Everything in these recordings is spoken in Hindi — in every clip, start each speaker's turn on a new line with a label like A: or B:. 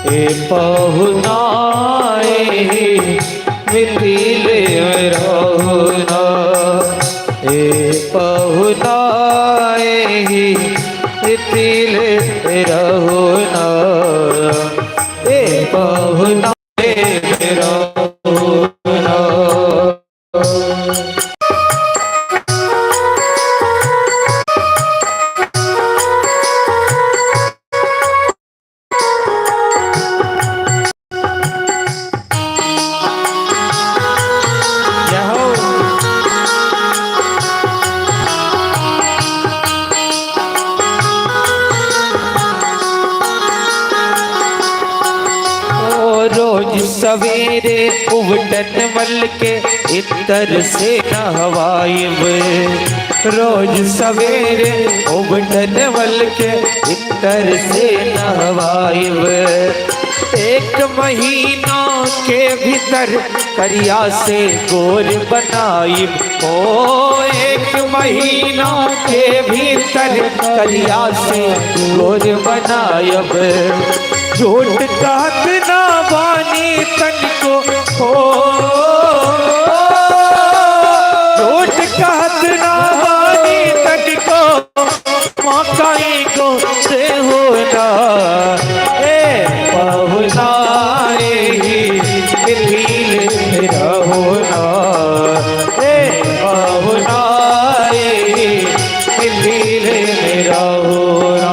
A: ए पहुनाए मिथिले में रहुना, ए पहुनाए मिथिले में रहुना, ए पहुनाए में रहुना। सवेरे उबटन मल के इतर से नहवाइब, रोज सवेरे उबटन मल के इतर से नहवाइब। एक महीना के भीतर करिया से गोर बनाइब, ओ एक महीना के भीतर करिया से गोर बनाइब। झूठ कहत ना बानी तन को हो, झूठ कहत ना बानी तन को मकाई को से होना, ए पहुनाए मिथिले में रहुना, ए पहुनाए मिथिले में रहुना।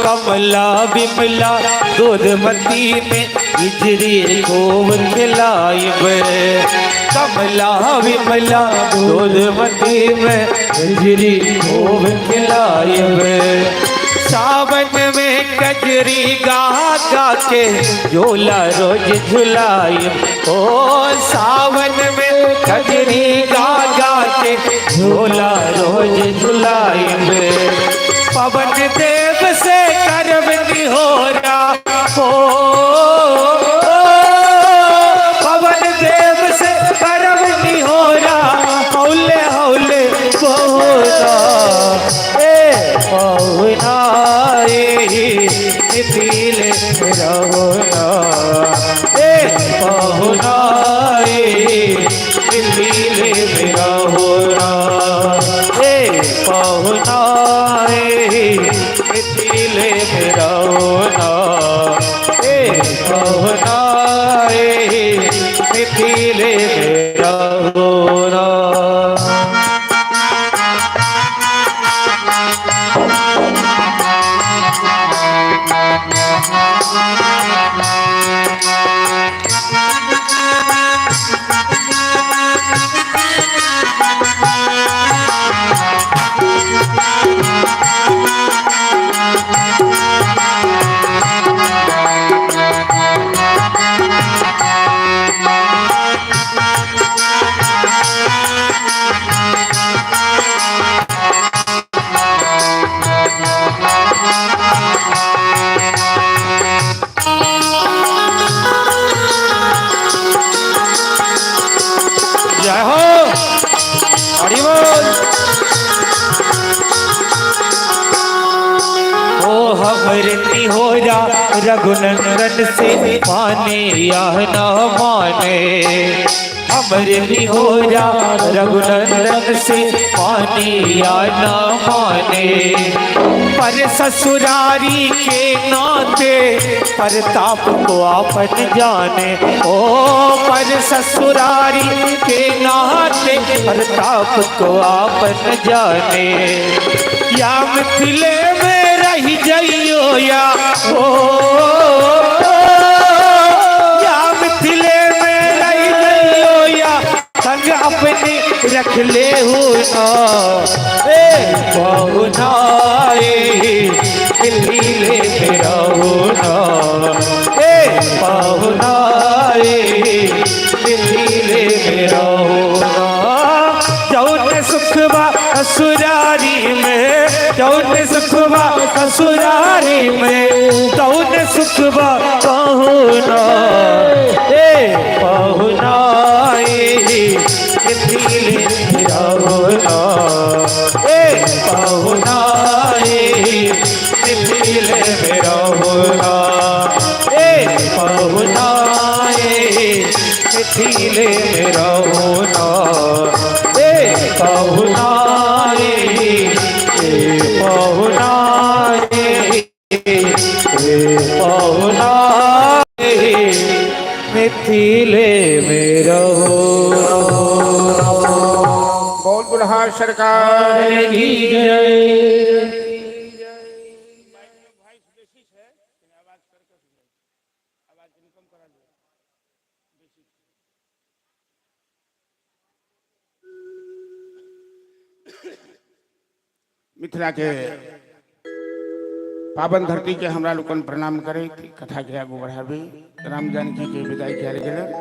A: कमला विमला दूधमती में हिजरी गोव खिलाइब, कमला विमला दूधमती में हिजरी गोव खिलाइब। सावन में कजरी गा गा के झोला रोज झुलाइब, ओ सावन में कजरी गा गा के झोला रोज झुलाइब। पवन देव से करब निहोरा हो, पवन देव से करब निहोरा, हौले हौले बोला, ए पहुनाए मिथिले में रहुना, ए पहुनाए मिथिले में रहुना, ए पहुनाए मिथिले में रहुना, ए पहुनाए मिथिले में रहुना। जय हो, हरि बोल। ओ हमरे निहोरा रघुनंदन से माने या न माने, हमरे निहोरा रघुनंदन से माने या न माने। पर ससुरारी के नाते प्रताप को आपन जाने, ओ पर ससुरारी के नाते प्रताप को आपन जाने। या मिथिले में रही जइयो या ओ, या मिथिले में रही जइयो या संग अपने रख ले हो ना, ए पहुनाए मिथिले में रहुना, ससुरारी में तौन सुखबा पहुना ए पहुना मिथिले रहुना ए पहुना मिथिले रहुना ए पहुना मिथिले रहुना ए पहुना पहुना पहुना मिथिले में रहुना।
B: बोल बुढ़ा सरकार की जय। मिथिला के पावन धरती के हमरा लोगन प्रणाम करे कथा के आगू बढ़ाबी। राम जानकी के विदाई कयल गेल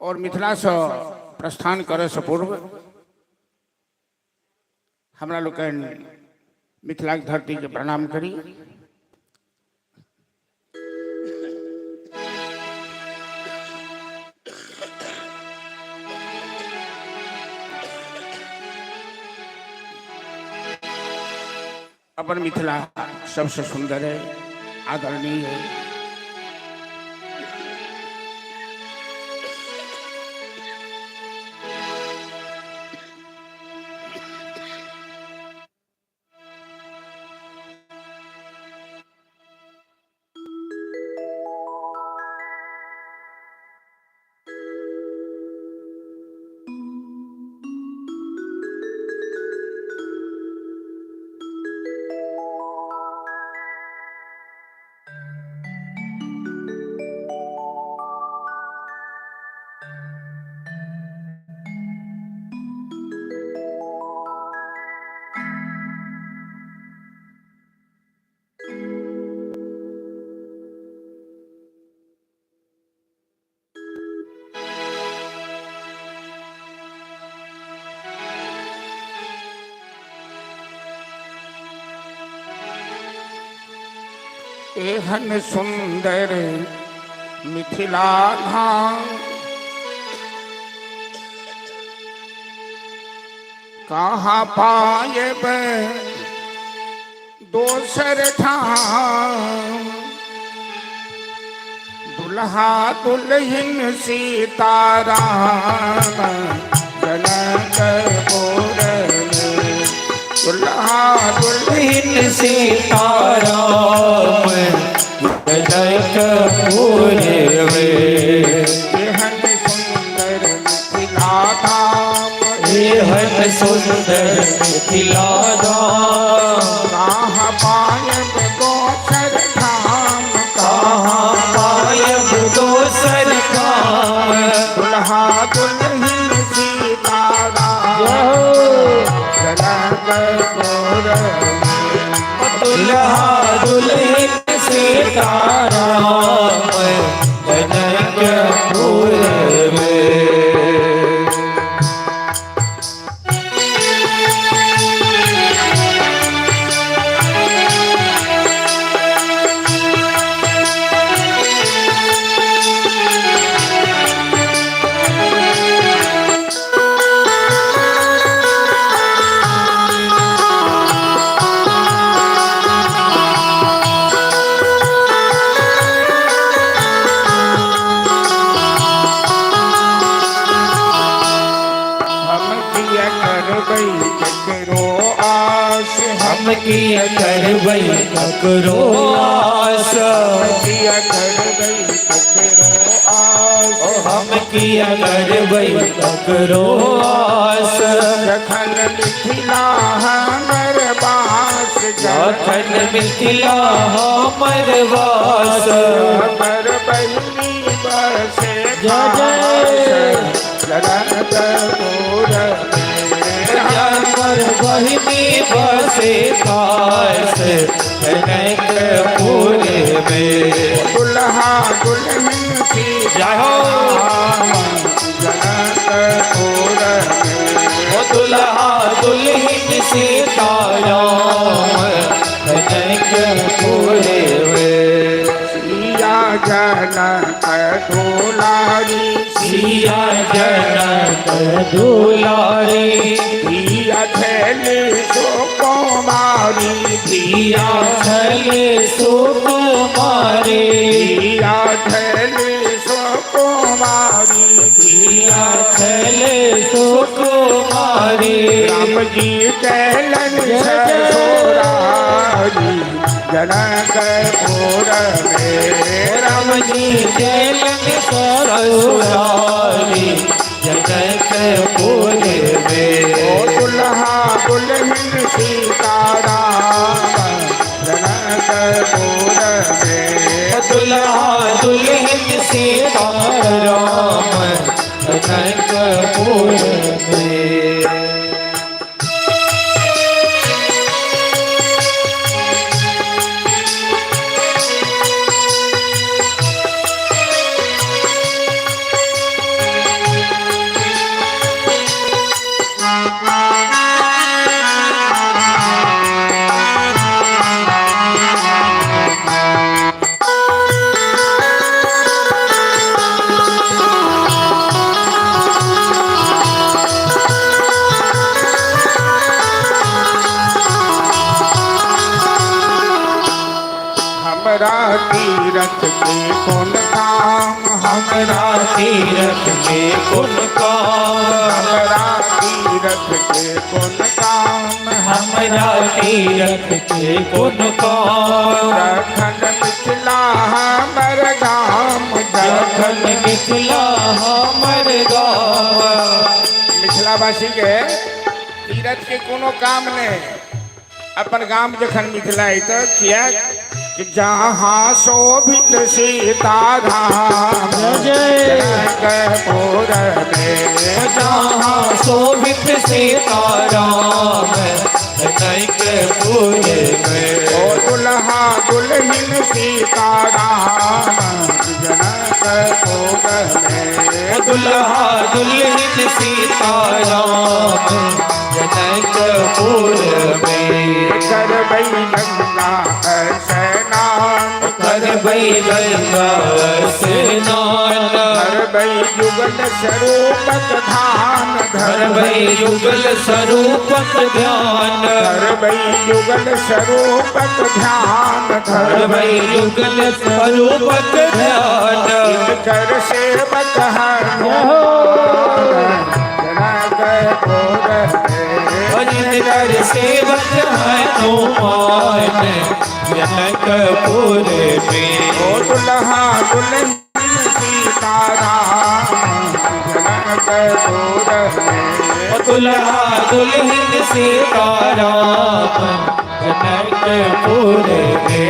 B: और मिथिला से प्रस्थान करे से पूर्व हमरा लोगन मिथिला के धरती के प्रणाम करी। अपन मिथिला सबसे सुंदर है, आदरणीय है। एहन सुंदर मिथिला धाम कहाँ पायब दोसर ठाम। दुल्हा दुल्हन सीताराम जनकपुर में, दुल्हा दुल्हन
A: सीताराम जनकपुर में।
B: एहन सुंदर मिथिला धाम,
A: एहन सुंदर मिथिला धाम
B: कहाँ पायब दोसर धाम,
A: कहाँ पायब दोसर धाम।
B: दुल्हा दुल्हन सीताराम जनकपुर में,
A: दुल्हा दुल्हन सीताराम जनकपुर में। हम किया करबै ककरो आस,
B: किया करबै ककरो आस,
A: हम किया करबै ककरो आस।
B: जखन मिथिला हमर बास,
A: जखन मिथिला हमर वास।
B: हमर बहिनी बसे जनकपुर
A: हमर बहिनी बसे खास जनकपुर में।
B: दुल्हा दुल्हन की
A: जय हो
B: जनकपुर में,
A: दुल्हा दुल्हन सीताराम जनकपुर में।
B: सिया जनक दुलारी
A: सिया जनक दुलारी
B: सिया थैली सुकुमारी
A: सिया छले सुकुमारी
B: सिया थैली सुकुमारी
A: सिया छले सुकुमारी
B: राम जी कैलन ससुरारी जनकपुर में।
A: राम जी चलन ससुरारी जनकपुर में।
B: ओ दुल्हा दुल्हन सीताराम जनकपुर में।
A: दुल्हा दुल्हन सीताराम जनकपुर में।
B: हमरा तीरथ के कौन काम
A: हमरा तीरथ में कुल काम
B: हमरा तीरथ के कौन काम
A: हमरा तीरथ के कुल काम
B: जखन मिथिला हमर गाम
A: जखन मिथिला हमर गाँव
B: मिथिलावासी के तीरथ के कोनो काम नहीं अपन गाम जखन मिथिला तो किया कि जहाँ शोभित सीताराम जनकपुर में।
A: जहाँ शोभित सीताराम जनकपुर में।
B: ओ दुल्हा दुल्हन सीताराम जनकपुर में।
A: दुल्हा दुल्हन सीताराम जनकपुर में।
B: करबै गंगा स्नान
A: करबै गंगा स्नान
B: करबै युगल स्वरूपक ध्यान
A: धरबै युगल स्वरूपक ध्यान
B: धरबै युगल स्वरूपक ध्यान
A: धरबै युगल स्वरूपक ध्यान
B: कर सेवक जनकपुर
A: जिनकर सेवक है हनुमान जनकपुर में।
B: ओ दुल्हा दुल्हन सीताराम जनकपुर में।
A: दुल्हा दुल्हन सीताराम जनकपुर में।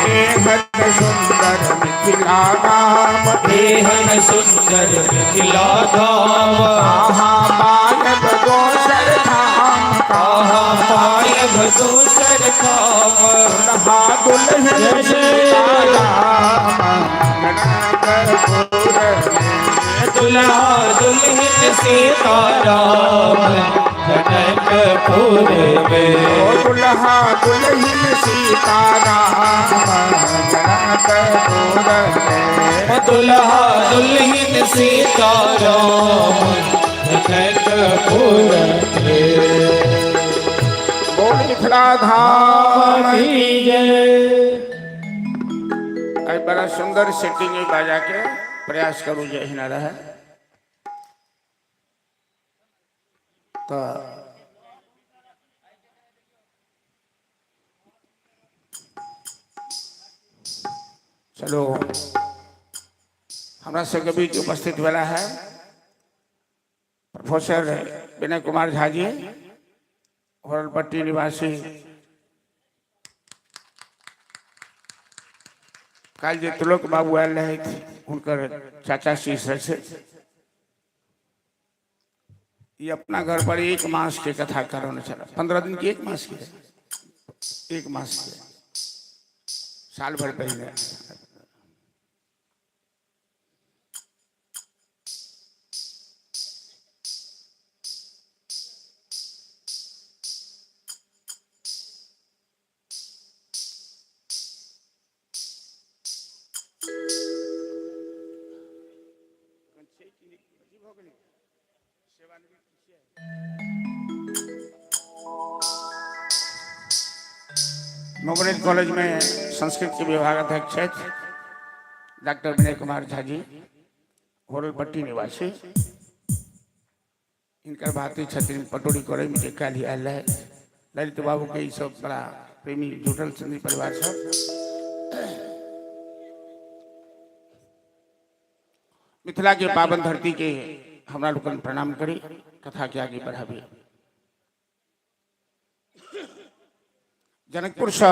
B: बेहद सुंदर मिथिला गाम
A: बेहद सुंदर मिथिला धाम
B: कहाँ पायब दोसर धाम
A: कहाँ पायब दोसर धाम
B: दुल्हा दुल्हन सीताराम जनकपुर में।
A: दुल्हा दुल्हन सीताराम जनकपुर में।
B: ओ दुल्हा दुल्हन सीताराम जनकपुर में।
A: दुल्हा दुल्हन सीताराम जनकपुर में।
B: बोल मिथिला धाम
A: की जय।
B: आज बड़ा सुंदर सेटिंग है बाजा के प्रयास करूँ जे हिना रहे तो चलो हमरा सबके बीच उपस्थित वाला है प्रोफेसर विनय कुमार झा जी होरलपट्टी निवासी कल जे तुलक बाबू आयल रहे उनकर चाचा शीश से ये अपना घर पर 1 मास के कथा कराने चला 15 दिन की 1 मास की 1 मास के साल भर पहले मोगरेल कॉलेज में संस्कृत के विभाग अध्यक्ष डॉक्टर विनय कुमार झा जी, होरलपट्टी निवासी। इनकर भारतीय छत्री पटोरी करे में देखा लिया है। ललित बाबू के ये सब बड़ा प्रेमी जुटल सिंधी परिवार सब मिथिला के पावन धरती के हमरा लोगन प्रणाम करी, कथा के आगे बढ़ाबी। जनकपुर से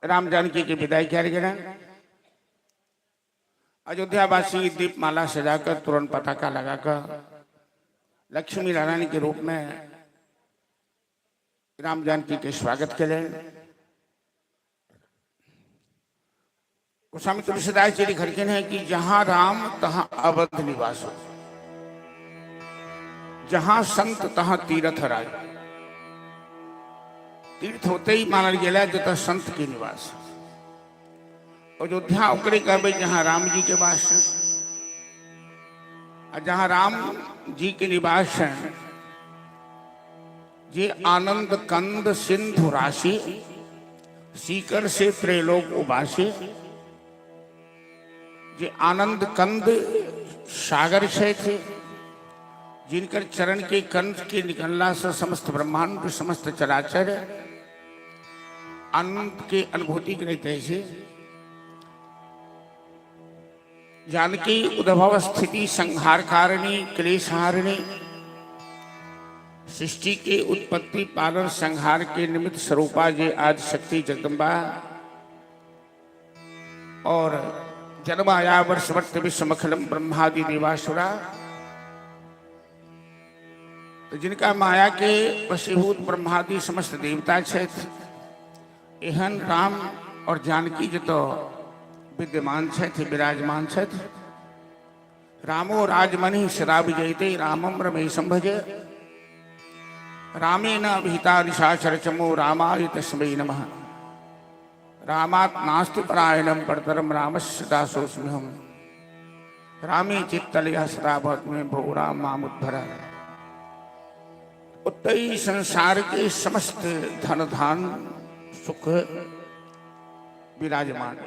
B: राम जानकी की विदाई किया गया। अयोध्यावासी दीपमाला सजाकर तुरंत पताका लगाकर लक्ष्मी नारायण के रूप में राम जानकी के स्वागत के लिए गोस्वामी तुलसीदास जी लिखते हैं कि जहां राम तहां अवध निवास, जहां संत तहां तीर्थ राज। तीर्थ होते ही मानल गया जो तो संत के निवास। अयोध्या ओकरे कहबे जहां राम जी के वास है, और जहां राम जी के निवास है जे आनंद कंद सिंधु राशि, सीकर से त्रिलोक उबासी। जे आनंद कंद सागर से थे, जिनकर चरण के कंद के निकलना से समस्त ब्रह्मांड समस्त चराचर आनंद के अनुभूति करते थे। जानकी उद्भव स्थिति संहार कारिणी क्लेशहारिणी, सृष्टि के उत्पत्ति पालन संहार के निमित्त स्वरूपा जे आदि शक्ति जगदम्बा। और जन्माया वर्षवर्त विश्वमखलम ब्रह्मादि देवासुरा। तो जिनका माया के वशीभूत ब्रह्मादि समस्त देवता क्षेत्र एहन राम और जानकी जो तो विद्यमान क्षेत्र विराजमान क्षेत्र। रामो राजमणि शराब जयते रामम रमेशम भजे, रामेण अभिहिता निशाचरचमो रामाय तस्मै नमः। रामात् नास्ति परायणम परतरम रामस्य दासोऽस्म्यहम्, रामे चित्तलयः सदा भवतु मे भो राम मामुद्धर। उत्तरी संसार के समस्त धन धान सुख विराजमान।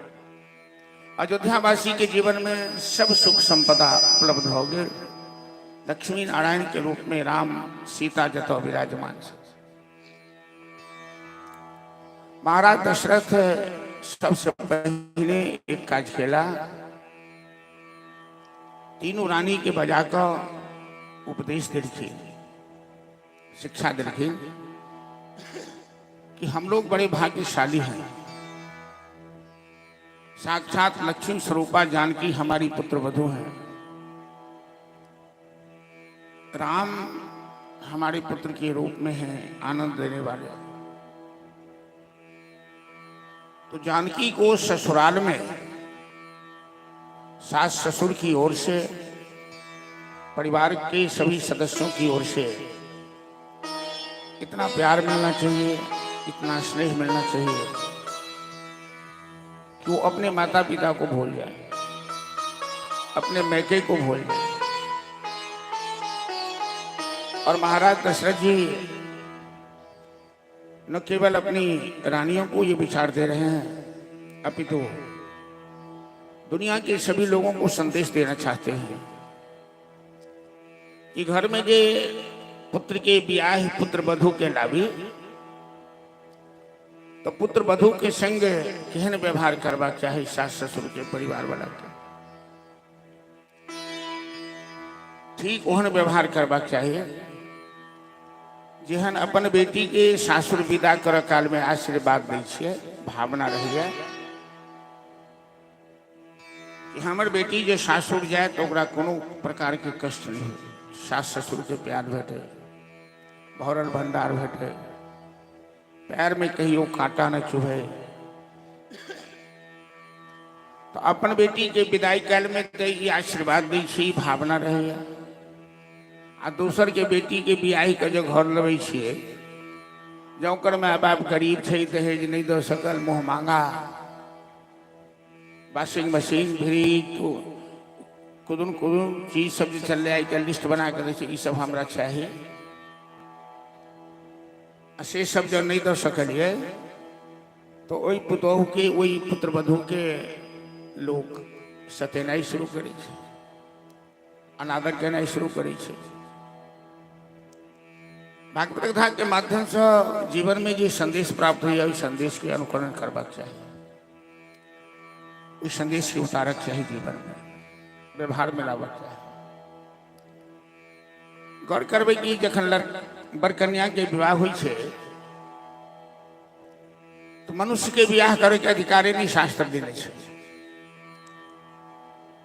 B: अयोध्यावासी के जीवन में सब सुख संपदा उपलब्ध हो गए। लक्ष्मी नारायण के रूप में राम सीता जतो विराजमान। महाराज दशरथ सबसे पहले एक काज खेला, तीनों रानी के बजाकर उपदेश दिलखी, शिक्षा दिलखी कि हम लोग बड़े भाग्यशाली हैं। साक्षात लक्ष्मी स्वरूपा जानकी हमारी पुत्र वधू हैं। राम हमारे पुत्र के रूप में हैं, आनंद देने वाले। तो जानकी को ससुराल में सास ससुर की ओर से, परिवार के सभी सदस्यों की ओर से इतना प्यार मिलना चाहिए, इतना स्नेह मिलना चाहिए कि वो अपने माता पिता को भूल जाए, अपने मैके को भूल जाए। और महाराज दशरथ जी न केवल अपनी रानियों को ये विचार दे रहे हैं, अपितु दुनिया के सभी लोगों को संदेश देना चाहते हैं कि घर में जे पुत्र के ब्याह पुत्र वधू के लाभी, तो पुत्र वधू के संग केहन व्यवहार करवा चाहे सास ससुर के परिवार वाला के, ठीक ओहन व्यवहार करवा चाहिए जेहन अपन बेटी के सासुर विदा कर काल में आशीर्वाद दै छियै। भावना रहिए कि हमर बेटी जे सासुर जाए तो ओकरा कोनो प्रकार के कष्ट नहीं हो, सास ससुर के प्यार भेटे, भरल भंडार भेटे, पैर में कहियो कांटा न चुभे। तो अपन बेटी के विदाई काल में तो आशीर्वाद दै छी, भावना रहे। आ दूसर के बेटी के बियाह के जो घर लबे छिए, जो कर माय बाप गरीब थे, दहेज नहीं दे सकल, मुँह मांगा, वॉशिंग मशीन फ्रिज कुदुन चीज सब जे चल रहा है लिस्ट बना कर ये सब हमरा चाहिए से सब जो नहीं दे सकलिए तो वही पुतोहू के वही पुत्र वधु के लोग सतेनाई शुरू करे छे, अनादर केनाई शुरू करे छे। भागवत कथा के माध्यम से जीवन में जो संदेश प्राप्त हुई है उस संदेश के अनुकरण करबाक चाहिए, उस संदेश के उतारक चाहिए, जीवन में व्यवहार में लाबक चाहिए। गौर करबे कि जखन बर कन्या के विवाह हुई छे तो मनुष्य के विवाह करे के अधिकार नहीं शास्त्र देने छे,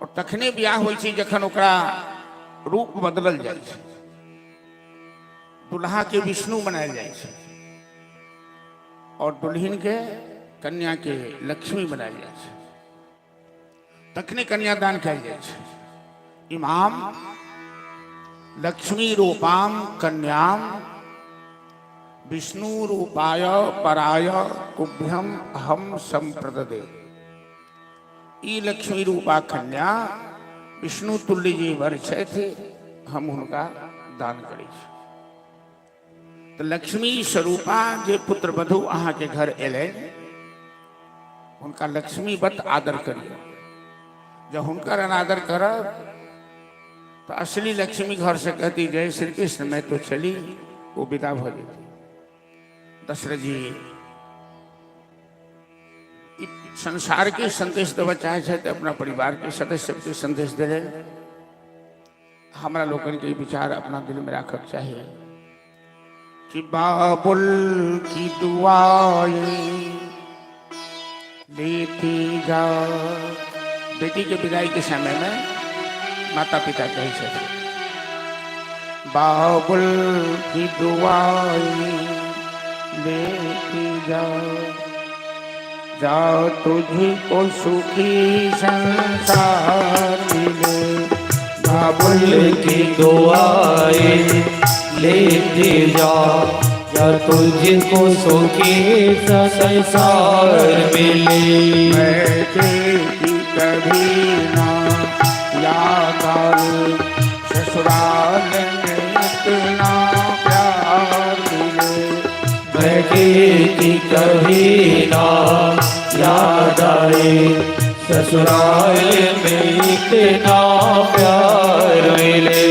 B: और तखने विवाह हुई छे जखन ओकरा रूप बदलल जाय छे, दुल्हा के विष्णु बनायल जाय छे और दुल्हन के कन्या के लक्ष्मी बनायल जाय छे, तखने कन्यादान कयल जाय छे। इमाम लक्ष्मी रूपाम कन्याम विष्णु रूपाय पराय कुभ्यम अहम संप्रददे। ई लक्ष्मी रूपा कन्या विष्णु तुल्य जी वर थे, हम उनका दान करी। तो लक्ष्मी स्वरूपा जे पुत्र वधु अहाँ के घर एले उनका लक्ष्मीवत आदर करिए। जब हुनकर अनादर करब तो असली लक्ष्मी घर से कहती जय श्री कृष्ण मैं तो चली, वो विदा हो जाती। दशरथ जी संसार के संदेश देवा चाहे तो अपना परिवार के सदस्य के संदेश दे रहे। हमारा लोगन के विचार अपना दिल में रखक चाहिए कि बाबुल की दुआएं लेती जा। बेटी के विदाई के समय में माता पिता कहे थे बाबुल की दुआएं लेती जा, जा तुझको सुखी संसार मिले।
A: बाबुल की दुआएं लेते जा, जा तुझको सुखी संसार मिले।
B: मैं तेरी कभी ना याद आए, ससुराल में इतना प्यार मिले।
A: मैं की कभी ना याद आए, ससुराल में इतना प्यार मिले।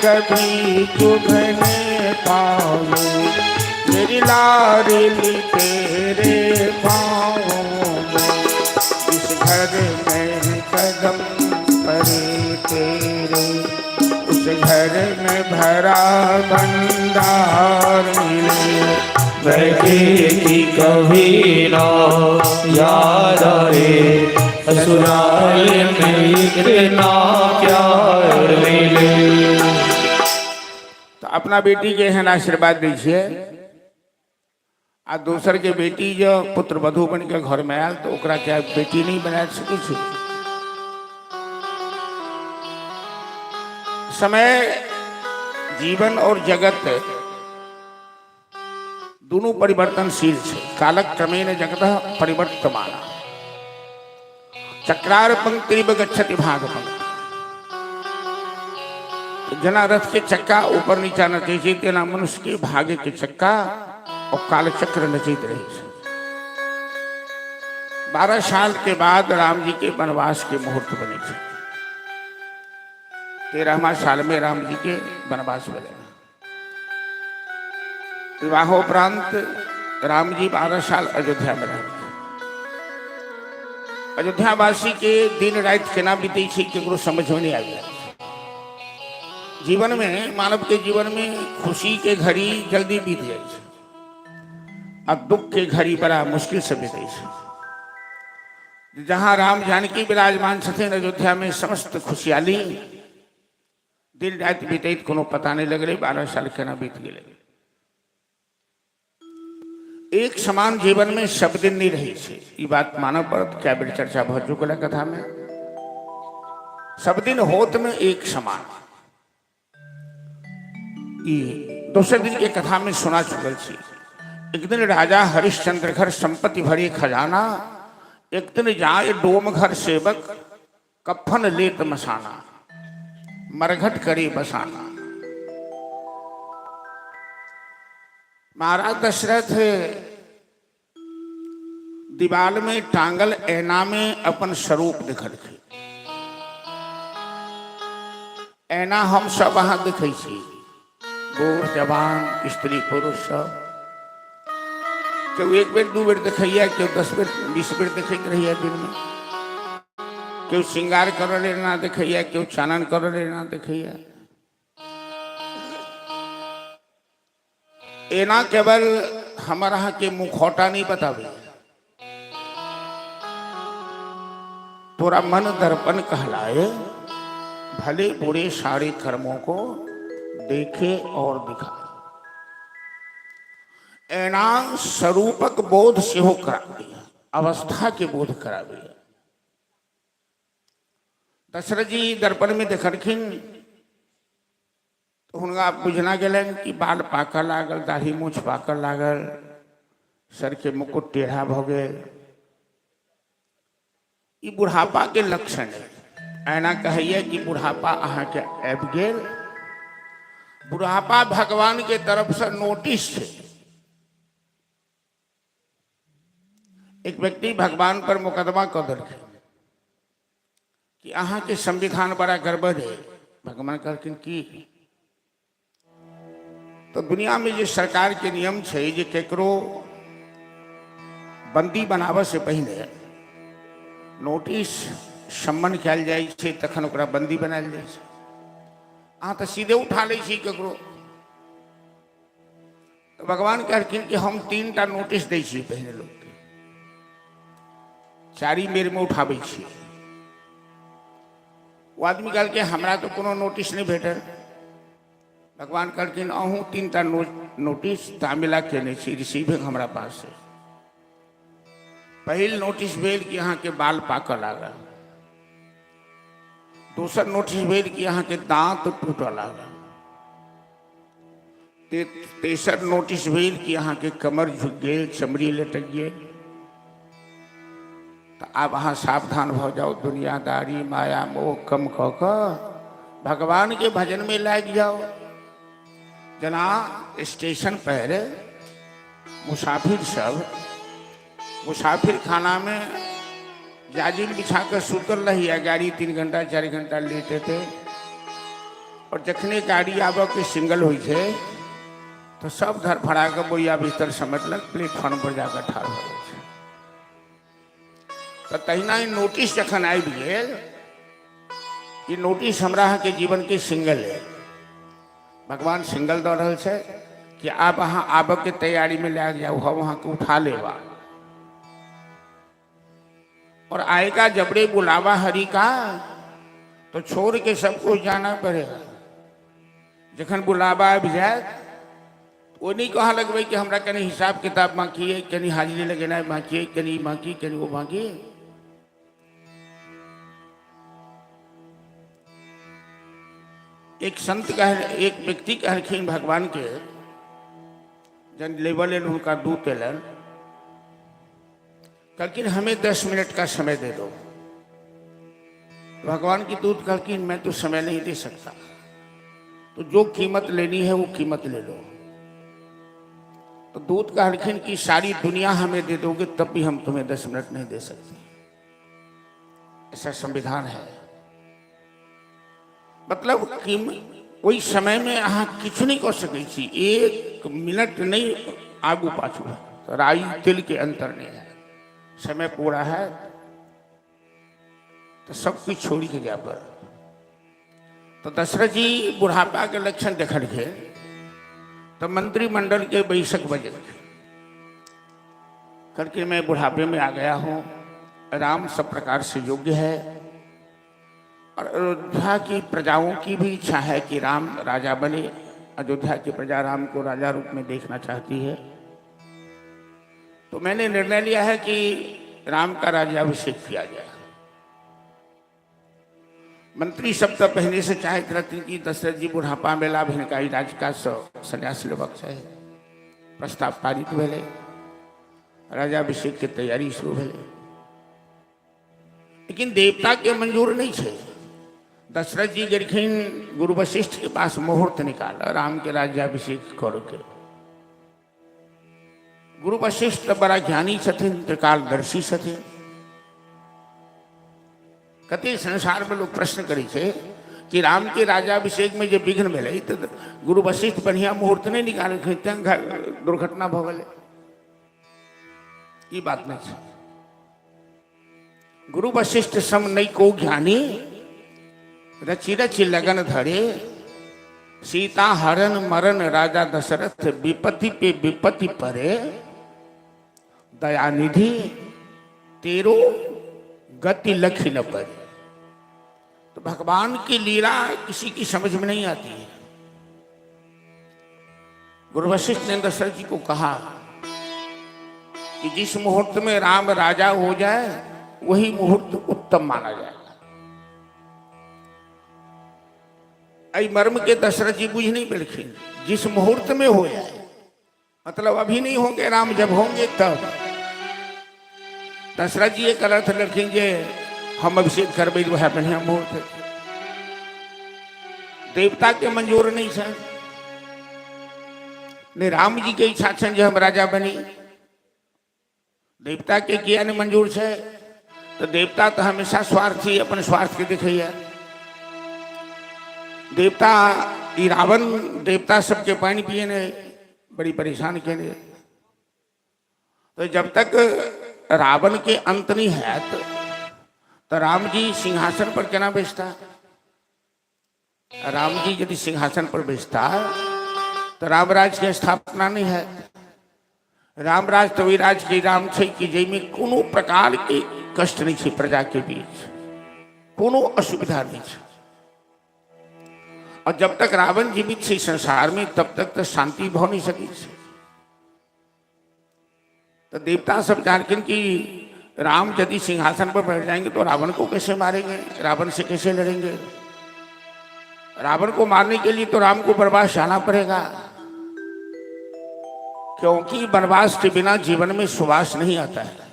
B: कभी चुभने पाऊं मेरी लाडली तेरे पाँव में। इस घर में कदम पड़े तेरे, उस घर में भरा भंडार मिले।
A: बैठे की कभी ना याद आए, ससुराल में इतना प्यार मिले।
B: तो अपना बेटी के हैं आशीर्वाद दीजिए। आ दूसर के बेटी जो पुत्र वधु बन के घर में आयल तो ओकरा क्या बेटी नहीं बना सके छे। समय जीवन और जगत दोनों परिवर्तनशील छे। कालक क्रमेण जगतः परिवर्तमान, चक्रार पंक्तिरिव गच्छति भाग पंक्ति। जना रथ के चक्का ऊपर नीचा नचे छे, तेना मनुष्य के भाग्य के चक्का और काल चक्र नचित रहे छे। 12 साल के बाद राम जी के वनवास के मुहूर्त बने थे। 13वां साल में राम जी के वनवास बने। विवाहोपरांत राम जी 12 साल अयोध्या में रहे। अयोध्यावासी के दिन रात केना बीते केकरो समझ में नहीं आया। जीवन में, मानव के जीवन में खुशी के घड़ी जल्दी बीत जाए और दुख के घड़ी बड़ा मुश्किल से बीते। जहां राम जानकी विराजमान छथिन अयोध्या में समस्त खुशहाली दिन रात बीते कोनो पता नहीं लग रही। 12 साल केना बीत गए। एक समान जीवन में सब दिन नहीं रही छे। ये बात मानव पर क्या बेर चर्चा भ चुकल कथा में। सब दिन होत में एक समान। दूसरे दिन के कथा में सुना चुकल छी। एक दिन राजा हरिश्चंद्र घर संपत्ति भरी खजाना, एक दिन जाए डोम घर सेवक, कफन लेत मसाना, मरघट करे बसाना। महाराज दशरथ दीवाल में टांगल ऐना में अपन स्वरूप दिखल थे। ऐना हम सब वहां दिखे छी, बूढ़ जवान स्त्री पुरुष सब। क्यों 1 बेर 2 बेर देखैया, क्यों 10 बेर 20 बेर देखैत रहिए दिन में। क्यों श्रृंगार करले ना देखैया, क्यों चानन करले ना देखैया। एना केवल हमारा के मुखौटा नहीं बतावे, तोरा मन दर्पण कहलाए, भले बुरे सारे कर्मों को देखे और दिखाए। ऐना स्वरूपक बोध से हो करावे, अवस्था के बोध करावे। दशरथ जी दर्पण में देखलखिन तो हुनका बुझना गलन कि बाल पाकल लागल, दाढ़ी मूछ पाकल लागल, सर के मुकुट टेढ़ा भ गेल। ई बुढ़ापा के लक्षण है। ऐना कहिए कि बुढ़ापा अहाँ के आबि गेल। बुढ़ापा भगवान के तरफ से नोटिस है। एक व्यक्ति भगवान पर मुकदमा कर देलखिन कि अहाँ के संविधान बड़ा गड़बड़ है। भगवान कहलखिन की तो दुनिया में जो सरकार के नियम है, जे केकरो बंदी बनावे से पहले नोटिस सम्मन कल जाए छे, तखन ओकरा बंदी बनायल जाए छे। अहाँ तो सीधे उठा ले छी केकरो। तो भगवान कहलखिन कि हम 3टा नोटिस दै छी पहले लोग के, 4 बेर में उठाबै छी। वो आदमी कहल के हमरा तो कोनो नोटिस नहीं भेटल। भगवान कहलखिन अहूँ 3टा नोटिस तामिला केने छी, रिसीविंग हमरा पास है। पहिल नोटिस भेल कि अहाँ के बाल पाकऽ लागल। दोसर नोटिस भेल कि अहाँ के दांत टूटऽ लागल। तेसर नोटिस भेल कि अहाँ के कमर झुक गेल, चमड़ी लटक गेल। तो आब अहाँ सावधान भ जाओ, दुनियादारी माया मोह कम कऽ कऽ भगवान के भजन में लाग जाओ। जना स्टेशन पर मुसाफिर खाना में जाजिम बिछा कर सुतल रही है। गाड़ी 3 घंटा 4 घंटा लेटे थे। और जखने गाड़ी आबऽ के सिंगल हुई थे तो सब धरफड़ा के बोया बिस्तर समेटलक, प्लेटफॉर्म पर जाकर ठाड़ हो गए। तो तहिना ही नोटिस जखन आबि गेल कि नोटिस हमरा के जीवन के सिंगल है। भगवान सिंगल दऽ रहल छै कि आप अहाँ आबऽ के तैयारी में लग जाओ, हम वहां के उठा लेवा। और आएगा जबड़े बुलावा हरि का तो छोड़ के सब कुछ जाना पड़ेगा। जखन बुलावा आबि जाए वो नहीं कहा लगबे कि हमरा कनी हिसाब किताब बाकी है, कनी हाजिरी लगेनाइ बाकी है, कनी बाकी कनी वो बाकी। एक संत एक व्यक्ति कहलखिन भगवान के, जन लेवल उनका दूत एलन, कहलखिन हमें 10 मिनट का समय दे दो। भगवान की दूत कहलखिन मैं तो समय नहीं दे सकता, तो जो कीमत लेनी है वो कीमत ले लो। तो दूत कहलखिन कि सारी दुनिया हमें दे दोगे तब भी हम तुम्हें 10 मिनट नहीं दे सकते। ऐसा संविधान है। मतलब वही समय में अहाँ किछु नहीं कर सकै छी, एक मिनट नहीं आगू पाछू है, तो राई तिल के अंतर नहीं है, समय पूरा है तो सब कुछ छोड़ के गया पर। तो दशरथ जी बुढ़ापा के लक्षण देखल के तो मंत्रिमंडल के बैठक बजे करके मैं बुढ़ापे में आ गया हूँ, राम सब प्रकार से योग्य है और अयोध्या की प्रजाओं की भी इच्छा है कि राम राजा बने। अयोध्या की प्रजा राम को राजा रूप में देखना चाहती है। तो मैंने निर्णय लिया है कि राम का राज्याभिषेक किया जाए। मंत्री सब तो पहले से चाहते रहते कि दशरथ जी बुढ़ापा में लाभ हिनकाई राज का संन्यास लेवक चाहे। प्रस्ताव पारित भेले, राज्याभिषेक की तैयारी शुरू भेले, लेकिन देवता के मंजूर नहीं थे। दशरथ जी गेलखिन गुरु वशिष्ठ के पास मुहूर्त निकाला राम के राज्याभिषेक करके। गुरु वशिष्ठ बड़ा ज्ञानी छथिन, त्रिकालदर्शी छथिन। कते संसार में लोग प्रश्न करे छे कि राम के राज्याभिषेक में जो विघ्न भेले तो गुरु वशिष्ठ बढ़िया मुहूर्त नहीं निकाल, दुर्घटना भ गए। ये बात नहीं है। गुरु वशिष्ठ सम नहीं को ज्ञानी, रचि रचि लगन धरे, सीता हरण मरण राजा दशरथ, विपत्ति पे विपत्ति परे, दयानिधि तेरो गति लखी न परे। तो भगवान की लीला किसी की समझ में नहीं आती है। गुरु वशिष्ठ ने दशरथ जी को कहा कि जिस मुहूर्त में राम राजा हो जाए वही मुहूर्त उत्तम माना जाएगा। आई मर्म के दशरथ जी बुझ नहीं बिलखिन। जिस मुहूर्त में हो जाए, मतलब अभी नहीं होंगे, राम जब होंगे तब। दशरथ जी एक अर्थ लखिन जे हम अभिषेक करबे वह बढ़िया मुहूर्त है। देवता के मंजूर नहीं छन, ने राम जी के इच्छा छन जे हम राजा बनी। देवता के किया नहीं मंजूर है, तो देवता तो हमेशा स्वार्थी, अपन स्वार्थ के दिखैया। देवता ई रावण देवता सबके पानी पिए ने बड़ी परेशान के लिए। तो जब तक रावण के अंत नहीं है तो राम जी सिंहासन पर केना बैठता। राम जी यदि सिंहासन पर बैठता तो रामराज के स्थापना नहीं है। रामराज तो वही राज के राम छे कि जैमे कोनो प्रकार के कष्ट नहीं छे, प्रजा के बीच कोनो असुविधा नहीं छे। और जब तक रावण जीवित छे संसार में तब तक तो शांति भ नहीं सकी। तो देवता सब जानकिन कि राम यदि सिंहासन पर बैठ जाएंगे तो रावण को कैसे मारेंगे, रावण से कैसे लड़ेंगे। रावण को मारने के लिए तो राम को वनवास जाना पड़ेगा, क्योंकि वनवास के बिना जीवन में सुवास नहीं आता है।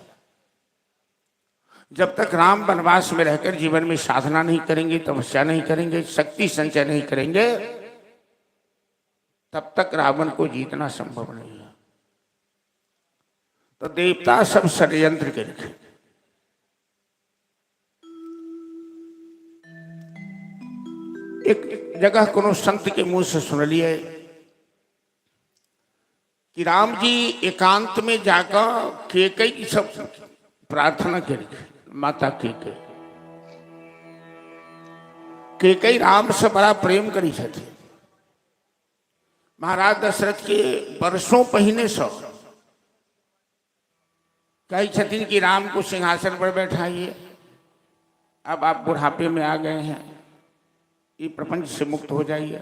B: जब तक राम वनवास में रहकर जीवन में साधना नहीं करेंगे, तपस्या नहीं करेंगे, शक्ति संचय नहीं करेंगे, तब तक रावण को जीतना संभव नहीं है। तो देवता सब षड्यंत्र के लिखे। एक जगह कोनो संत के मुंह से सुन लिए कि राम जी एकांत में जाकर कैकेयी की सब प्रार्थना करी। माता कैकेयी राम से बड़ा प्रेम करी छथि। महाराज दशरथ के वर्षों पहले से कही छथिन कि राम को सिंहासन पर बैठाइए, अब आप बुढ़ापे में आ गए हैं, ये प्रपंच से मुक्त हो जाइए।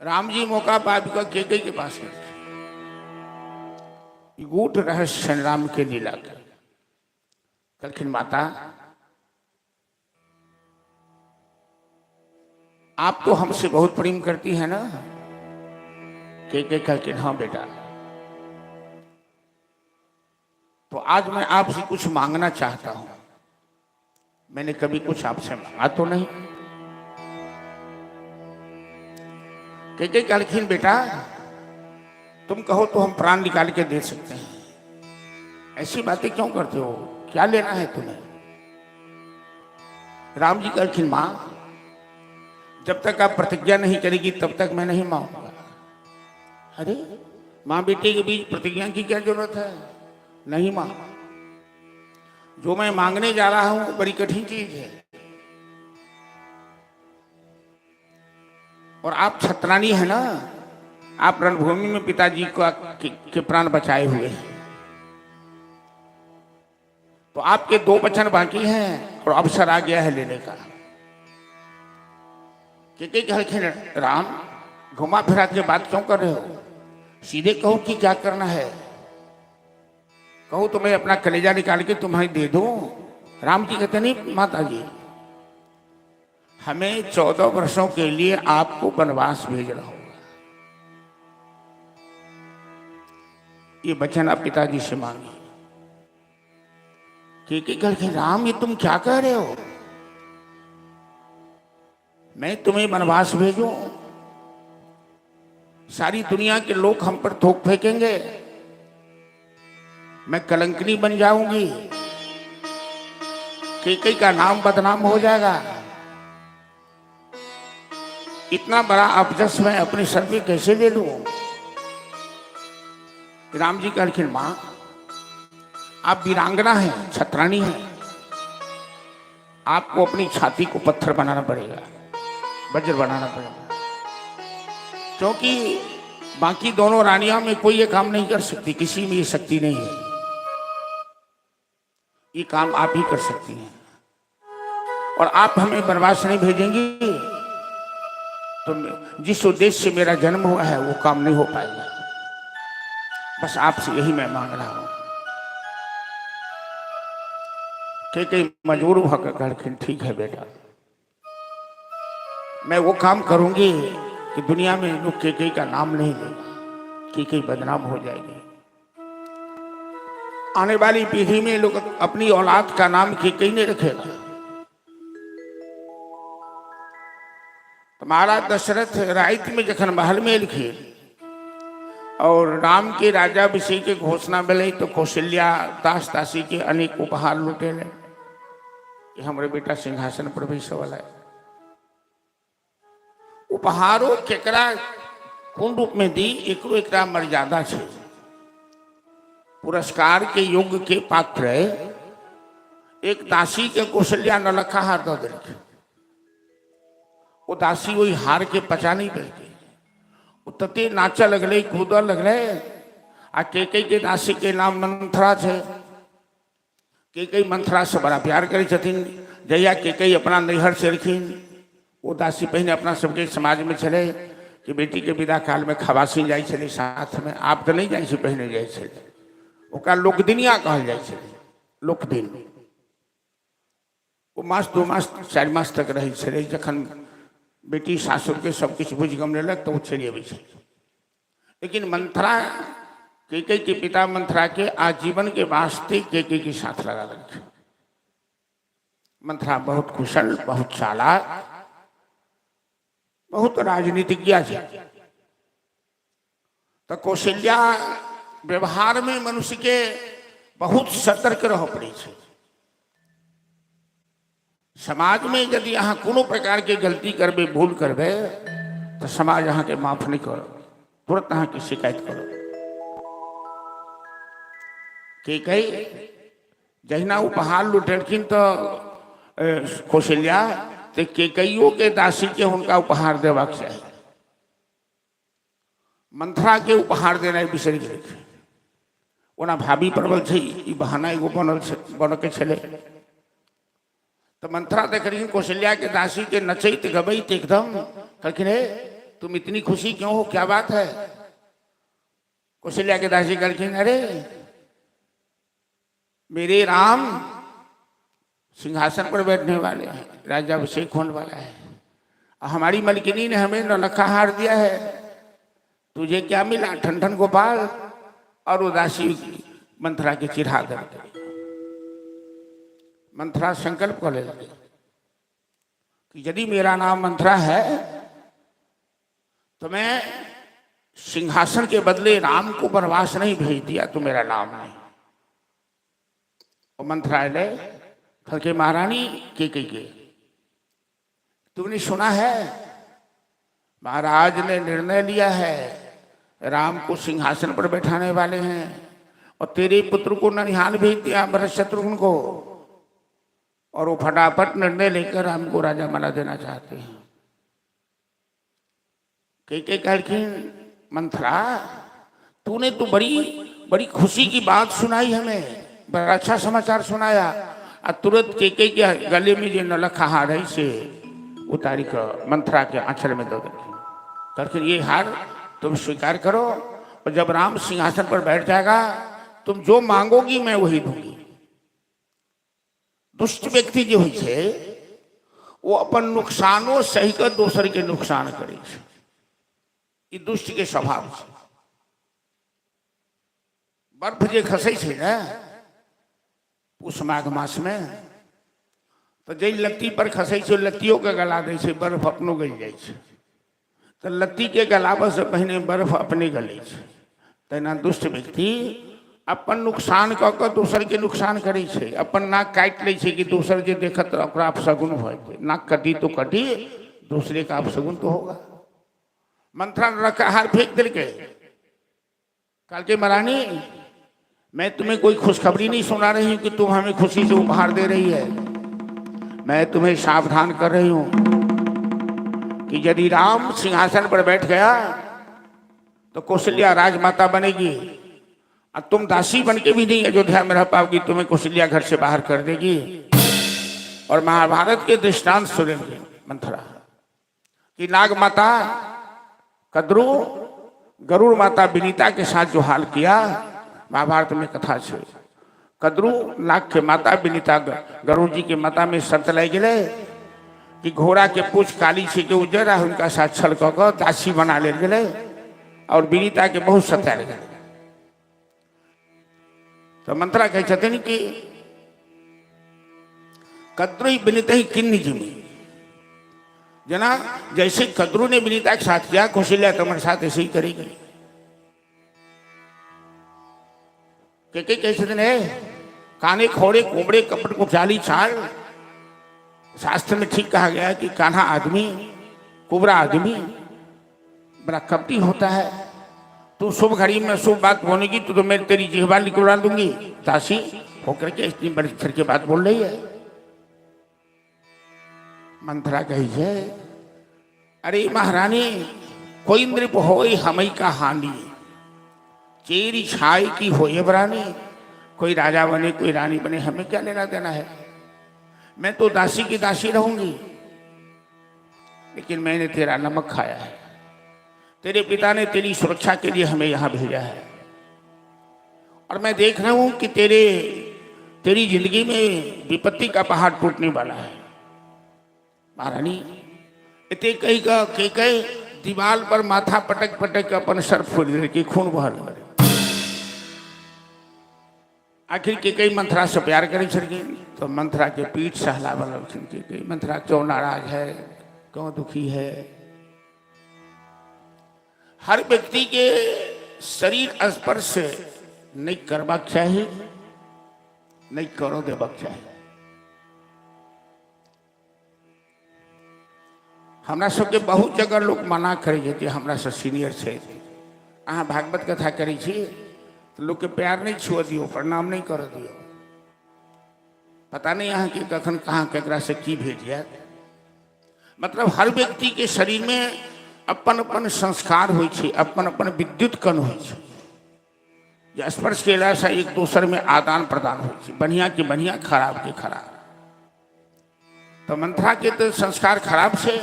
B: राम जी मौका पाकर कैकेयी के पास गए। गूढ़ रहस्य राम के लीला का कलखिन माता, आप तो हमसे बहुत प्रेम करती है ना। कैकेयी कलखिन हाँ बेटा, तो आज मैं आपसे कुछ मांगना चाहता हूं। मैंने कभी कुछ आपसे मांगा तो नहीं। कैकेयी कलखिन बेटा तुम कहो तो हम प्राण निकाल के दे सकते हैं, ऐसी बातें क्यों करते हो, क्या लेना है तुम्हें। राम जी कलखिन मां जब तक आप प्रतिज्ञा नहीं करेगी तब तक मैं नहीं मांगूंगा। अरे माँ बेटे के बीच प्रतिज्ञा की क्या जरूरत है? नहीं मां, जो मैं मांगने जा रहा हूं बड़ी कठिन चीज है। और आप छत्रानी है ना, आप रणभूमि में पिताजी के प्राण बचाए हुए हैं। तो आपके 2 वचन बाकी हैं और अवसर आ गया है लेने का। कि राम घुमा फिरा के बात क्यों कर रहे हो? सीधे कहो कि क्या करना है। कहो तो मैं अपना कलेजा निकाल के तुम्हें दे दूं। राम जी कहते नहीं माता जी, हमें 14 वर्षों के लिए आपको वनवास भेज रहा हूं। ये वचन आप पिताजी से मांगिए। कि राम ये तुम क्या कह रहे हो? मैं तुम्हें वनवास भेजूं? सारी दुनिया के लोग हम पर थूक फेंकेंगे, मैं कलंकनी बन जाऊंगी, कैकेयी का नाम बदनाम हो जाएगा। इतना बड़ा अपजस मैं अपने सर पे कैसे ले लूं? राम जी कहलखिन मां, आप वीरांगना हैं, छत्राणी हैं, आपको अपनी छाती को पत्थर बनाना पड़ेगा, वज्र बनाना पड़ेगा। क्योंकि बाकी दोनों रानियों में कोई ये काम नहीं कर सकती, किसी में ये शक्ति नहीं है। ये काम आप ही कर सकती हैं। और आप हमें वनवास नहीं भेजेंगी तो जिस उद्देश्य से मेरा जन्म हुआ है वो काम नहीं हो पाएगा। बस आपसे यही मैं मांग रहा हूं। कैकेयी मजबूर होकर कहलखिन ठीक है बेटा, मैं वो काम करूंगी कि दुनिया में लोग कैकेयी का नाम नहीं लेगा, कैकेयी बदनाम हो जाएगी। आने वाली पीढ़ी में लोग अपनी औलाद का नाम कैकेयी नहीं रखेगा। तो महाराज दशरथ रात में जखन महल में लिखे और राम के राजा अभिषेक के घोषणा मिले तो कौशल्या दास दासी के अनेक उपहार लुटे ले कि हमारे बेटा सिंहासन पर बैसे वाला है। उपहारों केकरा कौन रूप में दी? एक मर्यादा छे, पुरस्कार के योग्य के पात्र एक दासी के कौशल्या नौलखा हार दो दिल। वो दासी वही हार के पचा नहीं करके वो तते नाचा लगले, कूदा लगले। आ कैकेयी के दासी के नाम मंथरा छे। कैकेयी मंथरा से बड़ा प्यार करे छथिन। जहिया कैकेयी अपना नैहर से रखीन, वो दासी पहले अपना सबके समाज में चले कि बेटी के विदा काल में खवासी जाए चले साथ में। आप तो नहीं जाए से पहले जाए चले, ओका लोकदिनिया कहल जाए चले। लोकदिन वो मास 2 मास 4 मास तक रही चले। जखन बेटी सासुर के सब कुछ बुझ गम लेलक तो वो चली अबै छै। लेकिन मंथरा कैकेयी के पिता मंथरा के आजीवन के वास्ते कैकेयी के साथ लगा रखे। मंथरा बहुत कुशल, बहुत चालाक, बहुत राजनीतिज्ञ है। तो कौशल्या व्यवहार में मनुष्य के बहुत सतर्क रह पड़े छै। समाज में यदि अहाँ कोनो प्रकार के गलती करबे, भूल करबे तो समाज अहाँ के माफ नहीं करो, तुरंत अहाँ की शिकायत करो। कैकेयी जहिना उपहार लुटेलखिन तो कौशल्या तो कैकेयीओ के दासी के हुनका उपहार देबाक चाहिए। मंथरा के उपहार देना बिसरि गेल। ओना भाभी परवल छै, ई बहाना एगो बनल के छले। तो मंथरा देख रही कौशल्या के दासी के नचैत गबैत एकदम कहलखिन हे तुम इतनी खुशी क्यों हो, क्या बात है? कौशल्या के दासी कहलखिन अरे मेरे राम सिंहासन पर बैठने वाले हैं, राज्याभिषेक होने वाला है। हमारी मलकिनी ने हमें नौलखा हार दिया है, तुझे क्या मिला? ठन गोपाल। और उदासी मंथरा के चिढ़ा कर मंथरा संकल्प कर ले लगे कि यदि मेरा नाम मंथरा है तो मैं सिंहासन के बदले राम को वनवास नहीं भेज दिया तो मेरा नाम नहीं। और मंथरा ले कल के महारानी कैकेयी के तुमने सुना है महाराज ने निर्णय लिया है, राम को सिंहासन पर बैठाने वाले हैं और तेरे पुत्र को ननिहाल भेज दिया भरत शत्रुघ्न को, और वो फटाफट निर्णय लेकर राम को राजा बना देना चाहते हैं। कई कहलखिन मंथरा तूने तो बड़ी बड़ी खुशी की बात सुनाई, हमें बड़ा अच्छा समाचार सुनाया, और तुरंत के गले में जो नलखा हार है से उतारी कर मंथरा के आंचल में दो दे। कहलखिन ये हार तुम स्वीकार करो, और जब राम सिंहासन पर बैठ जाएगा तुम जो मांगोगी मैं वही दूंगी। दुष्ट व्यक्ति जो હોય છે वो अपन नुकसानो सही कर दूसर के नुकसान करे છે, ये दुष्ट के स्वभाव છે। बर्फ जे खसे છે ને उस माघ मास में तो जे लत्ती पर खसे છે लत्तियों के गला दे છે, बर्फ अपनो गल जाए છે, तो लत्ती के गलाबा से पहले बर्फ अपने गले છે। तेना दुष्ट व्यक्ति अपन नुकसान कऽ कऽ दोसर के नुकसान करे छै, अपन नाक काटि लै छै कि दोसर जे देखत ओकरा अपशगुन भऽ जेतै, नाक कटी तो कटी, दूसरे का अपशगुन तो होगा। मंथरा रखा हार फेंक दिलके, कल के महारानी मैं तुम्हें कोई खुशखबरी नहीं सुना रही हूं कि तुम हमें खुशी से उपहार दे रही है, मैं तुम्हें सावधान कर रही हूं कि यदि राम सिंहासन पर बैठ गया तो कौशल्या राजमाता बनेगी, और तुम दासी बन के भी नहीं अयोध्या में रह पाओगी, तुम्हें कौशल्या घर से बाहर कर देगी। और महाभारत के दृष्टांत सुनेंगे मंथरा कि नाग माता कद्रु गरुड़ माता विनीता के साथ जो हाल किया, महाभारत में कथा छे। कद्रु नाग के माता, विनीता गरुड़ जी के माता में शर्त लग गए कि घोड़ा के पूछ काली छी के उजरा उनका साथ छल कऽ दासी बना ले गए, और विनीता के बहुत सतायल गए। तो मंथरा कहे छथिन कि कद्रु विनीता ही किन्नी जिमी, जना जैसे कद्रु ने विनीता के साथ किया कौशल्या तुम्हारे साथ ऐसे ही करेगी। के कहे छथिन काने खोड़े कोबड़े कपट को चाली चाल, शास्त्र में ठीक कहा गया है कि कान्हा आदमी कुबरा आदमी बड़ा कपटी होता है। तू शुभ घड़ी में शुभ बात बोलेगी तो मैं तेरी जिह्वा निकलवा दूंगी, दासी होकर के इतनी बड़ी थर की बात बोल रही है। मंथरा कही है अरे महारानी कोई नृप होई हमई का हानि, चेरी छाई की होए बरानी, कोई राजा बने कोई रानी बने हमें क्या लेना देना है, मैं तो दासी की दासी रहूंगी। लेकिन मैंने तेरा नमक खाया है, तेरे पिता ने तेरी सुरक्षा के लिए हमें यहां भेजा है, और मैं देख रहा हूं कि तेरी जिंदगी में विपत्ति का पहाड़ टूटने वाला है। महारानी इतने कही का के कहे दीवाल पर माथा पटक पटक अपन सर फोड़ के खून बहल करे। आखिर के कई मंथरा से प्यार करे छलखिन, तो मंथरा के पीठ सहला बनलखिन के कई मंथरा क्यों नाराज है, क्यों दुखी है। हर व्यक्ति के शरीर स्पर्श नहीं करबाक चाहिए, नहीं करो देबाक चाहिए। हमरा सबके बहुत जगह लोग मना करे जे हमरा से सीनियर छे, अहाँ भागवत कथा करी छी तो लोग के प्यार नहीं छुआ दियो, प्रणाम नहीं कर दियो, पता नहीं यहाँ की कखन कहाँ केकरा से की भेट जाए। मतलब हर व्यक्ति के शरीर में अपन अपन संस्कार होइ छै, अपन अपन विद्युत कण होइ छै, जे स्पर्श केला से एक दूसर में आदान प्रदान होइ छै, बढ़िया के बढ़िया खराब के खराब। तो मंथरा के तो संस्कार खराब से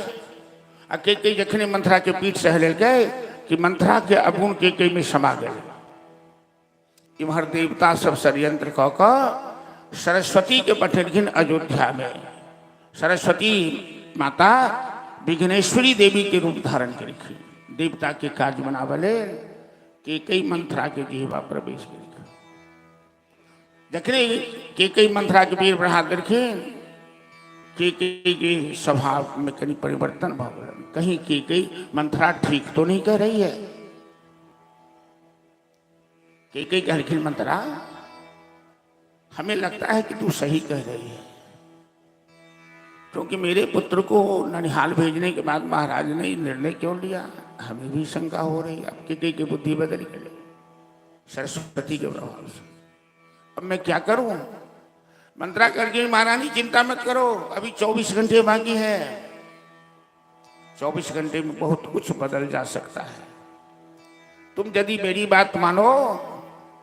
B: आ के जखने मंथरा के पीठ सहले गए कि मंथरा के अवगुण के में समा गए। इम्हर देवता सब षड्यंत्र कऽ कऽ सरस्वती के पठेलखिन अयोध्या में। सरस्वती माता विघ्नेश्वरी देवी के रूप धारण करेखिन, देवता के कार्य बनावले के कई मंथरा के जिह्वा प्रवेश करेखिन। जखने के कई मंथरा के वीर बढ़ा देलखिन, के स्वभाव में कहीं परिवर्तन भ गया। कहीं के मंथरा ठीक तो नहीं कह रही है। के कहलखिन मंथरा हमें लगता है कि तू सही कह रही है, क्योंकि मेरे पुत्र को ननिहाल भेजने के बाद महाराज ने निर्णय क्यों लिया, हमें भी शंका हो रही। अब की बुद्धि बदल गई सरस्वती के प्रभाव से। अब मैं क्या करूं? मंत्रा करके महारानी चिंता मत करो, अभी 24 घंटे बाकी है। 24 घंटे में बहुत कुछ बदल जा सकता है। तुम यदि मेरी बात मानो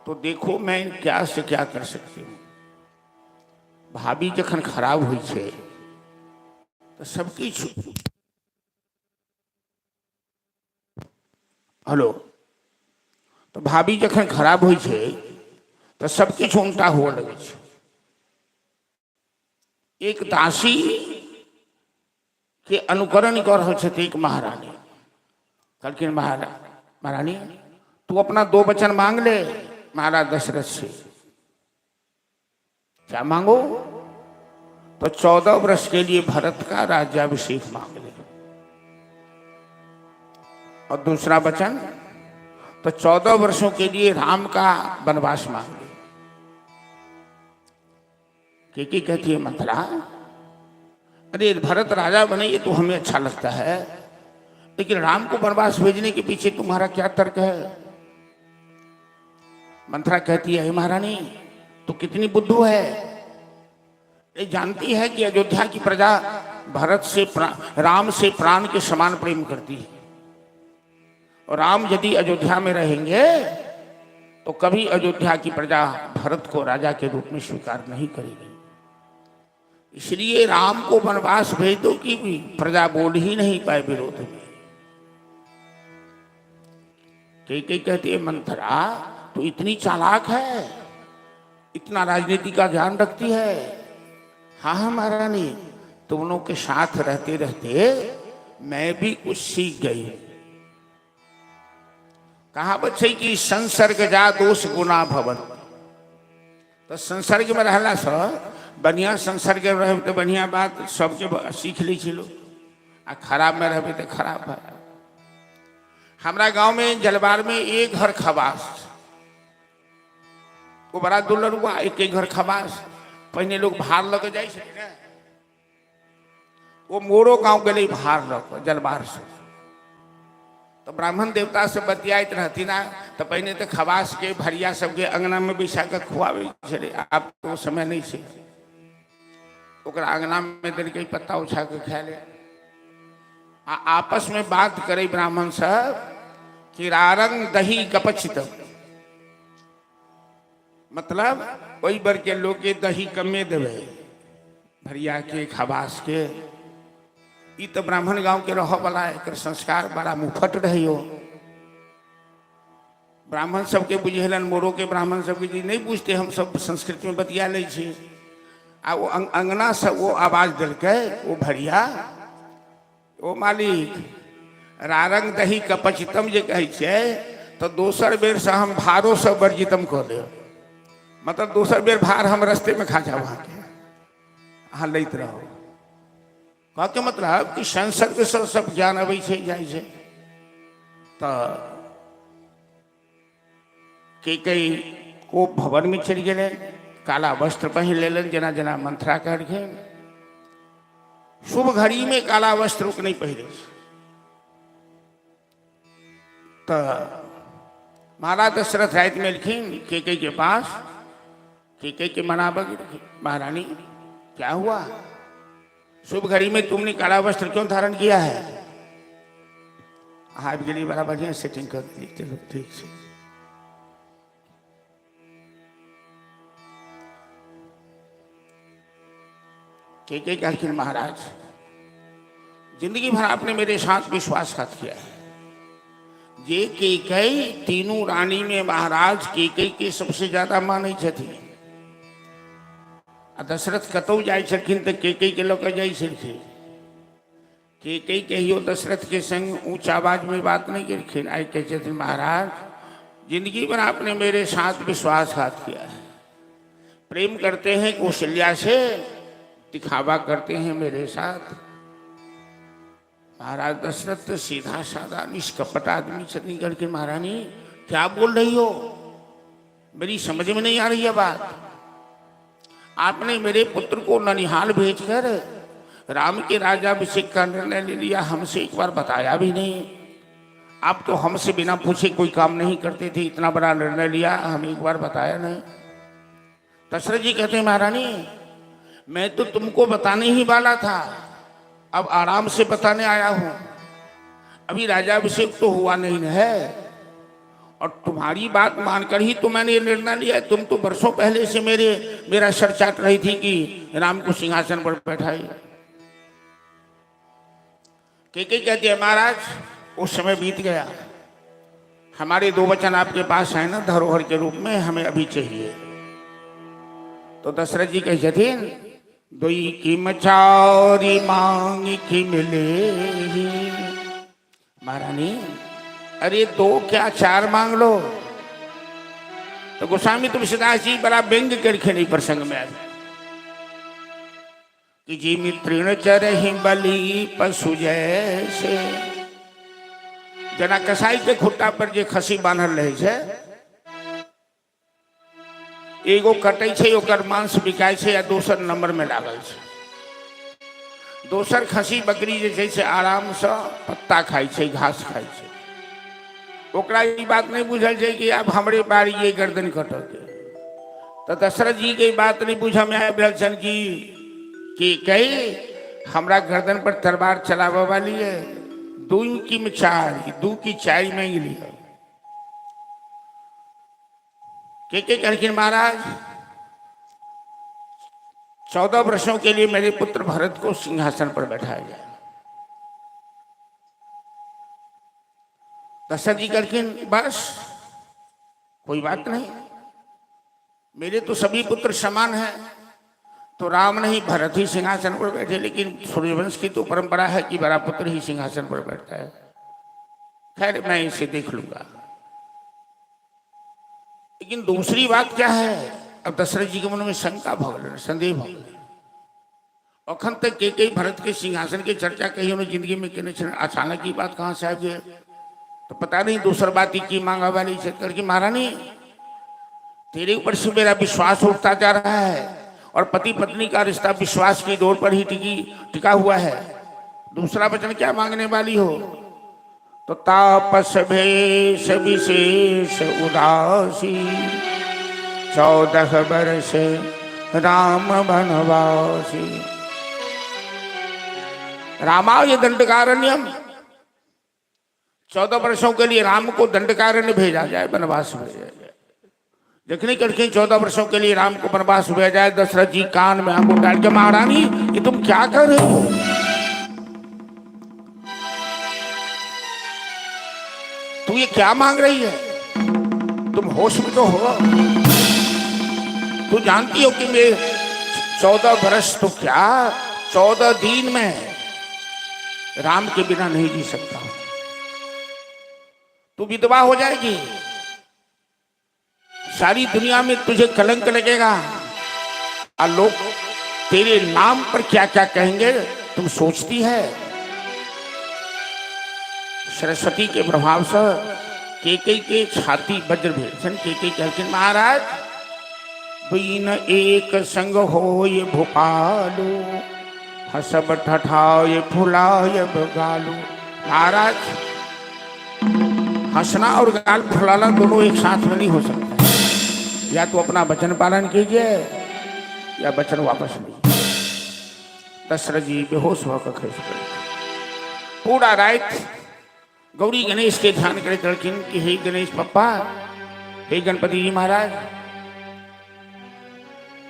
B: तो देखो मैं क्या से क्या कर सकती हूँ। भाभी जखन खराब हुई छे तो सबकी हेलो तो भाभी जखन खराब हुई छे तो सबकी उल्टा हुआ लगे छे। एक दासी के अनुकरण कर रहे थे एक महारानी। कहलखिन महारानी तू अपना 2 वचन मांग ले महाराज दशरथ से। क्या मांगो? तो 14 वर्ष के लिए भरत का राज्याभिषेक मांग ले। और दूसरा वचन तो 14 वर्षों के लिए राम का वनवास मांग ले। की कहती है मंथरा, अरे भरत राजा बने ये तो हमें अच्छा लगता है, लेकिन राम को वनवास भेजने के पीछे तुम्हारा क्या तर्क है? मंथरा कहती है महारानी तो कितनी बुद्धू है, ये जानती है कि अयोध्या की प्रजा भरत से राम से प्राण के समान प्रेम करती है, और राम यदि अयोध्या में रहेंगे तो कभी अयोध्या की प्रजा भरत को राजा के रूप में स्वीकार नहीं करेगी। इसलिए राम को वनवास भेज दो कि प्रजा बोल ही नहीं पाए विरोध में। कई कहती है मंथरा तो इतनी चालाक है, इतना राजनीति का ज्ञान रखती है। हाँ महारानी, तुम लोग के साथ रहते रहते मैं भी कुछ सीख गई। कहावत है कि संसर्ग जा दोष गुना भवन। तो संसर्ग में रहला से बढ़िया संसर्ग में रहे तो बढ़िया बात सबके सीख ली छिलो, आ खराब में रहे तो खराब है। हमारा गांव में जलवार में एक घर खबास, वो बड़ा दुर्लभ हुआ। एक घर खबास पहले लोग भार लग जाए ना, वो मोरो गांव के लिए भार लग जलवार से। तो ब्राह्मण देवता से बतियात रहती ना, तो पहले तो खबास के भरिया सबके अंगना में बैसा के खुआवे छे। आप तो समय नहीं से ओकरा अंगना में दल के पत्ता उछा के खा ले। आपस में बात करे ब्राह्मण सब कि रारंग दही कपचित, मतलब वही बर के लोग के दही कमे देवे भरिया के खबास के। ई तो ब्राह्मण गांव के रह वाला एक संस्कार बड़ा मुफट रही हो। ब्राह्मण सबके बुझेलन, मोरो के ब्राह्मण सबके जी नहीं पूछते, हम सब संस्कृत में बतिया ले छी। आ वो अंगना से वो आवाज दिल के वो भरिया ओ मालिक रारंग दही कपचितम जे कहे छे तो दोसर बेर से हम भारो से वर्जितम कर दे। मतलब दोसर बेर भार हम रास्ते में खा जाओ, वहां के अहाँ लैत रहो। कह के मतलब कि संसर्ग से सब ज्ञान अबै छे जाय छे। तो कई को भवन में चल गए, काला वस्त्र पहन लेलन जना जना मंथरा करके। शुभ घड़ी में काला वस्त्र नहीं पहने। तो महाराज दशरथ रात में लिखीन केकई के पास, केकई के मनाबग महारानी क्या हुआ, शुभ घड़ी में तुमने काला वस्त्र क्यों धारण किया है? हाथ के लिए बड़ा बढ़िया सेटिंग कर दी। चलो ठीक से। केकई कहलखिन महाराज जिंदगी भर आपने मेरे साथ विश्वासघात किया है। ये केकई तीनों रानी में महाराज केकई के सबसे ज्यादा माने छथिन। दशरथ कतौ जाय छलखिन तो केकई के लोग जाय छलखिन। केकई कहियो दशरथ के संग ऊंच आवाज में बात नहीं करखिन। आय कहे छथिन महाराज जिंदगी भर आपने मेरे साथ विश्वासघात किया है। प्रेम करते हैं कौशल्या से, दिखावा करते हैं मेरे साथ। महाराज दशरथ तो सीधा साधा निष्कपट आदमी छथिन। करके महारानी क्या बोल रही हो, मेरी समझ में नहीं आ रही है बात। आपने मेरे पुत्र को ननिहाल भेजकर राम के राज्याभिषेक का निर्णय ले लिया, हमसे एक बार बताया भी नहीं। आप तो हमसे बिना पूछे कोई काम नहीं करते थे, इतना बड़ा निर्णय लिया, हमें एक बार बताया नहीं। दशरथ जी कहते हैं महारानी, मैं तो तुमको बताने ही वाला था, अब आराम से बताने आया हूं। अभी राज्याभिषेक तो हुआ नहीं है, और तुम्हारी बात मानकर ही तो मैंने ये निर्णय लिया। तुम तो वर्षों पहले से मेरा सर चाट रही थी कि राम को सिंहासन पर बैठाई। के कहती है महाराज, उस समय बीत गया, हमारे 2 वचन आपके पास है ना धरोहर के रूप में, हमें अभी चाहिए। तो दशरथ जी कहे छथिन, दुई की मचारी मांग की मिले। महारानी, अरे 2 क्या 4 मांग लो। तो गोस्वामी तुलसीदास जी बड़ा व्यंग करके नहीं प्रसंग में आए कि जी मित्रण चरहि बलि पशु जैसे। जना कसाई के खुट्टा पर जे खसी बांधल रहे छै, एगो कटै छै, ओकर मांस बिकाय छै या दोसर नंबर में लागल छै। दोसर खसी बकरी जे छै से आराम से पत्ता खाय छै, घास खाय छै। ओकरा ई बात नहीं बुझल छै कि अब हमरे बारी ये गर्दन कटत। तो दशरथ जी के बात नहीं बुझ में आबि रहल छन कि कही हमरा गर्दन पर तलवार चलावे वाली है। 2 की 4, 2 की 4 मांग लिया। के कहलखिन महाराज, 14 वर्षों के लिए मेरे पुत्र भरत को सिंहासन पर बैठाया जाए। दशरथ जी कहलखिन बस कोई बात नहीं, मेरे तो सभी पुत्र समान हैं। तो राम नहीं, भरत ही सिंहासन पर बैठे, लेकिन सूर्यवंश की तो परंपरा है कि बड़ा पुत्र ही सिंहासन पर बैठता है। खैर मैं इसे देख लूंगा। लेकिन दूसरी बात क्या है, अब दशरथ जी के मन में शंका भगल, संदेह भगल। अखन तक के भरत के सिंहासन की चर्चा कही उन्हें जिंदगी में कहने, अचानक की बात कहाँ से आ गई। तो पता नहीं दूसर बात की मांगा वाली चक्कर की। महारानी, तेरे ऊपर से मेरा विश्वास उठता जा रहा है, और पति पत्नी का रिश्ता विश्वास की डोर पर ही टिका हुआ है। दूसरा वचन क्या मांगने वाली हो? तो तापस भेष विशेष उदासी, 14 वर्ष राम वनवासी। रामाय दंडकारण्यम, 14 वर्षों के लिए राम को दंडकारण्य भेजा जाए, वनवास भेजा जाए। देखने करके 14 वर्षों के लिए राम को वनवास भेजा जाए। दशरथ जी कान में आंगूर डाल के, महारानी ये तुम क्या कर रहे हो? तू ये क्या मांग रही है? तुम होश में तो हो? तू जानती हो कि मैं 14 वर्ष तो क्या 14 दिन में राम के बिना नहीं जी सकता हूं। तू विधवा हो जाएगी, सारी दुनिया में तुझे कलंक लगेगा, और लोग तेरे नाम पर क्या क्या कहेंगे तुम सोचती है? सरस्वती के प्रभाव से केकई के छाती वज्र भेषण। केकई कहते महाराज, बीन एक संग होय भोपालू, हसब ठठाय फुलाय गालू। महाराज, हंसना और गाल फुलाना दोनों एक साथ में नहीं हो सकता। या तो अपना वचन पालन कीजिए या वचन वापस लीजिए। दशरथ जी बेहोश होकर खड़े पड़े। पूरा रात गौरी गणेश के ध्यान करे लड़किन कि हे गणेश पप्पा, हे गणपति जी महाराज,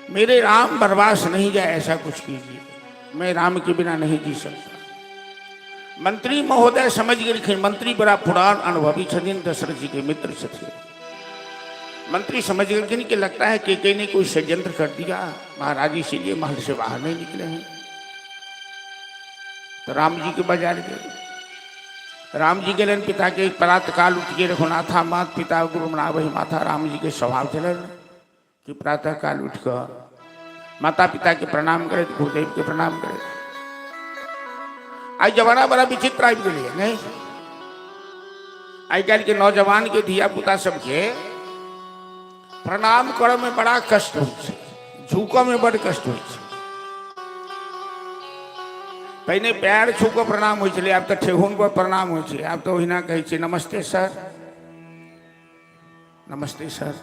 B: मेरे राम वनवास नहीं जाए, ऐसा कुछ कीजिए, मैं राम के बिना नहीं जी सकता। मंत्री महोदय समझ गए, मंत्री बड़ा पुरान अनुभवी छथिन, दशरथ जी के मित्र छथिन। मंत्री समझ गए कि लगता है कि ने कोई षड्यंत्र कर दिया, महाराज इसीलिए महल से बाहर नहीं निकले हैं। तो राम जी के बाजार गए। राम जी गलन पिता के प्रातः काल उठ के रघुनाथा मात पिता गुरु मना वही माथा। राम जी के स्वभाव चलन कि प्रातः काल उठ कर माता पिता के प्रणाम करे, गुरुदेव के प्रणाम करे। आज जमाना बड़ा विचित्र आबि गई नहीं। आई कल के नौजवान के धिया पुता सबके प्रणाम करे में बड़ा कष्ट हो, झुको में बड़ कष्ट हो। पहले पैर छू को प्रणाम हो चले, अब तो ठेहुन को प्रणाम हो छे, अब तो ओहिना कहे छे नमस्ते सर, नमस्ते सर।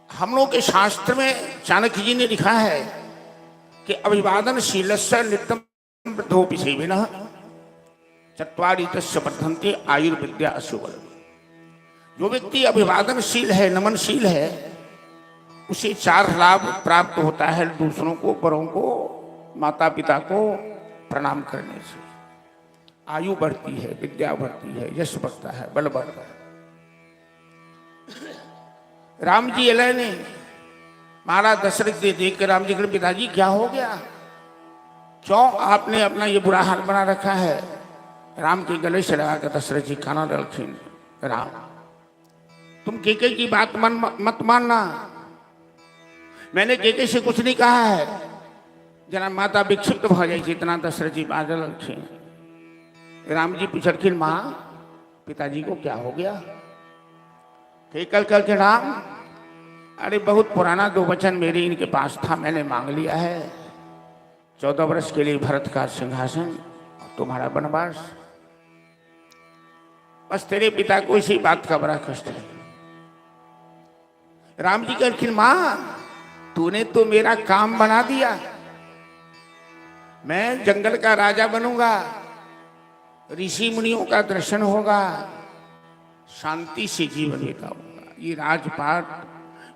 B: हम लोग के शास्त्र में चाणक्य जी ने लिखा है कि अभिवादनशीलस्य नित्यं वृद्धोऽपि सेविनः चत्वारि तस्य वर्धन्ते आयुर्विद्या अशुबल। जो व्यक्ति अभिवादनशील है, नमनशील है, उसे 4 लाभ प्राप्त होता है। दूसरों को, बड़ों को, माता पिता को प्रणाम करने से आयु बढ़ती है, विद्या बढ़ती है, यश बढ़ता है, बल बढ़ता है। राम जी अले ने महाराज दशरथ दे देख कर राम जी के पिताजी क्या हो गया, क्यों आपने अपना ये बुरा हाल बना रखा है। राम के गले से लगा कर दशरथ जी खाना डालखिन, राम तुम केके की बात मत मानना, मैंने केके से कुछ नहीं कहा है। जना माता विक्षिप्त हो जाए इतना दशरथ जी बादल रखिन। राम जी पूछलखिन माँ पिताजी को क्या हो गया। कल के राम अरे बहुत पुराना 2 वचन मेरे इनके पास था, मैंने मांग लिया है। 14 वर्ष के लिए भरत का सिंहासन, तुम्हारा वनवास। बस तेरे पिता को इसी बात का बड़ा कष्ट है। राम जी कहलखिन माँ तूने तो मेरा काम बना दिया, मैं जंगल का राजा बनूंगा, ऋषि मुनियों का दर्शन होगा, शांति से जीवन बिताऊंगा। ये राजपाट,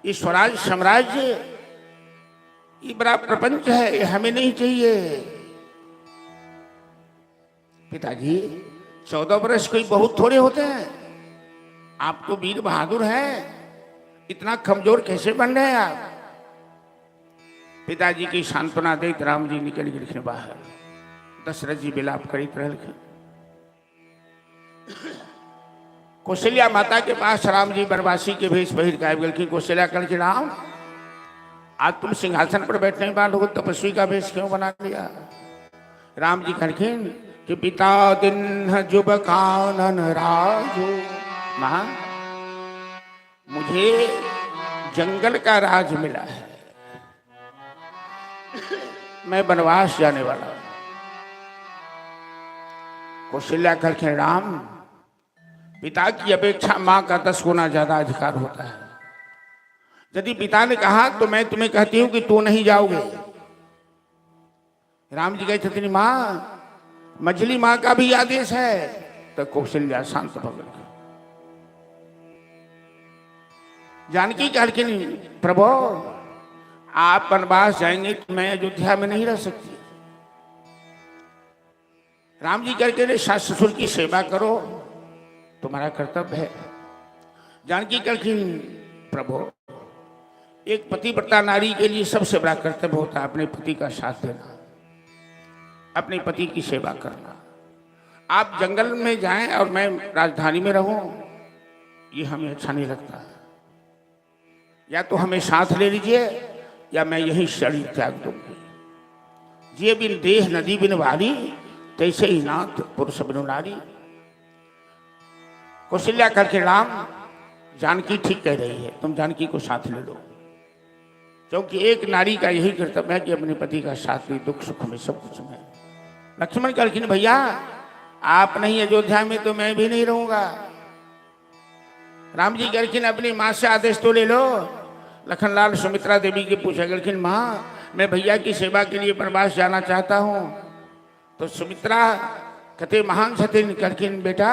B: ये स्वराज साम्राज्य, ये बड़ा प्रपंच है, ये हमें नहीं चाहिए। पिताजी 14 वर्ष कोई बहुत थोड़े होते हैं, आप तो वीर बहादुर हैं, इतना कमजोर कैसे बन रहे हैं आप। पिताजी की सांत्वना दे राम जी निकल गए बाहर। दशरथ जी विलाप करीत रहे। कौशल्या माता के पास राम जी बनवासी के भेष पहिर के आबि गेलखिन। कौशल्या कहलखिन राम आज तुम सिंहासन पर बैठने के बाद लोग तपस्वी का भेष क्यों बना लिया। राम जी कहलखिन कि पिता दिन जुब कानन राजो, मां मुझे जंगल का राज मिला है, मैं वनवास जाने वाला हूं। कौशल्या कहलखिन राम पिता की अपेक्षा मां का 10 गुना ज्यादा अधिकार होता है। यदि पिता ने कहा तो मैं तुम्हें कहती हूं कि तू नहीं जाओगे। राम जी कहते थे मां मझली मां का भी आदेश है। तो कौशल्या शांत हो गई। जानकी कहलखिन प्रभु आप वनवास जाएंगे तो मैं अयोध्या में नहीं रह सकती। राम जी कहते सास ससुर की सेवा करो, तुम्हारा कर्तव्य है। जानकी कहलखिन प्रभु एक पतिव्रता नारी के लिए सबसे बड़ा कर्तव्य होता है अपने पति का साथ देना, अपने पति की सेवा करना। आप जंगल में जाएं और मैं राजधानी में रहूं, ये हमें अच्छा नहीं लगता। या तो हमें साथ ले लीजिए या मैं यही शरीर त्याग दूंगी। ये बिन देह नदी बिन वारी, तैसे ही नाथ पुरुष बिनु नारी। कौशल्या करके राम जानकी ठीक कह रही है, तुम जानकी को साथ ले लो, क्योंकि एक नारी का यही कर्तव्य है कि अपने पति का साथ ले, दुख सुख में सब कुछ में। लक्ष्मण कहलखिन भैया आप नहीं अयोध्या में तो मैं भी नहीं रहूंगा। राम जी कहलखिन अपनी माँ से आदेश तो ले लो। लखनलाल सुमित्रा देवी के पूछा कहलखिन माँ मैं भैया की सेवा के लिए वनवास जाना चाहता हूँ। तो सुमित्रा कहते महान छथिन। कहलखिन बेटा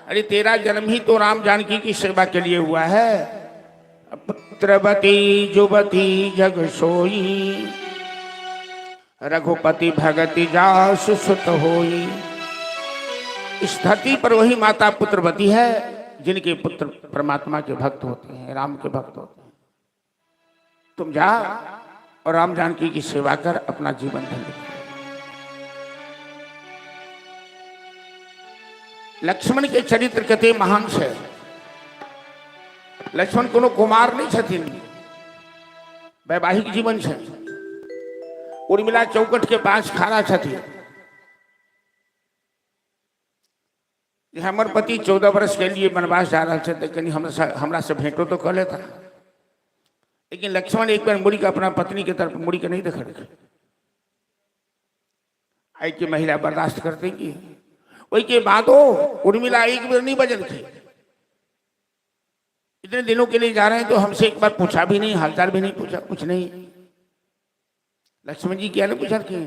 B: अरे तेरा जन्म ही तो राम जानकी की सेवा के लिए हुआ है। पुत्रवती जुवती जग सोई, रघुपति भगति जासु सुत होई। इस धरती पर वही माता पुत्रवती है जिनके पुत्र परमात्मा के भक्त होते हैं, राम के भक्त होते हैं। तुम जा और राम जानकी की सेवा कर, अपना जीवन धन्य कर। लक्ष्मण के चरित्र कते महान है। लक्ष्मण कोनो कुमार नहीं छथिन, वैवाहिक जीवन है। उर्मिला चौकट के पास खड़ा छथिन। हमर पति 14 वर्ष के लिए वनवास जा रहा थे, कहीं हमरा से भेंटो तो कर लेता। लेकिन लक्ष्मण एक बार मुड़ी का अपना पत्नी के तरफ मुड़ी के नहीं देख रहे। आई की महिला बर्दाश्त करते की वही के बाद हो उर्मिला एक बार नहीं बजन थी। इतने दिनों के लिए जा रहे हैं तो हमसे एक बार पूछा भी नहीं, हालचाल भी नहीं पूछा, कुछ नहीं। लक्ष्मण जी क्या ने पूछा कि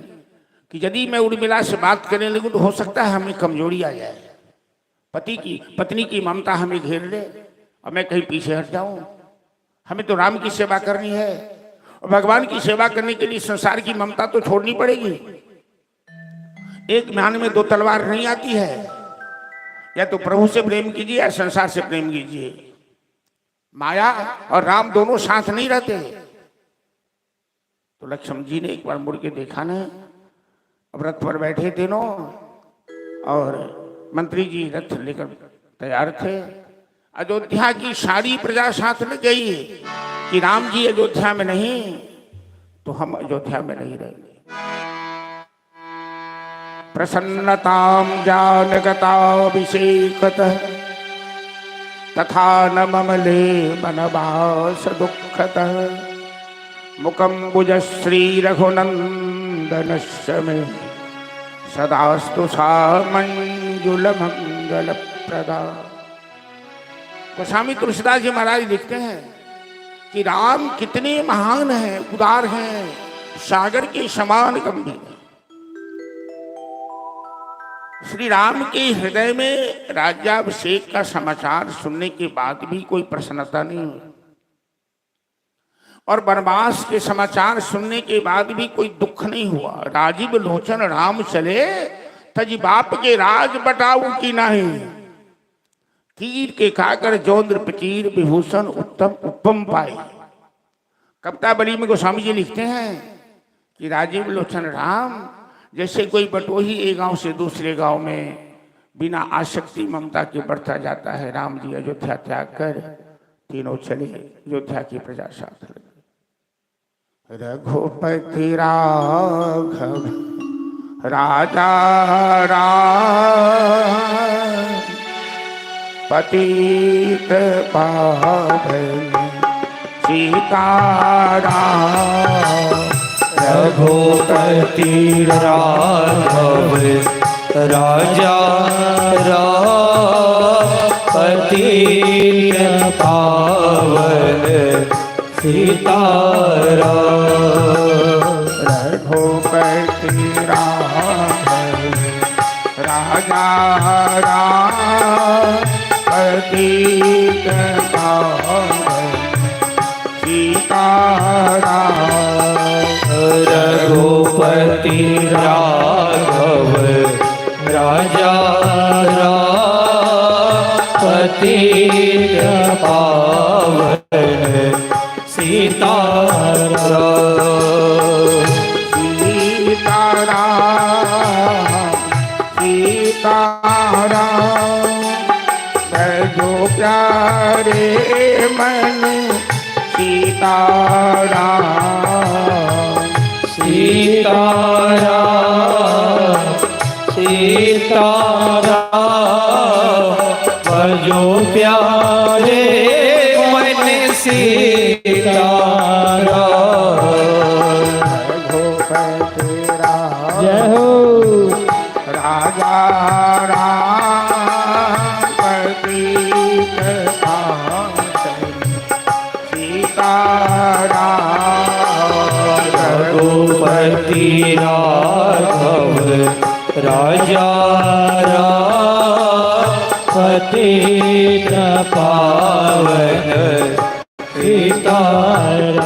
B: यदि मैं उर्मिला से बात करने लगूं तो हो सकता है हमें कमजोरी आ जाए, पत्नी की ममता हमें घेर ले और मैं कहीं पीछे हट जाऊं। हमें तो राम की सेवा करनी है और भगवान की सेवा करने के लिए संसार की ममता तो छोड़नी पड़ेगी। एक म्यान में दो तलवार नहीं आती है, या तो प्रभु से प्रेम कीजिए या संसार से प्रेम कीजिए। माया और राम दोनों साथ नहीं रहते। तो लक्ष्मण जी ने एक बार मुड़ के देखा न, रथ पर बैठे तीनों और मंत्री जी रथ लेकर तैयार थे। अयोध्या की सारी प्रजा साथ में गई कि राम जी अयोध्या में नहीं तो हम अयोध्या में नहीं रहेंगे। प्रसन्नताम जानगताभिषेकतः तथा न ममले मनवास दुःखतः मुखम भुजश्री रघुनंदनस्य मे सदास्तु सा मंजुल मंगल प्रदा। गोस्वामी तुलसीदास जी महाराज लिखते हैं कि राम कितने महान हैं, उदार हैं, सागर के समान गंभीर। श्री राम के हृदय में राज्याभिषेक का समाचार सुनने के बाद भी कोई प्रसन्नता नहीं हुई और वनवास के समाचार सुनने के बाद भी कोई दुख नहीं हुआ। राजीव लोचन राम चले तज बाप के राज बटाऊ की नहीं, तीर के खाकर जौन्द्र पचीर विभूषण उत्तम उपम पाए। कविता बली में गोस्वामी जी लिखते हैं कि राजीव लोचन राम जैसे कोई बटोही एक गांव से दूसरे गांव में बिना आसक्ति ममता के बढ़ता जाता है, राम जी अयोध्या त्याग कर तीनों चले अयोध्या की प्रजा साथ लगे। रघुपति राघव राजा राम पतित पावन सीताराम।
A: रघुपति राघव राजा राम पतित पावन सीताराम।
B: रघुपति राघव राजा राम पतित पावन सीताराम।
A: रघुपति राघव राजा राम पतित पावन सीताराम।
B: सीताराम सीताराम जो प्यारे मन सीताराम।
A: सीताराम सीताराम जो प्यारे मन सीताराम।
B: रघुपति राम
A: जय हो
B: राजा राम पतित पावन सीताराम।
A: रघुपति राघव राजा राम पतित पावन सीताराम।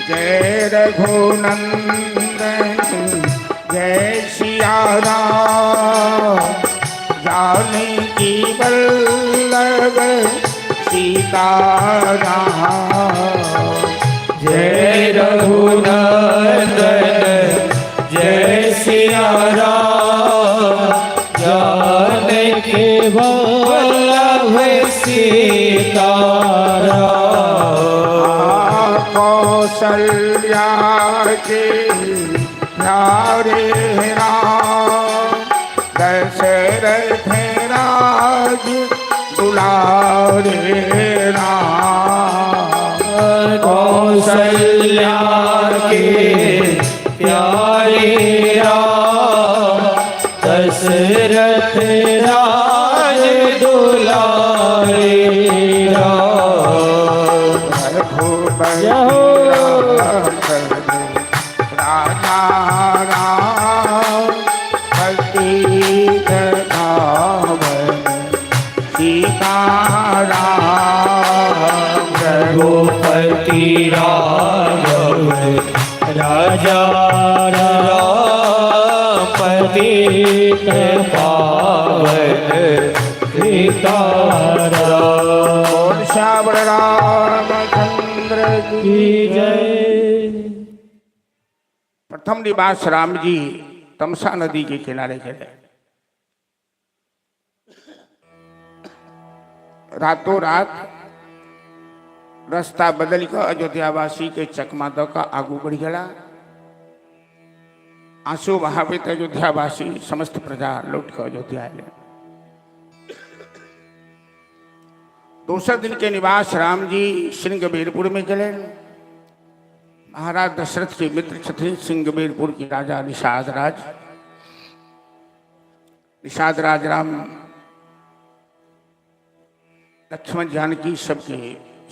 B: जय रघुनंदन जय सिया राम जानकी वल्लभ सीताराम।
A: जय रघुनंदन जय सिया राम जानकी वल्लभ सीताराम।
B: कौशल्या के प्यारे राम दशरथ राज दुलारे राम।
A: कौशल्या के प्यारे दशरथ राज दुलारे
B: रघुपति राजा राम पतित पावन सीताराम।
A: रघुपति राघव राजा राम पतित पावन सीताराम।
B: श्याम रामचंद्र की जय। प्रथम निवास राम जी तमसा नदी के किनारे चले। रातों रात रास्ता बदल कर अयोध्यावासी के चकमा द का आगू बढ़ गया। आंसू बहावित अयोध्यावासी समस्त प्रजा लौट कर अयोध्या आए। दूसरे दिन के निवास राम जी सिंहबीरपुर में चले। महाराज दशरथ के मित्र थे सिंहबीरपुर की राजा निषाद राज। निषाद राज राम लक्ष्मण जानकी सबके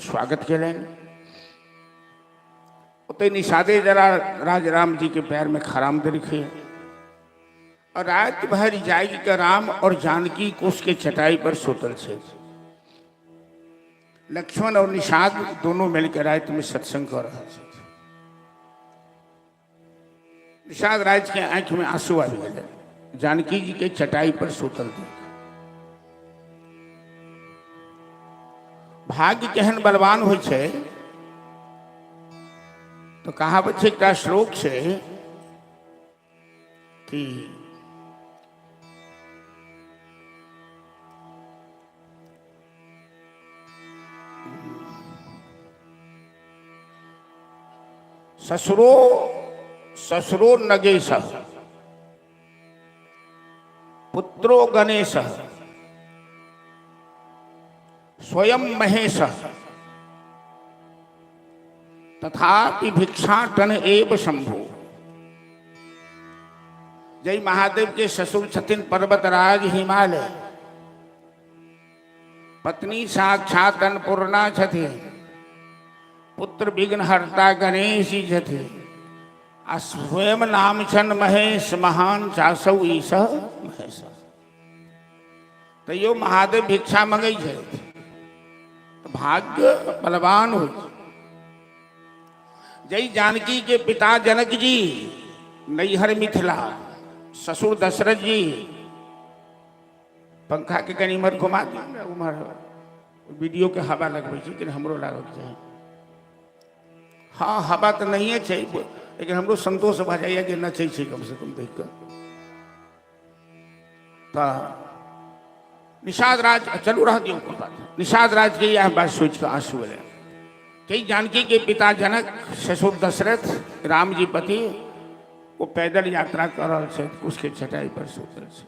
B: स्वागत के लें। उतने निषादे जरा राज राम जी के पैर में खराम दे रखे और रात भर जागी का राम और जानकी को उसके चटाई पर सोतल से। लक्ष्मण और निषाद दोनों मिलकर रात में सत्संग कर रहे थे। निषाद राज के आंख में आंसू आ गए। जानकी जी के चटाई पर सोतल थे। भाग्य केहन बलवान हो छे तो कहावत छे का श्लोक से कि ससुरो नगेश पुत्रो गणेश स्वयं महेश तथापि भिक्षाटन एव शंभु। जय महादेव के ससुर छथिन पर्वतराज हिमालय। पत्नी साक्षात अन्नपूर्णा छथि। पुत्र विघ्न हरता गणेश जी छथि। आ स्वयं नाम छन महेश महान चासौ ईश महेश। तो यो महादेव भिक्षा मंगई है तो भाग्य बलवान हो। जय जानकी के पिता जनक जी नैहर मिथिला ससुर दशरथ जी। पंखा के कहीं उमर घुमा दी उमर वीडियो के हवा लगवे कि हमरो लागत चाहिए। हाँ हवा तो नहीं है चाहिए लेकिन हमरो संतोष भ जाइए कि न चाहिए कम से कम देख कर। निषाद राज चलू रह दियो बात। निषाद राज के यह बात सोच कर आंसू ले। कई जानकी के पिता जनक ससुर दशरथ राम जी पति वो पैदल यात्रा कर रहे थे उसके चटाई पर सोतल से।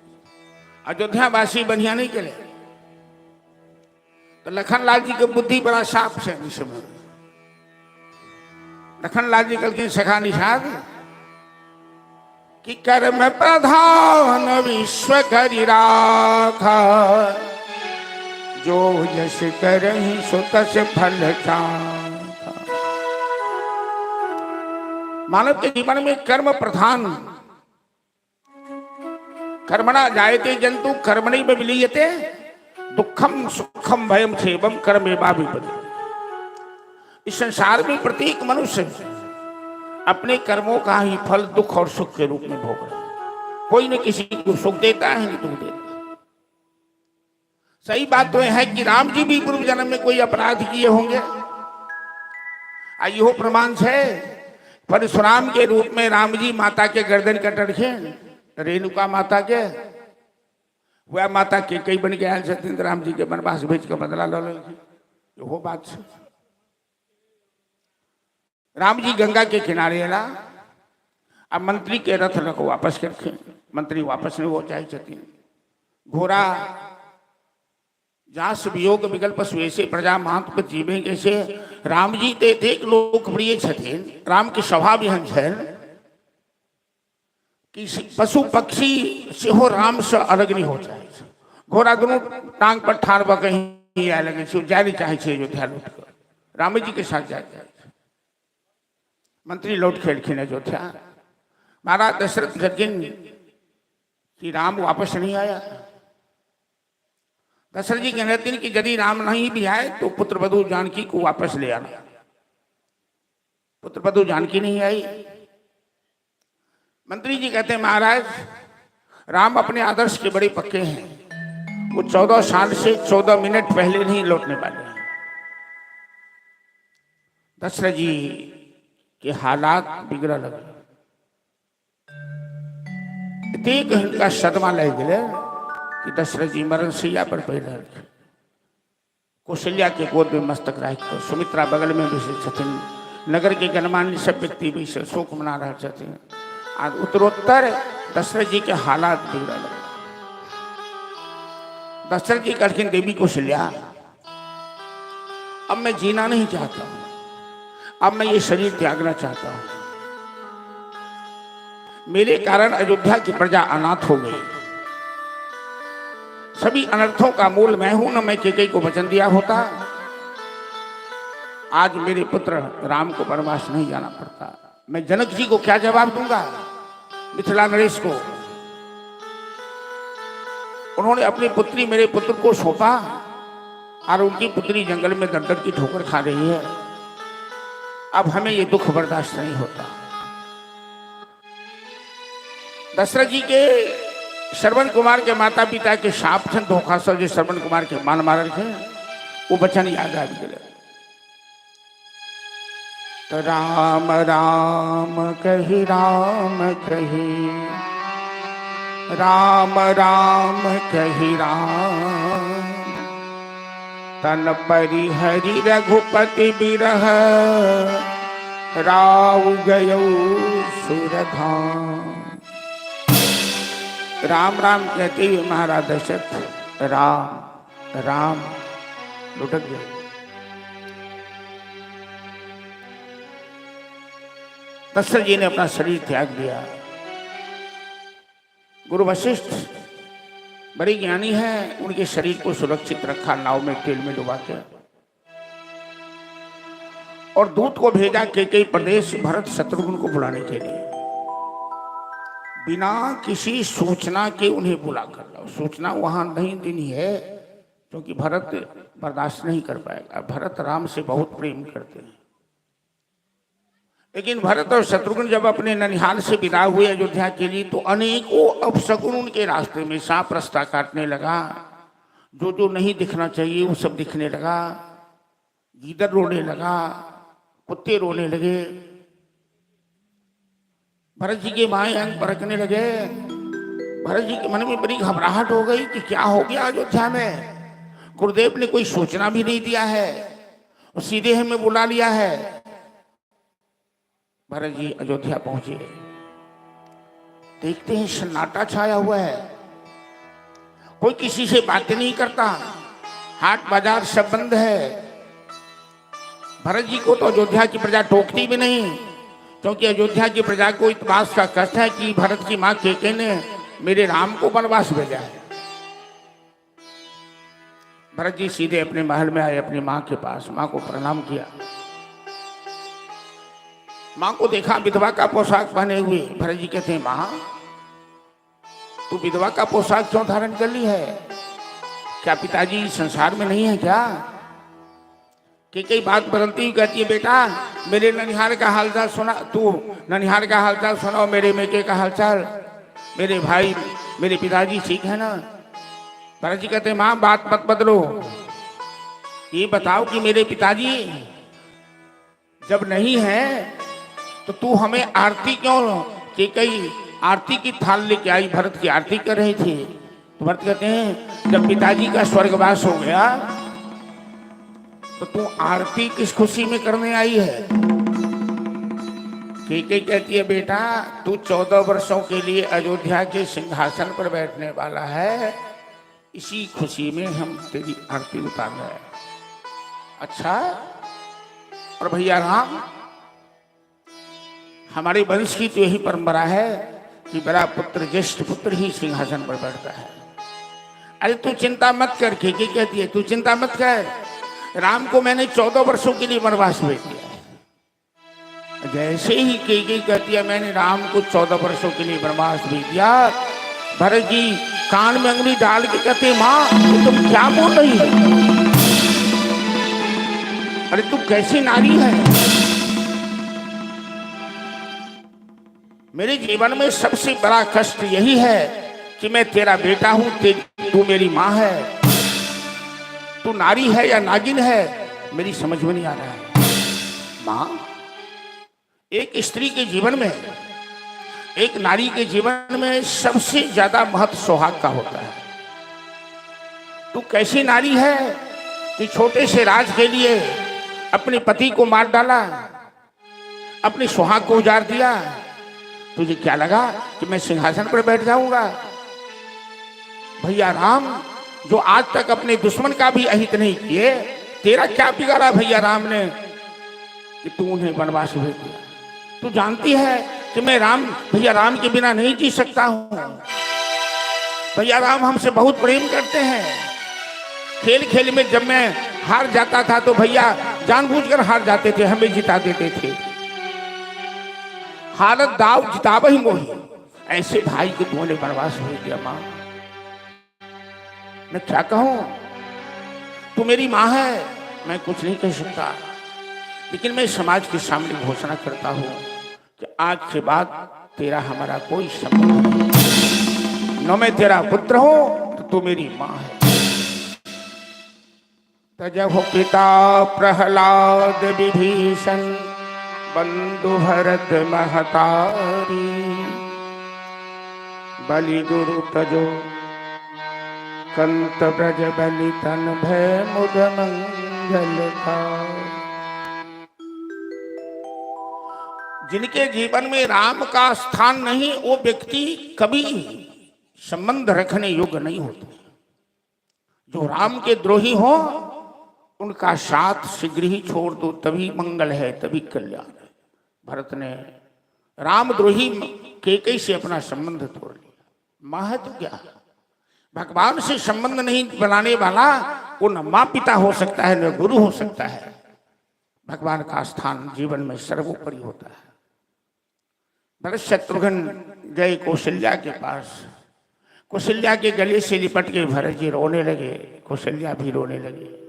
B: अयोध्यावासी बढ़िया नहीं करे तो लखनलाल जी की बुद्धि बड़ा साफ से समय। लखनलाल जी कल की सखा निषाद कि कर्म प्रधान विश्व करि राखा। जो यश करहि सो तस फल चाखा। मानव के जीवन में कर्म प्रधान। कर्मणा जायते जंतु कर्मणि विलीयते। दुखम सुखम भयम क्षेमम कर्मेवाभिपति। इस संसार में प्रत्येक मनुष्य अपने कर्मों का ही फल दुख और सुख के रूप में भोग रहा है। कोई न किसी को सुख देता है नहीं दुख देता। सही बात तो है कि राम जी भी पूर्व जन्म में कोई अपराध किए होंगे। यो प्रमाण है परशुराम के रूप में राम जी माता के गर्दन कट रखे रेणुका माता के। वह माता के कई बन के आयल छथिन राम जी के वनवास भेज के बदला लो हो बात है। राम जी गंगा के किनारे अला अब मंत्री के रथ को वापस करके मंत्री वापस नहीं हो जाए छथिन। घोड़ा जास वियोग विकल्प सुएसे प्रजा महत्व जीवे कैसे। राम जी ते लोकप्रिय छथिन। राम के स्वभाव यहन छन कि पशु पक्षी से हो राम से अलग नहीं हो जाए। घोड़ा दोनों टांग पर ठाड़ बा कहीं आए लगे से जाए नहीं चाहे छे अयोध्या लौट कर राम जी के साथ जाए। मंत्री लौट खेल अयोध्या। महाराज दशरथ गर्जन कि राम वापस नहीं आया। दशरथ जी कहते हैं कि यदि राम नहीं भी आए तो पुत्र वधु जानकी को वापस ले आना। पुत्र वधु जानकी नहीं आई। मंत्री जी कहते हैं महाराज राम अपने आदर्श के बड़े पक्के हैं। वो 14 साल से 14 मिनट पहले नहीं लौटने वाले हैं। दशरथ जी के हालात बिगड़ लगे। इनका सदमा लग गए कि दशरथ जी मरण सैया पर पैर कौशल्या के गोद में मस्तक रख कर सुमित्रा बगल में बैठे छथिन। नगर के गणमान्य सब व्यक्ति भी शोक मना रहे छथिन। आज उत्तरोत्तर दशरथ जी के हालात बिगड़ लगे। दशरथ जी कहते देवी कौशल्या अब मैं जीना नहीं चाहता हूं। अब मैं ये शरीर त्यागना चाहता हूं। मेरे कारण अयोध्या की प्रजा अनाथ हो गई। सभी अनर्थों का मूल मैं हूं। न मैं केकई को वचन दिया होता आज मेरे पुत्र राम को वनवास नहीं जाना पड़ता। मैं जनक जी को क्या जवाब दूंगा? मिथिला नरेश को उन्होंने अपनी पुत्री मेरे पुत्र को सौंपा और उनकी पुत्री जंगल में दंडर की ठोकर खा रही है। अब हमें ये दुख बर्दाश्त नहीं होता। दशरथ जी के श्रवण कुमार के माता पिता के शाप थे धोखा से जो श्रवण कुमार के मान मार थे वो वचन याद आ गए। तो राम राम कही राम कही राम राम कही राम तन परि हरि रघुपति बिरह राव गयो सुरधाम। राम राम कहते हुए महाराज दशरथ राम राम लुढ़क गए। दशरथ जी ने अपना शरीर त्याग दिया। गुरु वशिष्ठ बड़ी ज्ञानी है। उनके शरीर को सुरक्षित रखा नाव में तेल में डुबा के और दूत को भेजा केकई प्रदेश भरत शत्रुघ्न को बुलाने के लिए। बिना किसी सूचना के उन्हें बुला कर लाओ। सूचना वहां नहीं देनी है क्योंकि भरत बर्दाश्त नहीं कर पाएगा। भरत राम से बहुत प्रेम करते हैं। लेकिन भरत और शत्रुघ्न जब अपने ननिहाल से विदा हुए अयोध्या के लिए तो अनेकों अपशकुन उनके रास्ते में। सांप रास्ता काटने लगा। जो जो नहीं दिखना चाहिए वो सब दिखने लगा। गीदड़ रोने लगा। कुत्ते रोने लगे। भरत जी के बाएं अंग परखने लगे। भरत जी के मन में बड़ी घबराहट हो गई कि क्या हो गया अयोध्या में। गुरुदेव ने कोई सूचना भी नहीं दिया है और सीधे हमें बुला लिया है। भरत जी अयोध्या पहुंचे। देखते हैं सन्नाटा छाया हुआ है। कोई किसी से बातें नहीं करता। हाट बाजार सब बंद है। भरत जी को तो अयोध्या की प्रजा टोकती भी नहीं क्योंकि अयोध्या की प्रजा को इस बात का कष्ट है कि भरत की मां केके ने मेरे राम को वनवास भेजा है। भरत जी सीधे अपने महल में आए। अपनी मां के पास मां को प्रणाम किया। मां को देखा विधवा का पोशाक पहने हुए। भरत जी कहते हैं मां तू विधवा का पोशाक क्यों धारण कर ली है? क्या पिताजी संसार में नहीं है क्या? कि कई बात बदलती हुई कहती है बेटा मेरे ननिहाल का हालचाल सुना। तू ननिहाल का हालचाल सुनाओ। मेरे मेके का हालचाल। मेरे भाई मेरे पिताजी ठीक है ना? भरत जी कहते हैं मां बात मत बदलो। ये बताओ कि मेरे पिताजी जब नहीं है तो तू हमें आरती क्यों? कि कई आरती की थाल लेके आई। भरत की आरती कर रहे थे। तो भरत कहते हैं जब पिताजी का स्वर्गवास हो गया तो तू आरती किस खुशी में करने आई है? केके कहती है बेटा तू 14 वर्षों के लिए अयोध्या के सिंहासन पर बैठने वाला है। इसी खुशी में हम तेरी आरती उतार रहे हैं। अच्छा और भैया राम हमारे वंश की तो यही परंपरा है कि बड़ा पुत्र, ज्येष्ठ पुत्र ही सिंहासन पर बैठता है। अरे तू चिंता मत कर, केके कहती है, तू चिंता मत कर, राम को मैंने 14 वर्षों के लिए वनवास भेज दिया है। जैसे ही केके कहती है मैंने राम को 14 वर्षों के लिए वनवास भेज दिया, भरत जी कान में अंगुली डाल के कहते, माँ तुम क्या बोल रही है? अरे तू कैसी नारी है? मेरे जीवन में सबसे बड़ा कष्ट यही है कि मैं तेरा बेटा हूं, तू मेरी माँ है। तू नारी है या नागिन है मेरी समझ में नहीं आ रहा है। माँ, एक स्त्री के जीवन में, एक नारी के जीवन में सबसे ज्यादा महत्व सुहाग का होता है। तू कैसी नारी है कि छोटे से राज के लिए अपने पति को मार डाला, अपने सुहाग को उजाड़ दिया। तुझे क्या लगा कि मैं सिंहासन पर बैठ जाऊंगा? भैया राम जो आज तक अपने दुश्मन का भी अहित नहीं किए, तेरा क्या बिगाड़ा भैया राम ने कि तू उन्हें वनवास भेज दिया? तू जानती है कि मैं भैया राम के बिना नहीं जी सकता हूं। भैया राम हमसे बहुत प्रेम करते हैं। खेल खेल में जब मैं हार जाता था तो भैया जानबूझकर हार जाते थे, हमें जिता देते थे। हारत दाव जिताव ही मोही, ऐसे भाई को तूने वनवास भेज दिया। मां, मैं क्या कहूं? तू मेरी मां है, मैं कुछ नहीं कह सकता, लेकिन मैं समाज के सामने घोषणा करता हूं कि आज के बाद तेरा हमारा कोई संबंध नहीं। न मैं तेरा पुत्र हूं तो तू मेरी मां है। तजहु पिता प्रहलाद विभीषण, बंधु भरत महतारी, बलि गुरु तजो कंत ब्रज बलि तन भय मुद मंगल था। जिनके जीवन में राम का स्थान नहीं, वो व्यक्ति कभी संबंध रखने योग्य नहीं होते। जो राम के द्रोही हो उनका साथ शीघ्र ही छोड़ दो, तभी मंगल है, तभी कल्याण है। भरत ने रामद्रोही केकई से अपना संबंध तोड़ लिया। मां है तो क्या, भगवान से संबंध नहीं बनाने वाला वो न मां पिता हो सकता है, न गुरु हो सकता है। भगवान का स्थान जीवन में सर्वोपरि होता है। भरत शत्रुघ्न गए कौशल्या के पास, कौशल्या के गले से लिपट के भरत जी रोने लगे, कौशल्या भी रोने लगी।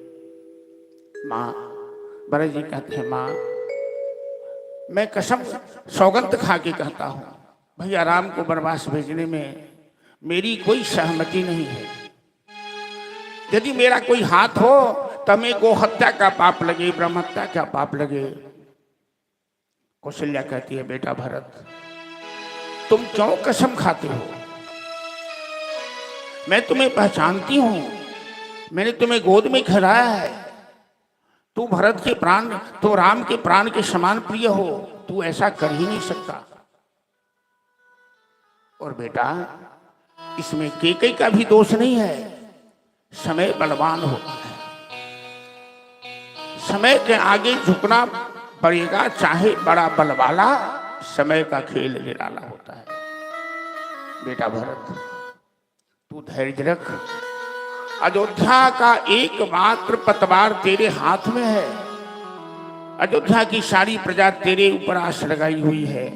B: माँ, भरत जी कहते हैं, माँ मैं कसम सौगंध खा के कहता हूं, भैया राम को वनवास भेजने में मेरी कोई सहमति नहीं है। यदि मेरा कोई हाथ हो तो मैं गो हत्या का पाप लगे, ब्रह्म हत्या का पाप लगे। कौशल्या कहती है, बेटा भरत तुम क्यों कसम खाते हो? मैं तुम्हें पहचानती हूं, मैंने तुम्हें गोद में खिलाया है। तू भरत के प्राण, तो राम के प्राण के समान प्रिय हो, तू ऐसा कर ही नहीं सकता। और बेटा इसमें केकई का भी दोष नहीं है, समय बलवान होता है, समय के आगे झुकना पड़ेगा, चाहे बड़ा बल वाला, समय का खेल निराला होता है। बेटा भरत तू धैर्य रख, अयोध्या का एकमात्र पतवार तेरे हाथ में है। अयोध्या की सारी प्रजा तेरे ऊपर आस लगाई हुई है।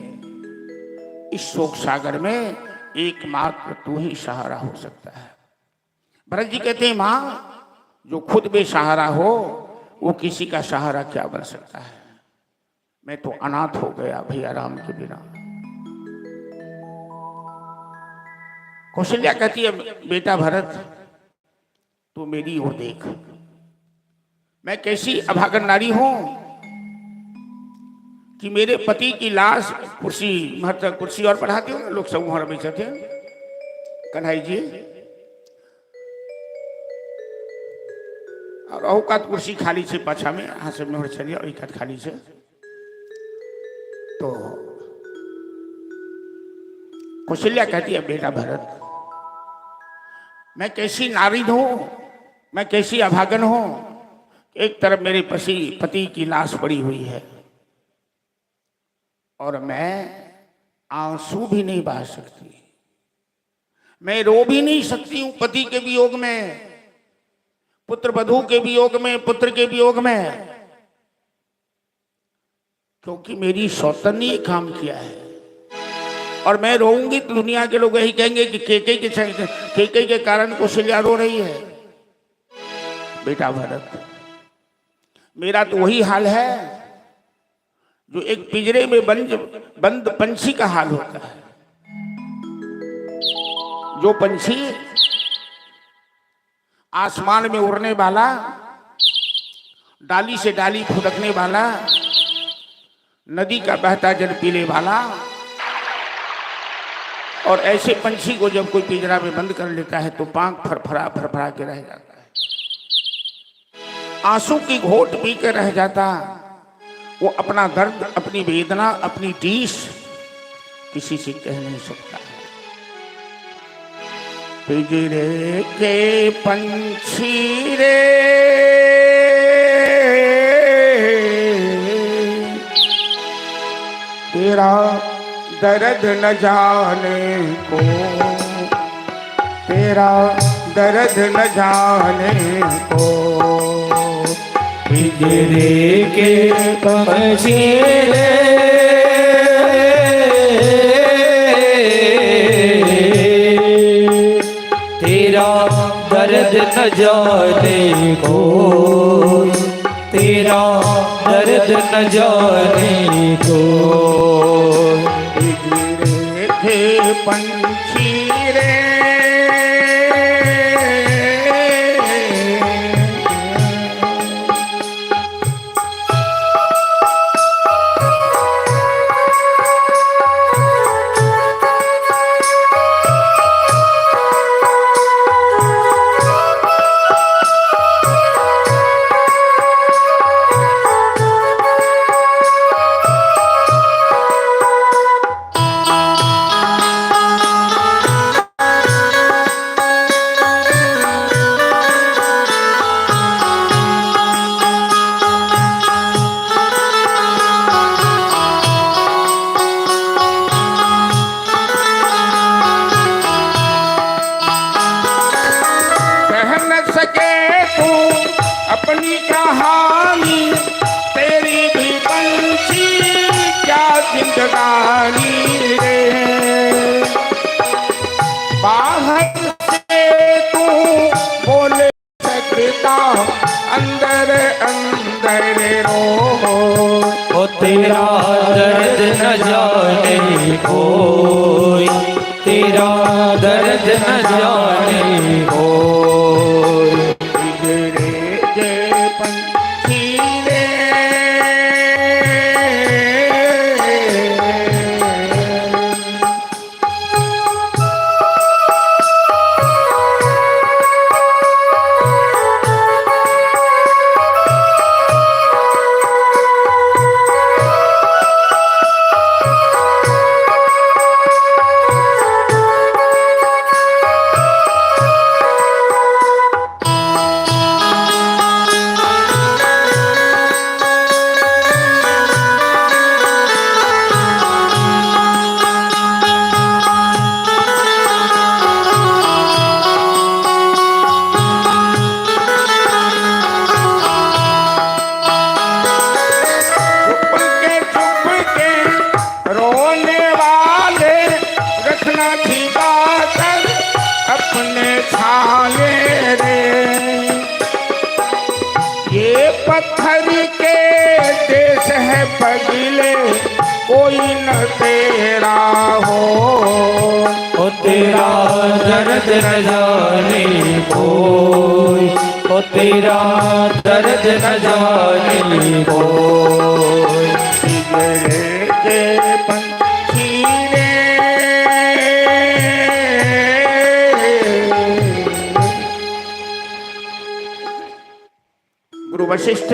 B: इस शोक सागर में एकमात्र तू ही सहारा हो सकता है। भरत जी कहते हैं, मां जो खुद बेसहारा हो वो किसी का सहारा क्या बन सकता है? मैं तो अनाथ हो गया भैया राम के बिना। कौशल्या कहती है, बेटा भरत तू मेरी ओर देख, मैं कैसी अभागन नारी हूं कि मेरे पति की लाश कुर्सी और बढ़ाती हूँ। लोग सब वहां बैठे थे, कन्हई जी और औकात कुर्सी खाली से पाछा में यहाँ से मोहर चलिए और एक खाली से। तो कौशल्या कहती है, बेटा भरत मैं कैसी नारी हूं, मैं कैसी अभागन हूं। एक तरफ मेरे पति की लाश पड़ी हुई है और मैं आंसू भी नहीं बहा सकती, मैं रो भी नहीं सकती हूं पति के वियोग में, पुत्र वधू के वियोग में, पुत्र के वियोग में, क्योंकि मेरी सौतन ने ये काम किया है। और मैं रोऊंगी तो दुनिया के लोग यही कहेंगे कि केके के कारण कौशल्या रो रही है। बेटा भरत, मेरा तो वही हाल है जो एक पिंजरे में बंद पंछी का हाल होता है। जो पंछी आसमान में उड़ने वाला, डाली से डाली फुदकने वाला, नदी का बहता जल पीने वाला, और ऐसे पंछी को जब कोई पिंजरा में बंद कर लेता है तो पांख फरफरा फरफरा के रह जाता है, आंसू की घोट पी के रह जाता। वो अपना दर्द, अपनी वेदना, अपनी टीस किसी से कह नहीं सकता। पिंजरे के पंछी रे तेरा दर्द न जाने को, तेरा दर्द न जाने को।
A: पिंजरे के पंछी रे तेरा दर्द न जाने को, तेरा दर्द न जाने को।
B: पिंजरे के पंछी रे अपनी कहानी, तेरी भी पंछी क्या जिंदगानी रे। बाहर से तू बोले सकता, अंदर अंदर रो।
A: ओ तेरा दर्द न जाने कोई, तेरा दर्द न जाने कोई।
B: पत्थर के देश है पगले, कोई न तेरा हो।
A: ओ तेरा दर्द न जाने कोई, ओ तेरा दर्द न जाने कोई।
B: पिंजरे के पंछी रे गुरु वशिष्ठ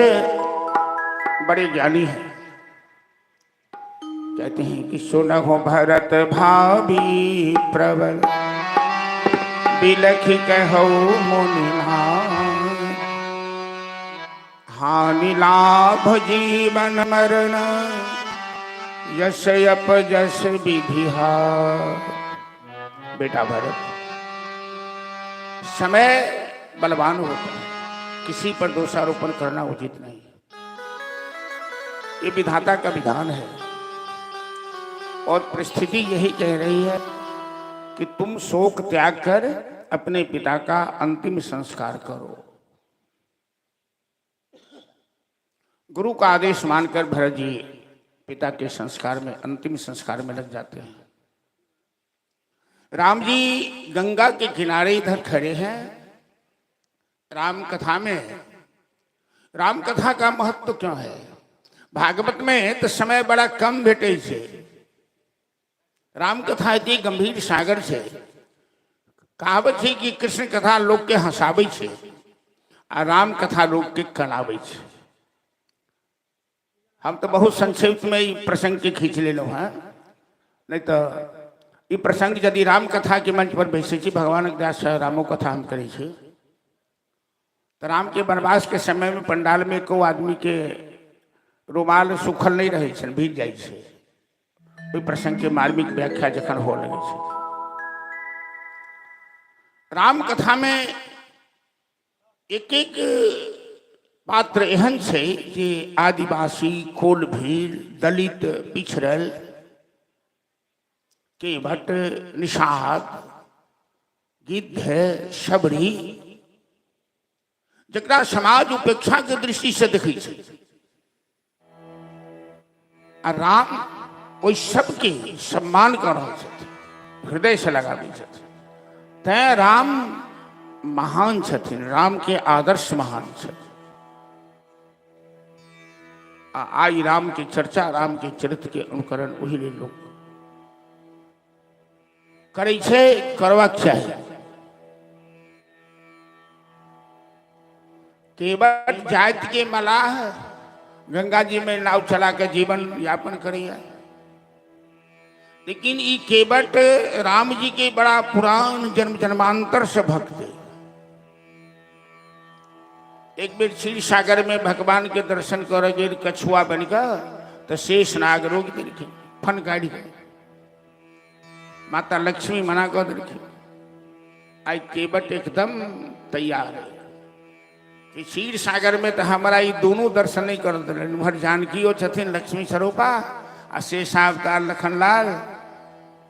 B: बड़े ज्ञानी हैं। कहते हैं कि सुनहो भरत भावी प्रबल, बिलखि कहो मुनिनाथ। हानि लाभ जीवन मरण, यश अप जस विधिहार। बेटा भरत, समय बलवान होता है, किसी पर दोषारोपण करना उचित नहीं है। ये विधाता का विधान है और परिस्थिति यही कह रही है कि तुम शोक त्याग कर अपने पिता का अंतिम संस्कार करो। गुरु का आदेश मानकर भरत जी पिता के संस्कार में, अंतिम संस्कार में लग जाते हैं। राम जी गंगा के किनारे इधर खड़े हैं। राम कथा में, राम कथा का महत्व क्यों है? भागवत में तो समय बड़ा कम भेटे छे। राम कथा इतनी गंभीर सागर छे। कहावत है कि कृष्ण कथा लोग के हंसावे छे और राम कथा लोग के कलावे छे। हम तो बहुत संक्षेप में ये प्रसंग के खींच ले लो हैं, नहीं तो ये प्रसंग यदि राम कथा के मंच पर बैसे छी, भगवान के दास रामो कथा हम करे छे, तो राम के वनवास के समय में पंडाल में को आदमी के रुमाल सुखल नहीं रहे छे, भीग जाए छे। ओई प्रसंग के मार्मिक व्याख्या जखन हो लगे छे। राम कथा में एक एक पात्र एहन छे जे आदिवासी, कोल भील, दलित, पिछड़ल, केवट, निषाद, गिद्ध, शबरी, जकरा समाज उपेक्षा के दृष्टि से देखी छे। और राम ओई सबके सम्मान कर रहा छथि, हृदय से लगाबी छथि। तैं राम महान छथिन, राम के आदर्श महान छथि। आई राम की चर्चा, राम के चरित्र के अनुकरण वही लोग करे छे, करबाक चाहिए। केवट जाति के मलाह गंगा जी में नाव चला के जीवन यापन करिए, लेकिन ये केवट राम जी के बड़ा पुरान जन्म जन्मांतर से भक्त है। एक बेर क्षीर सागर में भगवान के दर्शन कर गेल कछुआ बनकर, तो शेष नाग रोक देलखिन, फन काढ़ी के माता लक्ष्मी मना कर देलखिन। आई केवट एकदम तैयार है कि क्षीर सागर में तो हमारा ये दोनों दर्शन नहीं कर दिलन। उम्हर जानकी छथिन लक्ष्मी स्वरूपा आ शेष अवतार लखनलाल,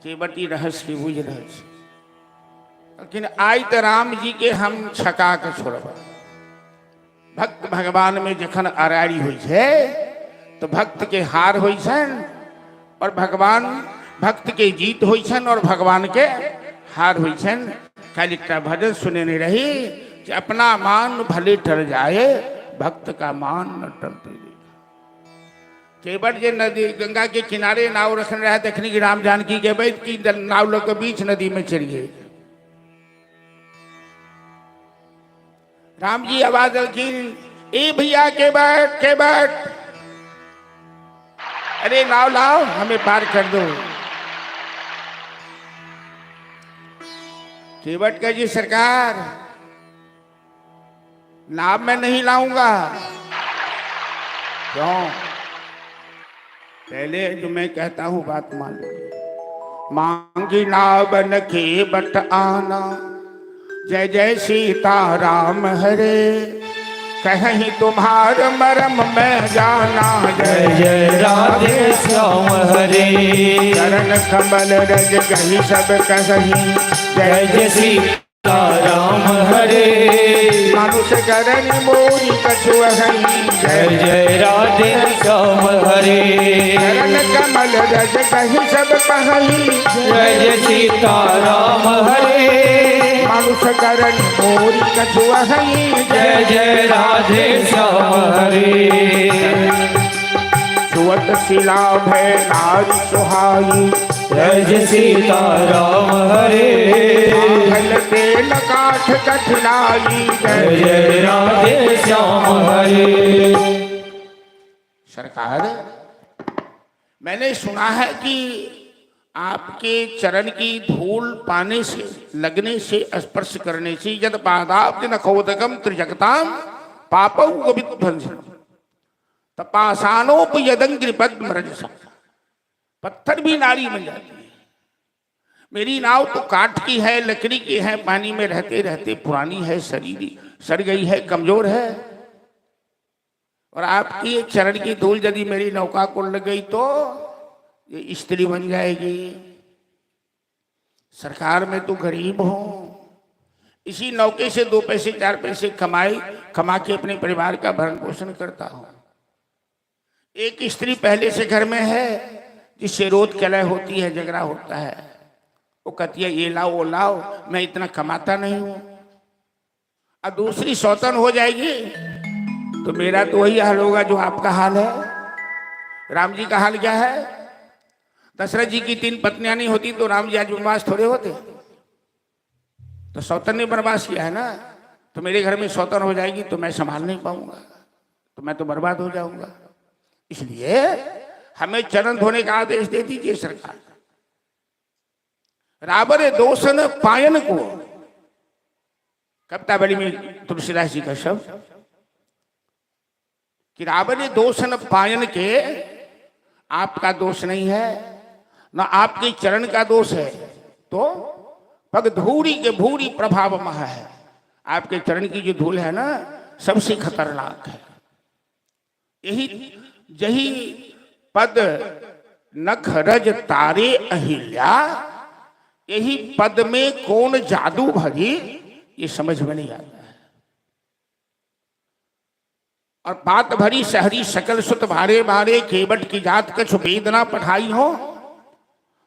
B: केवटी रहस्य के बुझ रहे छे। लेकिन आई तो राम जी के हम छका के छोड़ब। भक्त भगवान में जखन अरारी होइ छे तो भक्त के हार होइ छन और भगवान भक्त के जीत होइ छन और भगवान के हार होइ छन। कल एक भजन सुने नहीं रही कि अपना मान भले टल जाए, भक्त का मान न टलते। केवट जे नदी गंगा के किनारे नाव रखने रहा, देखने की राम जानकी के बैठ की नाव लोग के बीच नदी में चढ़ गए। राम जी आवाज रखी, ए भैया केवट केवट, अरे नाव लाओ हमें पार कर दो। केवट का जी सरकार नाव में नहीं लाऊंगा। क्यों? पहले जो मैं कहता हूं बात मान लो। मांगी नाव बन केवट आना, जय जय सीता राम हरे, कहीं तुम्हार मरम में जाना।
A: जय जय राधे श्याम हरे,
B: चरण कमल रज गही सब कहीं,
A: जय जय सीता राम हरे,
B: मानुष करन मोरी कछुअहि।
A: जय जय राधे श्याम हरे,
B: चरण कमल रज गही सब कहीं,
A: जय जय सीता राम हरे,
B: मानुष करन मोरी कछुअहि।
A: जय जय राधे श्याम हरे,
B: सुवत शिला भय नारी सुहाई।
A: जय जय सीता राम हरे,
B: हल तेल काठ कठिनाई।
A: जय जय राधे श्याम हरे।
B: सरकार, मैंने सुना है कि आपके चरण की धूल पाने से, लगने से, स्पर्श करने से यद पादाब्ज नखोदकम त्रिजगताम पापौ विध्वंसनम तपासानोपयदंग्रि पद्म रजसा। पत्थर भी नारी बन जाती है। मेरी नाव तो काठ की है, लकड़ी की है, पानी में रहते रहते पुरानी है, शरीर सड़ गई है, कमजोर है। और आपकी चरण की धूल यदि मेरी नौका को लग गई तो ये स्त्री बन जाएगी। सरकार में तो गरीब हूं, इसी नौके से 2 पैसे 4 पैसे कमा के अपने परिवार का भरण पोषण करता हूं। एक स्त्री पहले से घर में है जिससे रोज कलह होती है, झगड़ा होता है। वो कहती है ये लाओ वो लाओ, मैं इतना कमाता नहीं हूं। अब दूसरी सौतन हो जाएगी तो मेरा तो वही हाल होगा जो आपका हाल है। राम जी का हाल क्या है? दशरथ जी की 3 पत्नियां नहीं होती तो राम जी आज वनवास थोड़े होते। तो सौतन ने वनवास किया है ना, तो मेरे घर में सौतन हो जाएगी तो मैं संभाल नहीं पाऊंगा, तो मैं तो बर्बाद हो जाऊंगा। इसलिए हमें चरण धोने का आदेश दे दीजिए सरकार। रावण दोषन पायन को, कविता बड़ी में तुलसीदास जी का शब्द कि रावण दोषन पायन के, आपका दोष नहीं है ना आपके चरण का दोष है, तो पग धूरी के भूरी प्रभाव मह है। आपके चरण की जो धूल है ना सबसे खतरनाक है। यही पद नख रज तारे अहिल्या, यही पद में कौन जादू भरी, ये समझ में नहीं आता है। और बात भरी शहरी सकल सुत भारे भारे, केवट की जात कछ वेदना पठाई हो।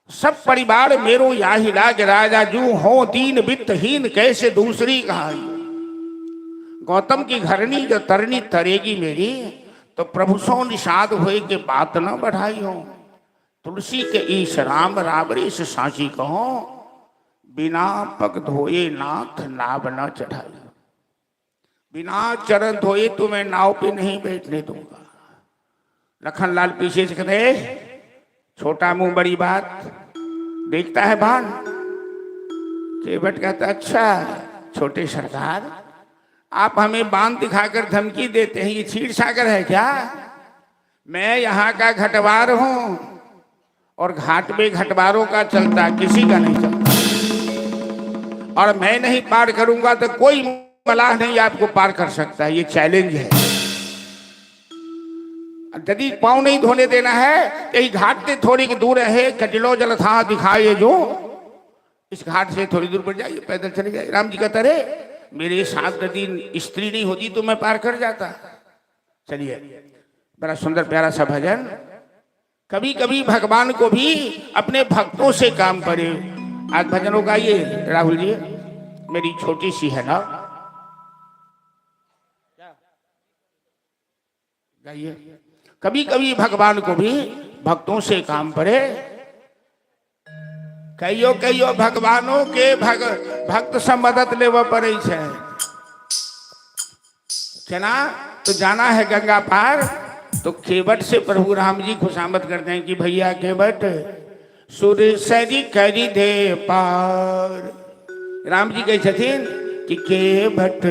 B: सब परिवार मेरो याहि लाग, राजा जू हो दीन वित्तहीन, कैसे दूसरी कहाई। गौतम की घरनी जो तरनी तरेगी मेरी, तो प्रभु सो निषाद हुए के बात न बढ़ाई हो। तुलसी के ईश राम रावरेश साची कहो, बिना पग धोए नाथ नाव न चढ़ाई। बिना चरण धोए तो मैं नाव पे नहीं बैठने दूंगा। लखनलाल पीछे से कहते छोटा मुंह बड़ी बात, देखता है भान। केवट कहता अच्छा छोटे सरकार, आप हमें बांध दिखाकर धमकी देते हैं, ये क्षीर सागर है क्या? मैं यहाँ का घटवार हूं और घाट में घटवारों का चलता, किसी का नहीं चलता। और मैं नहीं पार करूंगा तो कोई मलाह नहीं आपको पार कर सकता। ये चैलेंज है। यदि पांव नहीं धोने देना है, यही घाट से थोड़ी दूर है, कटिलो जल था दिखाए जो, इस घाट से थोड़ी दूर पर जाइए, पैदल चले जाइए। राम जी कहते रहे मेरे साथ यदि स्त्री नहीं होती तो मैं पार कर जाता। चलिए, बड़ा सुंदर प्यारा सा भजन। कभी कभी भगवान को भी अपने भक्तों से काम पड़े। आज भजनों का ये राहुल जी मेरी छोटी सी है ना, गाइए। कभी कभी भगवान को भी भक्तों से काम पड़े। कहियो कहियो भगवानों के भक्त से मदद लेवा पड़े है ना। तो जाना है गंगा पार, तो केवट से प्रभु राम जी खुशामद करते हैं कि भैया केवट सुरसरी करी दे पार। राम जी कहे छथिन कि केवट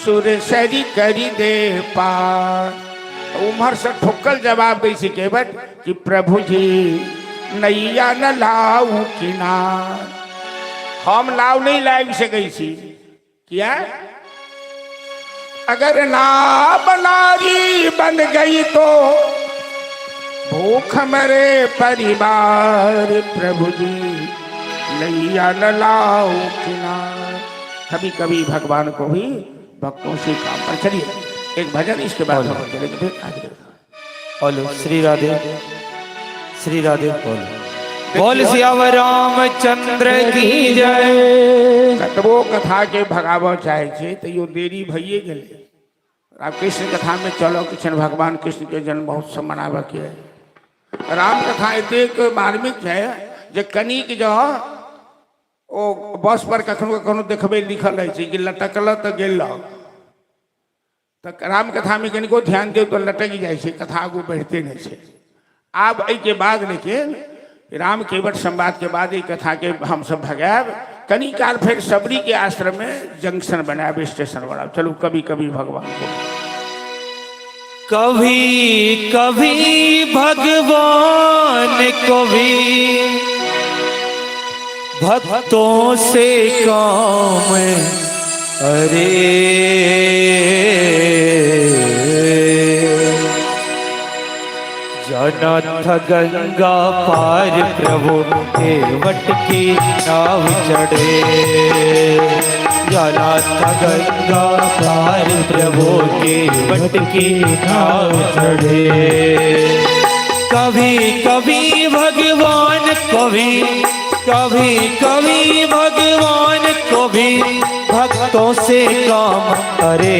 B: सुरसरी करी दे पार। उमर से ठोकल जवाब दी सी केवट कि प्रभु जी नैया न लाऊ किनार। हम नाव नहीं लाए से गई सी, क्या अगर नाव नारी बन गई तो भूख मरे परिवार। प्रभु जी नैया न लाऊ किनार। कभी कभी भगवान को भी भक्तों से काम पर। चलिए एक भजन, इसके बाद हम चलेंगे फिर आगे।
A: बोलो श्री राधे, श्री राधे। बोल सियावर रामचंद्र की जय।
B: कतबो कथा के भगावो चाहे छे तो यो देरी भइए गेले। आप कृष्ण कथा में चलो, कृष्ण भगवान कृष्ण के जन्म महोत्सव मनावा के है। राम कथा एतेक मार्मिक है जे कनिक जो ओ बस पर कखनो कखनो देखबे लिखल रहे छै कि लटकल तो गेल। तो राम कथा में कनिको ध्यान दे तो लटक जाए छे, कथा आगू बढ़ते नहीं छे। आब एहि के बाद लेकिन राम केवट संवाद के बाद एक कथा के हम सब भगाब। कनी काल फिर सबरी के आश्रम में जंक्शन बनाब, स्टेशन बनाब। चलो कभी कभी भगवान को
A: कभी कभी भगवान को भी भक्तों से काम अरे जाना था गंगा पार प्रभु के वट की नाव चढ़े, जाना था गंगा पार प्रभु के वट की नाव चढ़े। कभी कभी भगवान को भी, कभी कभी भगवान को भी भक्तों से काम अरे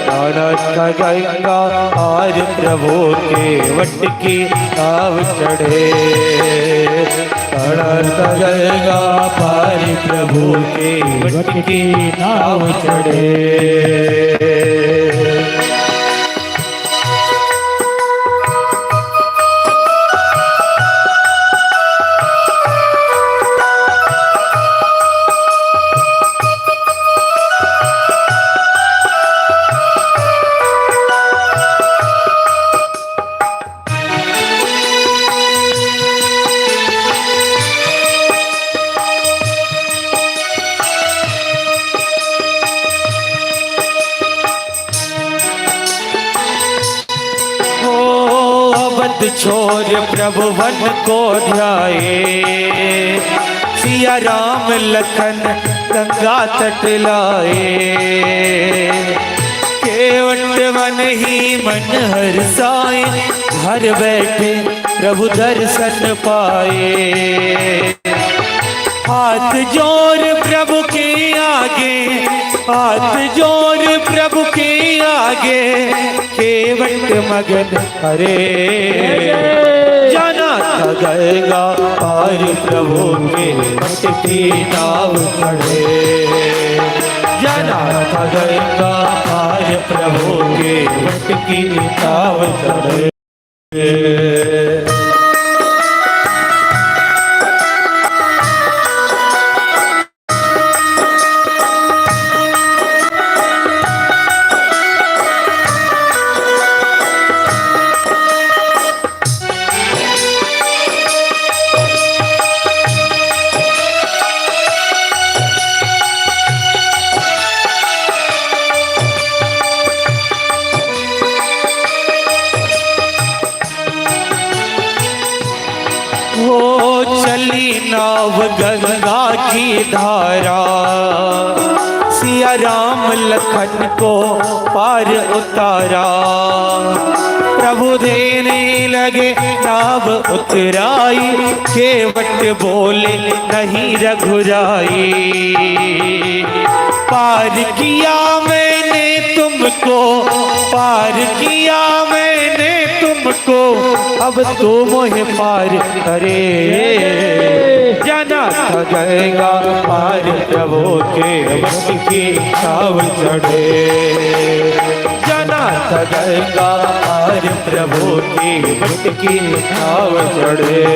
A: जाना था गंगा पार प्रभु के वट की नाव चढ़े, जाना था गंगा पार प्रभु के वट की नाव चढ़े। छोर प्रभु वन को ध्याए, सिया राम लखन गंगा तट लाए, केवट मन ही मन हर्षाए, घर बैठे प्रभु दर्शन पाए। हाथ जोड़ प्रभु के आगे, हाथ जोड़ प्रभु के आगे, केवट मगन हरे जाना था गंगा पार प्रभु के वट की नाव चढ़े, जाना था गंगा पार प्रभु के वट की नाव चढ़े। चली नाव गंगा की धारा, सिया राम लखन को पार उतारा, प्रभु देने लगे नाव उतराई, केवट बोले नहीं रघुराई। पार किया मैंने तुमको, पार किया मैंने तुमको, अब तो मोह पार करे, जाना था गंगा पार प्रभु के वट की नाव चढ़े, जाना था गंगा पार प्रभु के वट की नाव चढ़े।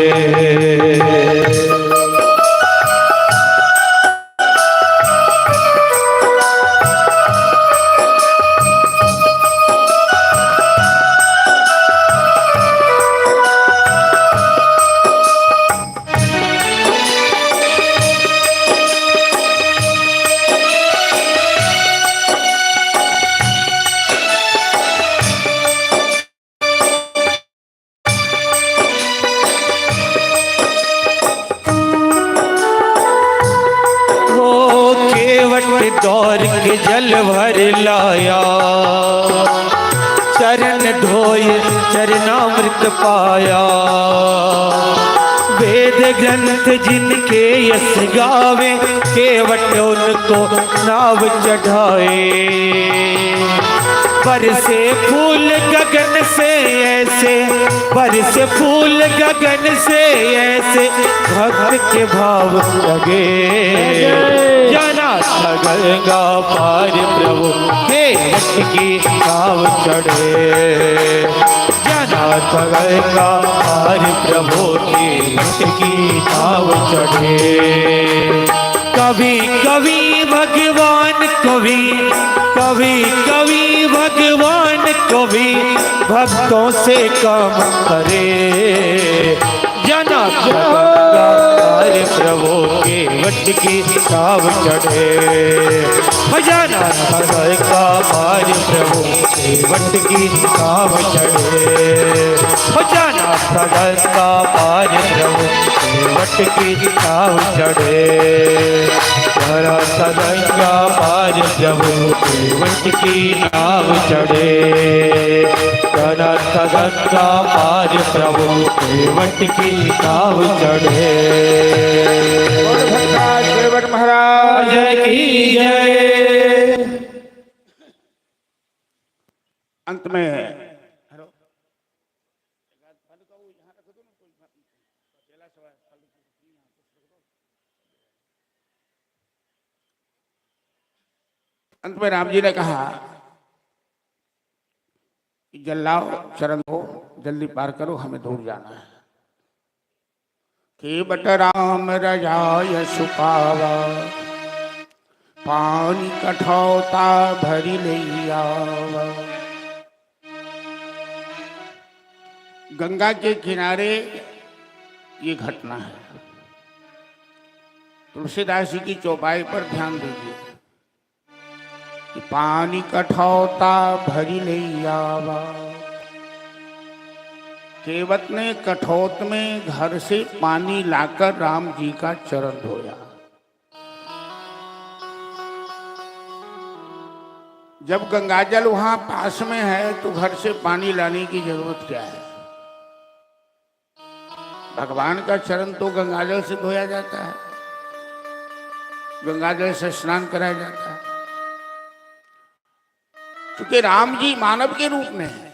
A: दौर के जल भर लाया, चरण धोए चरणामृत पाया, वेद ग्रंथ जिनके यश गावे, केवट उनको नाव चढ़ाए। बरसे फूल गगन से ऐसे, बरसे फूल गगन से ऐसे, भक्त के भाव लगे, जाना था गंगा पार प्रभु के वट की नाव चढ़े, जाना था गंगा पार प्रभु के वट की नाव चढ़े। कभी कभी भगवान को भी, कभी कभी भगवान को भी भक्तों से कम करे। जना गंगा पार प्रभु के वट की छाव चढ़े। जना गंगा पार प्रभु के वट की छाव चढ़े। जना गंगा पार प्रभु के वट की छाव चढ़े। जना गंगा पार प्रभु के वट की छाव चढ़े। जना गंगा पार प्रभु के वट की छाव चढ़े।
B: केवट महाराज
A: की जय।
B: अंत में राम जी ने कहा कि जल लाओ, चरण हो, जल्दी पार करो, हमें दूर जाना है। केवट राम रजाय सुपावा, पानी कठौता भरी ले आवा। गंगा के किनारे ये घटना है। तुलसीदास जी की चौपाई पर ध्यान दीजिए कि पानी कठौता भरी ले आवा। केवट ने कठौत में घर से पानी लाकर राम जी का चरण धोया। जब गंगाजल वहां पास में है तो घर से पानी लाने की जरूरत क्या है? भगवान का चरण तो गंगाजल से धोया जाता है, गंगाजल से स्नान कराया जाता है। क्योंकि राम जी मानव के रूप में है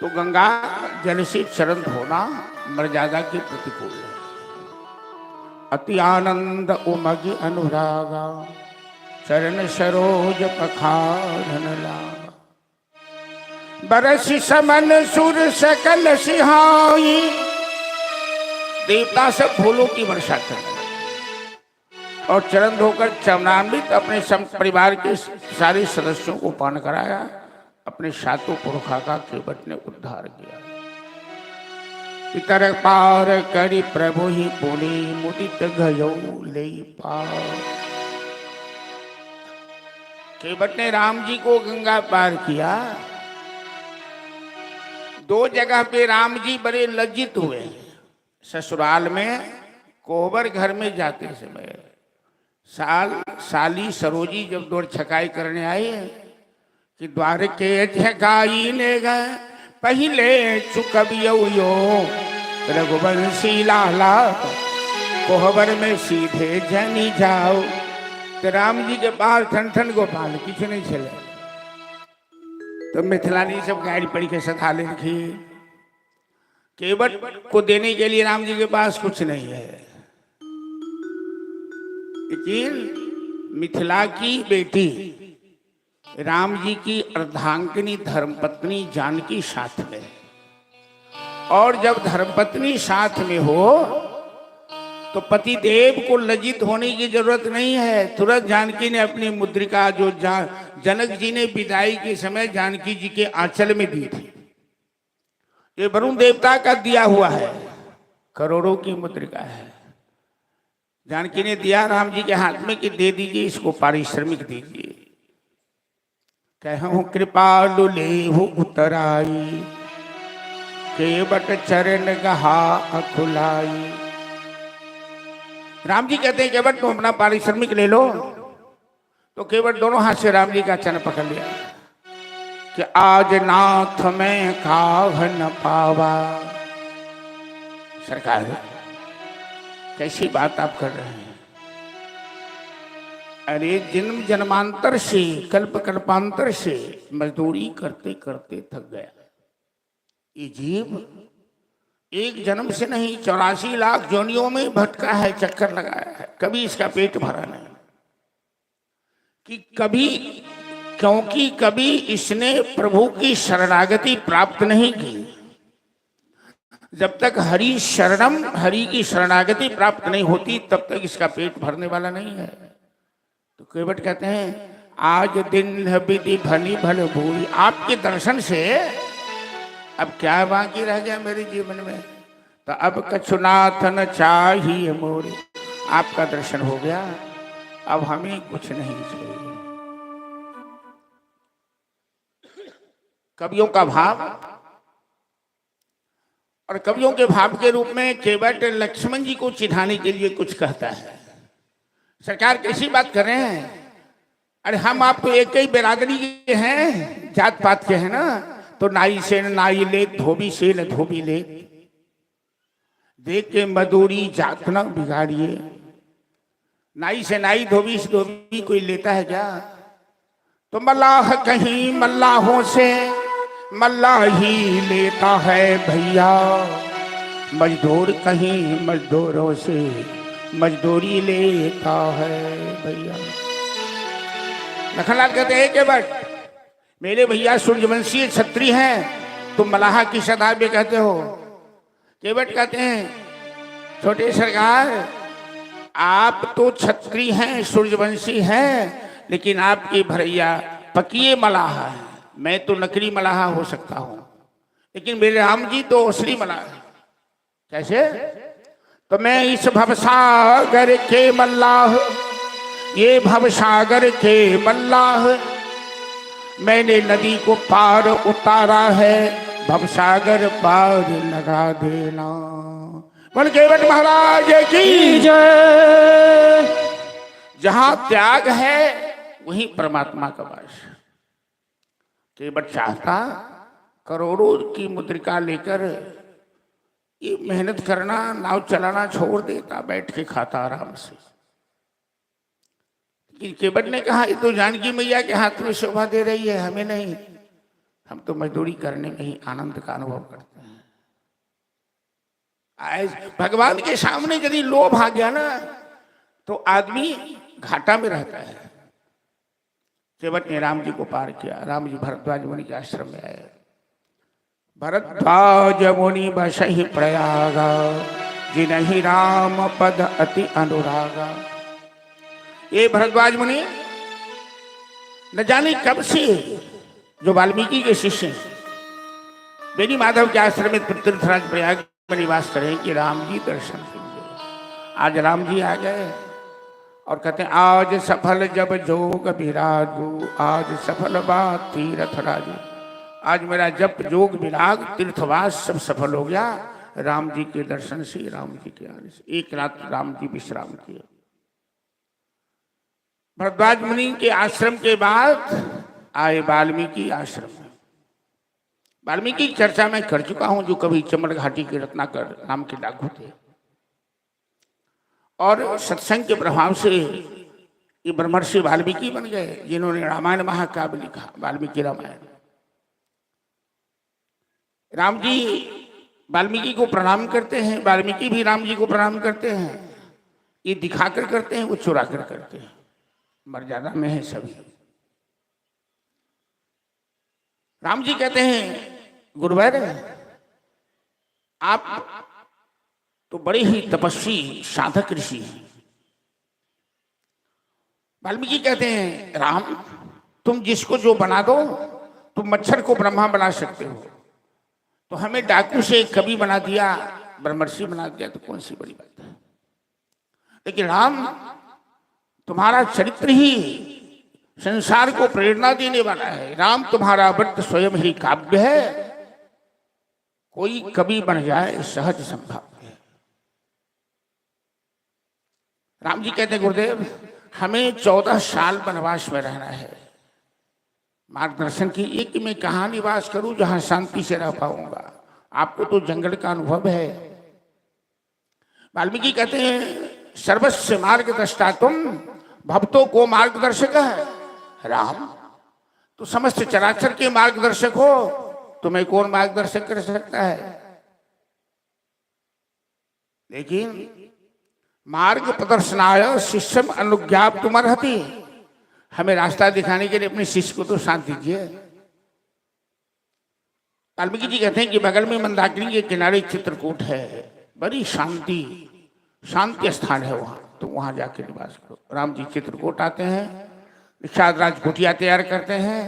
B: तो गंगा जल से चरण धोना मर्यादा के प्रतिकूल है। अति आनंद उमग अनुरागा, चरण सरोज पखारन लागा। बरस समन सुर सकल सिहाई, देवता सब फूलों की वर्षा कर और चरण धोकर चरणान्वित अपने परिवार के सारे सदस्यों को पान कराया। अपने सातों पुरखा का केवट ने उद्धार किया। पितर पार करी प्रभु ही बोले, मुदित गयो ले पार। केवट ने राम जी को गंगा पार किया। दो जगह पे राम जी बड़े लज्जित हुए। ससुराल में कोहबर घर में जाते समय साली सरोजी जब दौड़ छकाई करने आई कि द्वार के झकाई ले गए पहले चुकबियो रघुवंशी लाला, कोहबर में सीधे जनी जाओ। तो राम जी के पास ठन ठन गोपाल किसी नहीं चले। तो मिथिलानी सब गाड़ी पड़ी के सथा ले रखी। केवट को देने के लिए राम जी के पास कुछ नहीं है, लेकिन मिथिला की बेटी राम जी की अर्धांगिनी धर्मपत्नी जानकी साथ में। और जब धर्मपत्नी साथ में हो तो पति देव को लज्जित होने की जरूरत नहीं है। तुरंत जानकी ने अपनी मुद्रिका जो जनक जी ने विदाई के समय जानकी जी के आंचल में दी थी, ये वरुण देवता का दिया हुआ है, करोड़ों की मुद्रिका है। जानकी ने दिया राम जी के हाथ में कि दे दीजिए, इसको पारिश्रमिक दीजिए। कहूं कृपालु लेहु उतराई, केवट चरण गहा अखुलाई। राम जी कहते हैं केवट तुम अपना पारिश्रमिक ले लो। तो केवट दोनों हाथ से राम जी का चरण पकड़ लिया कि आज नाथ में काह न पावा। सरकार कैसी बात आप कर रहे हैं? अरे जन्म जन्मांतर से, कल्प कल्पांतर से मजदूरी करते करते थक गया। ये जीव एक जन्म से नहीं 84 लाख जोनियों में भटका है, चक्कर लगाया है, कभी इसका पेट भरा नहीं। कि कभी, क्योंकि कभी इसने प्रभु की शरणागति प्राप्त नहीं की। जब तक हरि शरणम, हरि की शरणागति प्राप्त नहीं होती तब तक इसका पेट भरने वाला नहीं है। तो केवट कहते हैं आज दिन है विधि भली भल भूरी, आपके दर्शन से अब क्या बाकी रह गया मेरे जीवन में, तो अब कछुनाथ न चाहिए मोरे, आपका दर्शन हो गया, अब हमें कुछ नहीं चाहिए। कवियों का भाव, और कवियों के भाव के रूप में केवट लक्ष्मण जी को चिढ़ाने के लिए कुछ कहता है। सरकार कैसी बात कर रहे हैं, अरे हम आप तो एक ही बिरादरी के हैं, जात पात के हैं ना, तो नाई से न नाई ले, धोबी से न धोबी ले, देख के मजदूरी जात न बिगाड़िए। नाई से नाई, धोबी से धोबी कोई लेता है क्या? तो मल्लाह कहीं मल्लाहों से मल्लाह ही लेता है भैया, मजदूर कहीं मजदूरों से मजदूरी लेता है भैया। लखनलाल कहते हैं केवट मेरे भैया सूर्यवंशी क्षत्रिय हैं, तुम मलाहा की सदा में कहते हो। केवट कहते हैं छोटे सरकार, आप तो क्षत्रिय हैं, सूर्यवंशी हैं, लेकिन आपकी भैया पकिए मलाहा है, मैं तो नकली मलाहा हो सकता हूं, लेकिन मेरे राम जी तो असली मलाहा है। कैसे? तो मैं इस भवसागर के मल्लाह, ये भवसागर के मल्लाह, मैंने नदी को पार उतारा है, भवसागर पार लगा देना। बोल केवट महाराज की जय। जहां त्याग है वहीं परमात्मा का वास। केवट चाहता करोड़ों की मुद्रिका लेकर ये मेहनत करना, नाव चलाना छोड़ देता, बैठ के खाता आराम से। केवट ने कहा ये तो जानकी मैया के हाथ में शोभा दे रही है, हमें नहीं, हम तो मजदूरी करने में ही आनंद का अनुभव करते हैं। आज भगवान के सामने यदि लोभ आ गया ना तो आदमी घाटा में रहता है। केवट ने राम जी को पार किया। राम जी भरद्वाज मुनि के आश्रम में आए। भरद्वाज मुनि बसहि प्रयागा, जिनहि राम पद अति अनुरागा। ये भरद्वाज मुनि न जाने कब से जो वाल्मीकि के शिष्य हैं, बेनी माधव के आश्रम में तीर्थराज प्रयाग में निवास करें कि राम जी दर्शन देंगे। आज राम जी आ गए और कहते हैं आज सफल जब जोग विराजू, आज सफल बात तीर्थ राजू। आज मेरा जप जोग विराग तीर्थवास सब सफल हो गया राम जी के दर्शन से, राम जी के आने से। एक रात राम जी विश्राम किए। भरद्वाज मुनि के आश्रम के बाद आए वाल्मीकि आश्रम। वाल्मीकि की चर्चा मैं कर चुका हूं, जो कभी चमड़ घाटी के रत्नाकर नाम के डाकू थे, और सत्संग के प्रभाव से ये ब्रह्मर्षि वाल्मीकि बन गए, जिन्होंने रामायण महाकाव्य लिखा, वाल्मीकि रामायण। राम जी वाल्मीकि को प्रणाम करते हैं, वाल्मीकि भी राम जी को प्रणाम करते हैं। ये दिखाकर करते हैं, वो चुरा कर करते हैं, मर्यादा में है सभी। राम जी कहते हैं गुरुवर आप तो बड़े ही तपस्वी साधक ऋषि हैं। वाल्मीकि कहते हैं राम तुम जिसको जो बना दो, तुम मच्छर को ब्रह्मा बना सकते हो, तो हमें डाकू से कवि बना दिया, ब्रह्मर्षि बना दिया, तो कौन सी बड़ी बात है। लेकिन राम तुम्हारा चरित्र ही संसार को प्रेरणा देने वाला है। राम तुम्हारा व्रत स्वयं ही काव्य है, कोई कवि बन जाए सहज संभव है। राम जी कहते गुरुदेव हमें 14 साल वनवास में रहना है, मार्गदर्शन कीजिए कि मैं कहाँ निवास करूं जहां शांति से रह पाऊंगा। आपको तो जंगल का अनुभव है। वाल्मीकि कहते हैं सर्वस्व मार्गदर्शता तुम, भक्तों को मार्गदर्शक है राम। तो समस्त चराचर के मार्गदर्शक हो, तुम्हें कौन मार्गदर्शक कर सकता है। लेकिन मार्ग प्रदर्शनाय शिष्यम अनुज्ञाप्तुम अर्हति, हमें रास्ता दिखाने के लिए अपने शिष्य को तो साथ दीजिए। वाल्मीकि जी कहते हैं कि बगल में मंदाकिनी के किनारे चित्रकूट है, बड़ी शांति स्थान है वहाँ, तो वहाँ जाके निवास करो। राम जी चित्रकूट आते हैं, निषाद राज कुटिया तैयार करते हैं,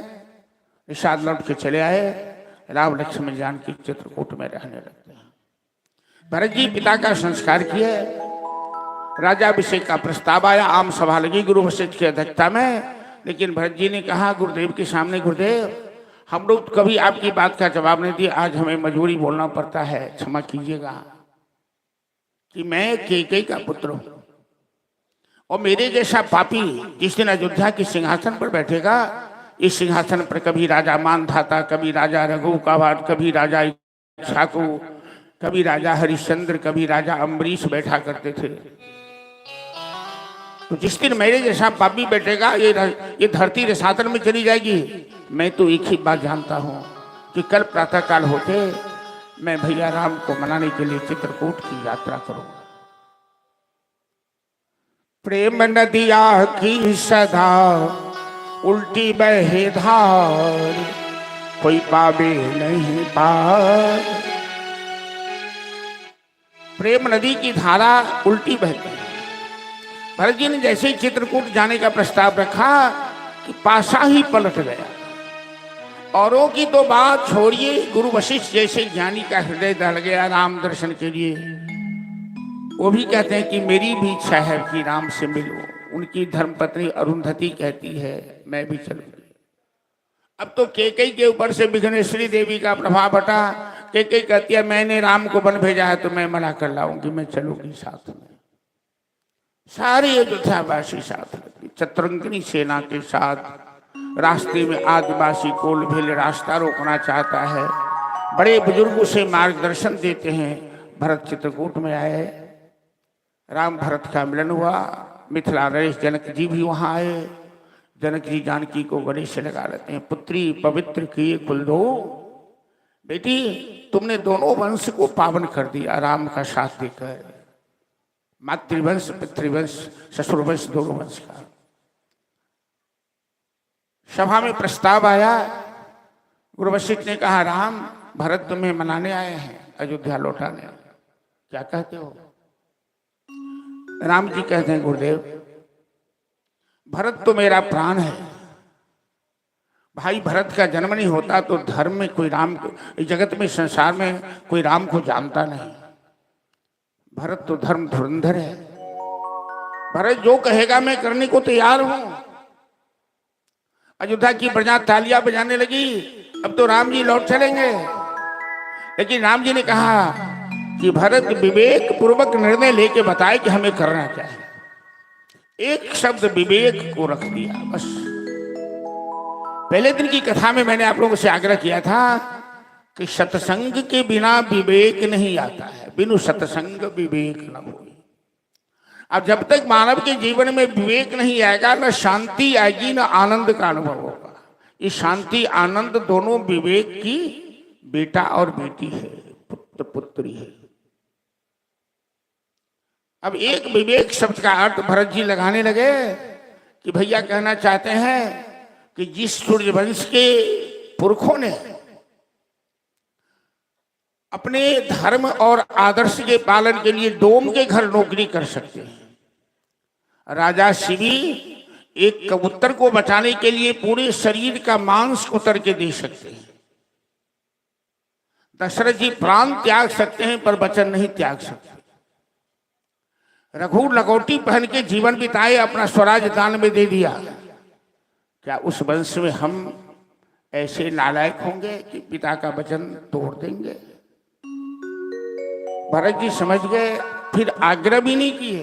B: निषाद लौट के चले आए, राम लक्ष्मण जानकी चित्रकूट में रहने लगते हैं। भरत जी पिता का संस्कार किए, राजाभिषेक का प्रस्ताव आया, आम सभा लगी गुरु वशिष्ठ की अध्यक्षता में, लेकिन भरत जी ने कहा गुरुदेव के सामने, गुरुदेव हम लोग तो कभी आपकी बात का जवाब नहीं दिए, आज हमें मजबूरी बोलना पड़ता है, क्षमा कीजिएगा कि मैं कैकेयी का पुत्र हूं और मेरे जैसा पापी जिस दिन अयोध्या के सिंहासन पर बैठेगा, इस सिंहासन पर कभी राजा मानधाता, कभी राजा रघु कावाट, कभी राजा इक्ष्वाकु, कभी राजा हरिश्चंद्र, कभी राजा अम्बरीश बैठा करते थे। तो जिस दिन मेरे जैसा पापी बैठेगा, ये धरती रसातल में चली जाएगी। मैं तो एक ही बात जानता हूं कि कल प्रातः काल होते मैं भैया राम को मनाने के लिए चित्रकूट की यात्रा करूंगा। प्रेम नदिया की सदा उल्टी बहे धार, कोई पावे नहीं पार। प्रेम नदी की धारा उल्टी बहती है। भरत जी ने जैसे ही चित्रकूट जाने का प्रस्ताव रखा कि पासा ही पलट गया। औरों की तो बात छोड़िए, गुरु वशिष्ठ जैसे ज्ञानी का हृदय दहल गया राम दर्शन के लिए। वो भी कहते हैं कि मेरी भी इच्छा है कि राम से मिलूं। उनकी धर्मपत्नी अरुंधति कहती है मैं भी चलूंगी। अब तो कैकेयी के ऊपर से विघ्नेश्वरी देवी का प्रभाव हटा। कैकेयी कहती है मैंने राम को वन भेजा है तो मैं मना कर लाऊंगी, मैं चलूंगी साथ में। सारे अयोध्यावासी साथ लगे, चतुरंगिनी सेना के साथ। रास्ते में आदिवासी कोल भील रास्ता रोकना चाहता है, बड़े बुजुर्गों से मार्गदर्शन देते हैं। भरत चित्रकूट में आए, राम भरत का मिलन हुआ। मिथिला नरेश जनक जी भी वहां आए। जनक जी जानकी को गले से लगा लेते हैं, पुत्री पवित्र किए कुल दो। बेटी तुमने दोनों वंश को पावन कर दिया राम का साथ देकर। मातृवंश, पितृवंश, ससुरवंश, दोनों वंश का। सभा में प्रस्ताव आया, गुरु वशिष्ठ ने कहा राम भरत तुम्हें मनाने आए हैं, अयोध्या लौटाने। क्या कहते हो? राम जी कहते हैं गुरुदेव भरत तो मेरा प्राण है। भाई भरत का जन्म नहीं होता तो धर्म में कोई राम को, इस जगत में संसार में कोई राम को जानता नहीं। भरत तो धर्म धुरंधर है। भरत जो कहेगा मैं करने को तैयार हूं। अयोध्या की प्रजा तालियां बजाने लगी, अब तो राम जी लौट चलेंगे। लेकिन राम जी ने कहा कि भरत विवेक पूर्वक निर्णय लेके बताए कि हमें करना क्या है। एक शब्द विवेक को रख दिया बस। पहले दिन की कथा में मैंने आप लोगों से आग्रह किया था कि सत्संग के बिना विवेक नहीं आता है, बिनु सत्संग विवेक न हो। अब जब तक मानव के जीवन में विवेक नहीं आएगा, न शांति आएगी, न आनंद का अनुभव होगा। ये शांति आनंद दोनों विवेक की बेटा और बेटी है, पुत्र पुत्री है। अब एक विवेक शब्द का अर्थ भरत जी लगाने लगे कि भैया कहना चाहते हैं कि जिस सूर्यवंश के पुरखों ने अपने धर्म और आदर्श के पालन के लिए डोम के घर नौकरी कर सकते हैं। राजा शिवी एक कबूतर को बचाने के लिए पूरे शरीर का मांस उतर के दे सकते हैं। दशरथ जी प्राण त्याग सकते हैं पर वचन नहीं त्याग सकते। रघु लकोटी पहन के जीवन बिताए, अपना स्वराज दान में दे दिया। क्या उस वंश में हम ऐसे नालायक होंगे कि पिता का वचन तोड़ देंगे? भरत जी समझ गए, फिर आग्रह भी नहीं किए।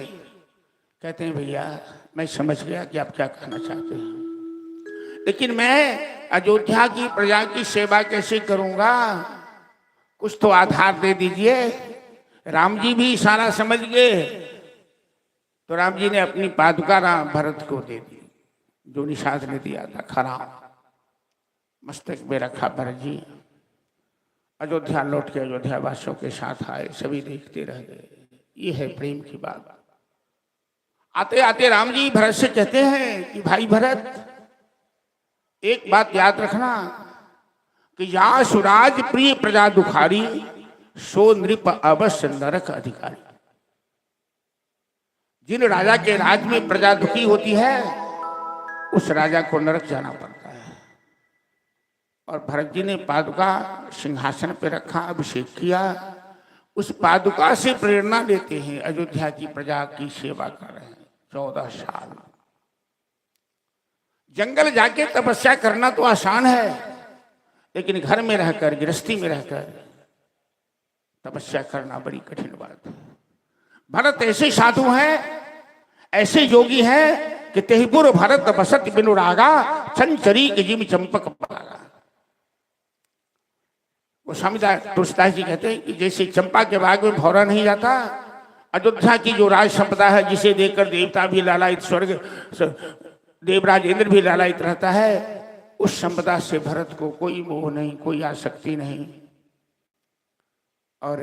B: कहते हैं भैया मैं समझ गया कि आप क्या कहना चाहते हैं, लेकिन मैं अयोध्या की प्रजा की सेवा कैसे करूंगा? कुछ तो आधार दे दीजिए। राम जी भी इशारा समझ गए, तो राम जी ने अपनी पादुका राम भरत को दे दी, जो निषाद ने दिया था। खरा मस्तक में रखा भरत जी। अयोध्या लौट के अयोध्या वासियों के साथ आए, सभी देखते रह गए। ये है प्रेम की बात। आते आते राम जी भरत से कहते हैं कि भाई भरत, एक बात याद रखना कि या सुराज प्रिय प्रजा दुखारी, सो नृप अवश्य नरक अधिकारी। जिन राजा के राज में प्रजा दुखी होती है उस राजा को नरक जाना पड़ता है। और भरत जी ने पादुका सिंहासन पे रखा, अभिषेक किया, उस पादुका से प्रेरणा लेते हैं, अयोध्या की प्रजा की सेवा कर रहे हैं 14 साल। जंगल जाके तपस्या करना तो आसान है, लेकिन घर में रहकर, गृहस्थी में रहकर तपस्या करना बड़ी कठिन बात है। भरत ऐसे साधु हैं, ऐसे योगी हैं कि तेहपुर भरत बसत बिनु रागा, चंचरी के जिम चंपक पागा। वो स्वामीदास तुलसीदास जी कहते हैं कि जैसे चंपा के बाग में भौरा नहीं जाता, अयोध्या की जो राज संपदा है, जिसे देखकर देवता भी लालायित, स्वर्ग देवराज इंद्र भी लालायित रहता है, उस संपदा से भरत को कोई मोह नहीं, कोई आसक्ति नहीं। और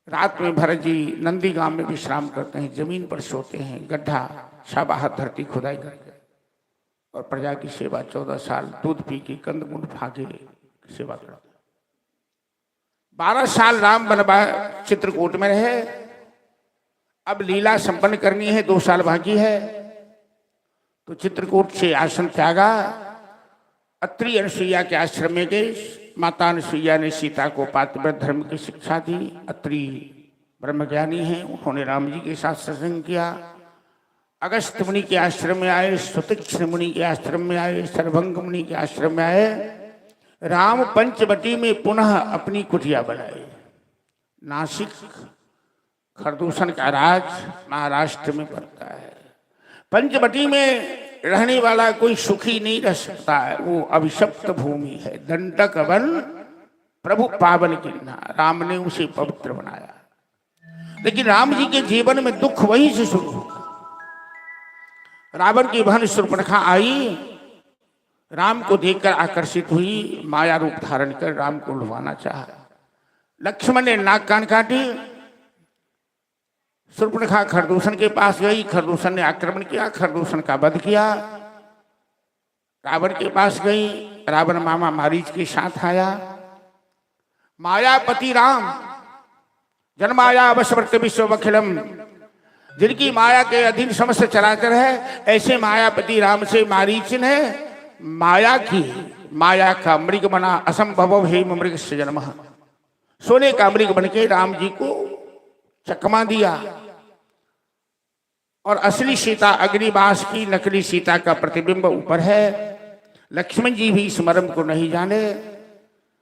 B: रात में भरत जी नंदी गांव में विश्राम करते हैं, जमीन पर सोते हैं, गड्ढा छाबाहत धरती खुदाई करके, और प्रजा की सेवा 14 साल दूध पी के, कंदमूल फाके सेवा करते हैं। 12 साल राम वनवास चित्रकूट में रहे। अब लीला संपन्न करनी है, 2 साल बाकी है, तो चित्रकूट से आश्रम त्यागा, अत्रि अनुसुईया के आश्रम में गए। माता अनुसुईया ने सीता को पातिव्रत धर्म की शिक्षा दी। अत्रि ब्रह्मज्ञानी हैं, उन्होंने राम जी के साथ सत्संग किया। अगस्त्य मुनि के आश्रम में आए, सुतीक्ष्ण मुनि के आश्रम में आए, सर्वभंग मुनि के आश्रम में आए। राम पंचवटी में पुनः अपनी कुटिया बनाई। नासिक खरदूषण का राज महाराष्ट्र में पड़ता है। पंचवटी में रहने वाला कोई सुखी नहीं रह सकता है, वो अभिशप्त भूमि है। दंडक वन प्रभु पावन गिरना, राम ने उसे पवित्र बनाया। लेकिन राम जी के जीवन में दुख वहीं से शुरू हुआ। रावण की बहन शूर्पणखा आई, राम को देखकर आकर्षित हुई, माया रूप धारण कर राम को लुभाना चाहा। लक्ष्मण ने नाक कान काटी, शूर्पणखा खरदूषण के पास गई, खरदूषण ने आक्रमण किया, खरदूषण का वध किया। रावण के पास गई, रावण मामा मारीच के साथ आया। मायापति राम जन्माया वशवर्त विश्वखिलम, जिनकी माया के अधीन समस्त चराचर है, ऐसे मायापति राम से मारीच ने माया का मृग बना। असंभव हेम मृग से जन्म, सोने का मृग बन के राम जी को चकमा दिया। और असली सीता अग्निवास की नकली सीता का प्रतिबिंब ऊपर है। लक्ष्मण जी भी इस मर्म को नहीं जाने।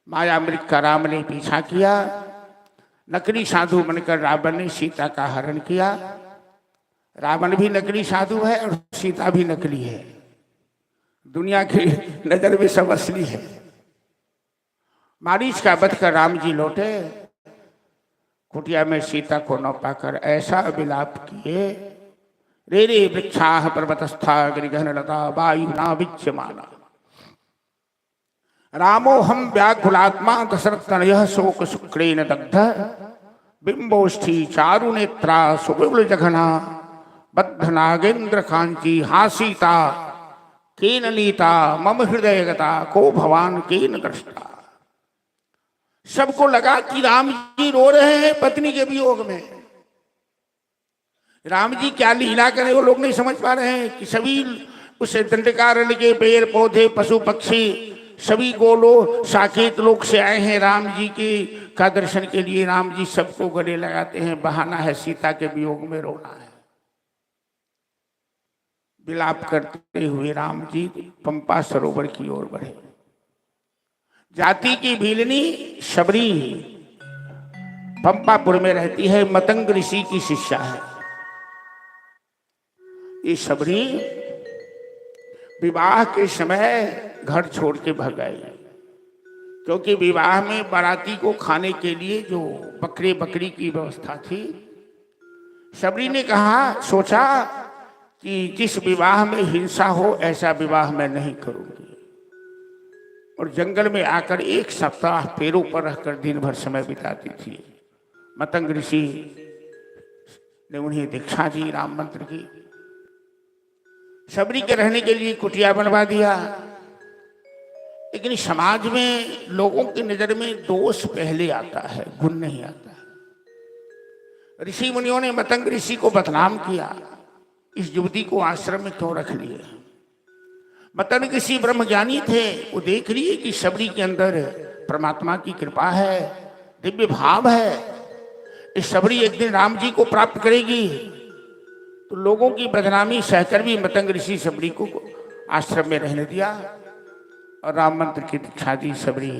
B: माया मृग का राम ने पीछा किया। नकली साधु बनकर रावण ने सीता का हरण किया। रावण भी नकली साधु है और सीता भी नकली है। दुनिया की नजर में सब असली है। मारीच का वध कर राम जी लौटे। कुटिया में सीता को न पाकर ऐसा विलाप किए, रे रे वृक्षाः पर्वतस्था गिरिगहन लता वायुना विच्यमाना। रामो हम व्याकुलात्मा दशरथतनयः शोक शुक्रेण दग्ध, बिंबोष्ठी चारु नेत्रा सुविपुल जघना, बद्ध नागेन्द्र कांची हासीता, केन नीता मम हृदय गता, को भवान केन दृष्टा। सबको लगा कि राम जी रो रहे हैं पत्नी के वियोग में। राम जी क्या लीला करें वो लोग नहीं समझ पा रहे हैं कि सभी उस दंडकारण्य के पेड़ पौधे पशु पक्षी सभी गोलो साकेत लोग से आए हैं राम जी के का दर्शन के लिए। राम जी सबको गले लगाते हैं, बहाना है सीता के वियोग में रोना है। विलाप करते हुए राम जी पंपा सरोवर की ओर बढ़े। जाति की भीलनी शबरी पंपापुर में रहती है, मतंग ऋषि की शिष्या है। ये शबरी विवाह के समय घर छोड़ के भाग गई, क्योंकि विवाह में बाराती को खाने के लिए जो बकरे बकरी की व्यवस्था थी। शबरी ने कहा, सोचा कि जिस विवाह में हिंसा हो ऐसा विवाह मैं नहीं करूंगी। और जंगल में आकर 1 सप्ताह पैरों पर रहकर दिन भर समय बिताती थी। मतंग ऋषि ने उन्हें दीक्षा दी राम मंत्र की। शबरी के रहने के लिए कुटिया बनवा दिया। लेकिन समाज में लोगों की नजर में दोष पहले आता है, गुण नहीं आता है। ऋषि मुनियों ने मतंग ऋषि को बदनाम किया, इस युवती को आश्रम में क्यों रख लिए। मतंग ऋषि ब्रह्मज्ञानी थे, वो देख लिए कि शबरी के अंदर परमात्मा की कृपा है, दिव्य भाव है, इस शबरी एक दिन राम जी को प्राप्त करेगी। तो लोगों की बदनामी सहकर भी मतंग ऋषि शबरी को आश्रम में रहने दिया और राम मंत्र की दीक्षा दी। शबरी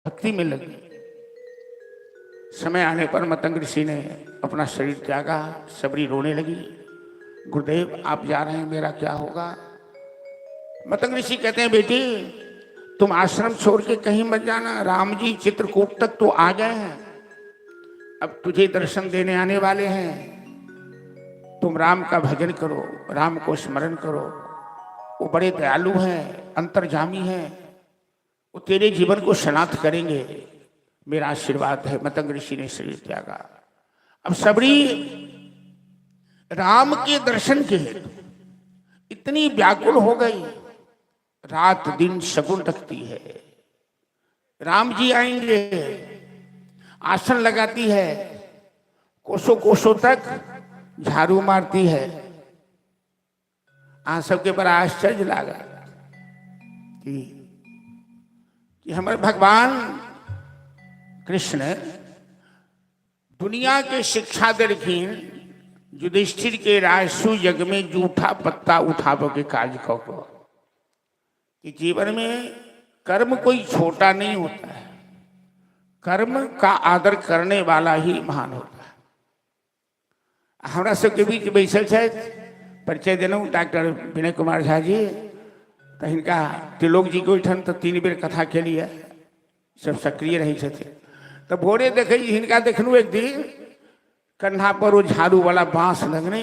B: भक्ति में लगी। समय आने पर मतंग ऋषि ने अपना शरीर त्यागा। शबरी रोने लगी, गुरुदेव आप जा रहे हैं, मेरा क्या होगा। मतंग ऋषि कहते हैं, बेटी तुम आश्रम छोड़ के कहीं मत जाना, राम जी चित्रकूट तक तो आ गए हैं, अब तुझे दर्शन देने आने वाले हैं। तुम राम का भजन करो, राम को स्मरण करो, वो बड़े दयालु हैं, अंतर्जामी हैं, वो तेरे जीवन को शनाख्त करेंगे, मेरा आशीर्वाद है। मतंग ऋषि ने शरीर त्यागा। अब शबरी राम के दर्शन के हेतु इतनी व्याकुल हो गई, रात दिन शगुन रखती है, राम जी आएंगे, आसन लगाती है, कोसों कोसों तक झाड़ू मारती है। आ सबके बड़ा आश्चर्य लगा कि हमारे भगवान कृष्ण दुनिया के शिक्षा दरखीन युधिष्ठिर के राजसु यज्ञ में जूठा पत्ता उठाव के काज को कि जीवन में कर्म कोई छोटा नहीं होता है, कर्म का आदर करने वाला ही महान होता है। हमारा सबके बीच बैसल है, परिचय देना डॉक्टर विनय कुमार झा जी, तो इनका त्रिलोक जी को उठन तो 3 बेर कथा के लिए सब सक्रिय रही थे। तो भोरे देखे हिनका देखलू एक दिन कंधा पर वो झाड़ू वाला बांस लगने,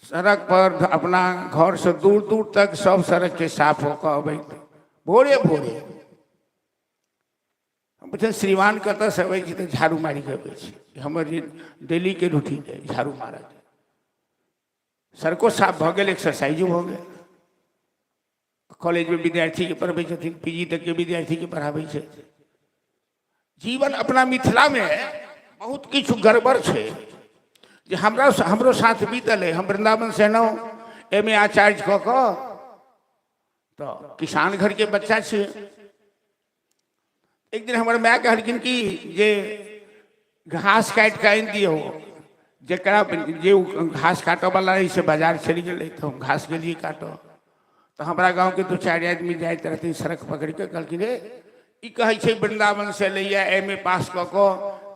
B: सड़क पर अपना घर से दूर दूर तक सब सड़क के साफ होकर अबै भोरे भोरे। हम पूछे श्रीमान कत से अबै तो झाड़ू मारी के अबै हमर डेली के रूटीन है झाड़ू मारा। सड़कों साफ भ गए, एक्सरसाइजो हो गए। कॉलेज में विद्यार्थी के पढ़े छथिन, पीजी तक के विद्यार्थी के पढ़ाबे छै। जीवन अपना मिथिला में बहुत किछु गड़बड़ छै जे हमरो साथ बीतल है। हम वृंदावन से नौ एम ए आचार्य कऽ कऽ तो किसान घर के बच्चा छे। एक दिन हमर माय कहलखिन कि जे घास काट के आनि दियो, जरा जे घास काटो वाला रही से बाजार चली गए, तो हम घास के लिए काटो। तो हमारा गांव के 2-4 आदमी जाते रहते सड़क पकड़ के, कहलखिन रे ई कहै छै वृंदावन से लैया एम ए पास कऽ कऽ,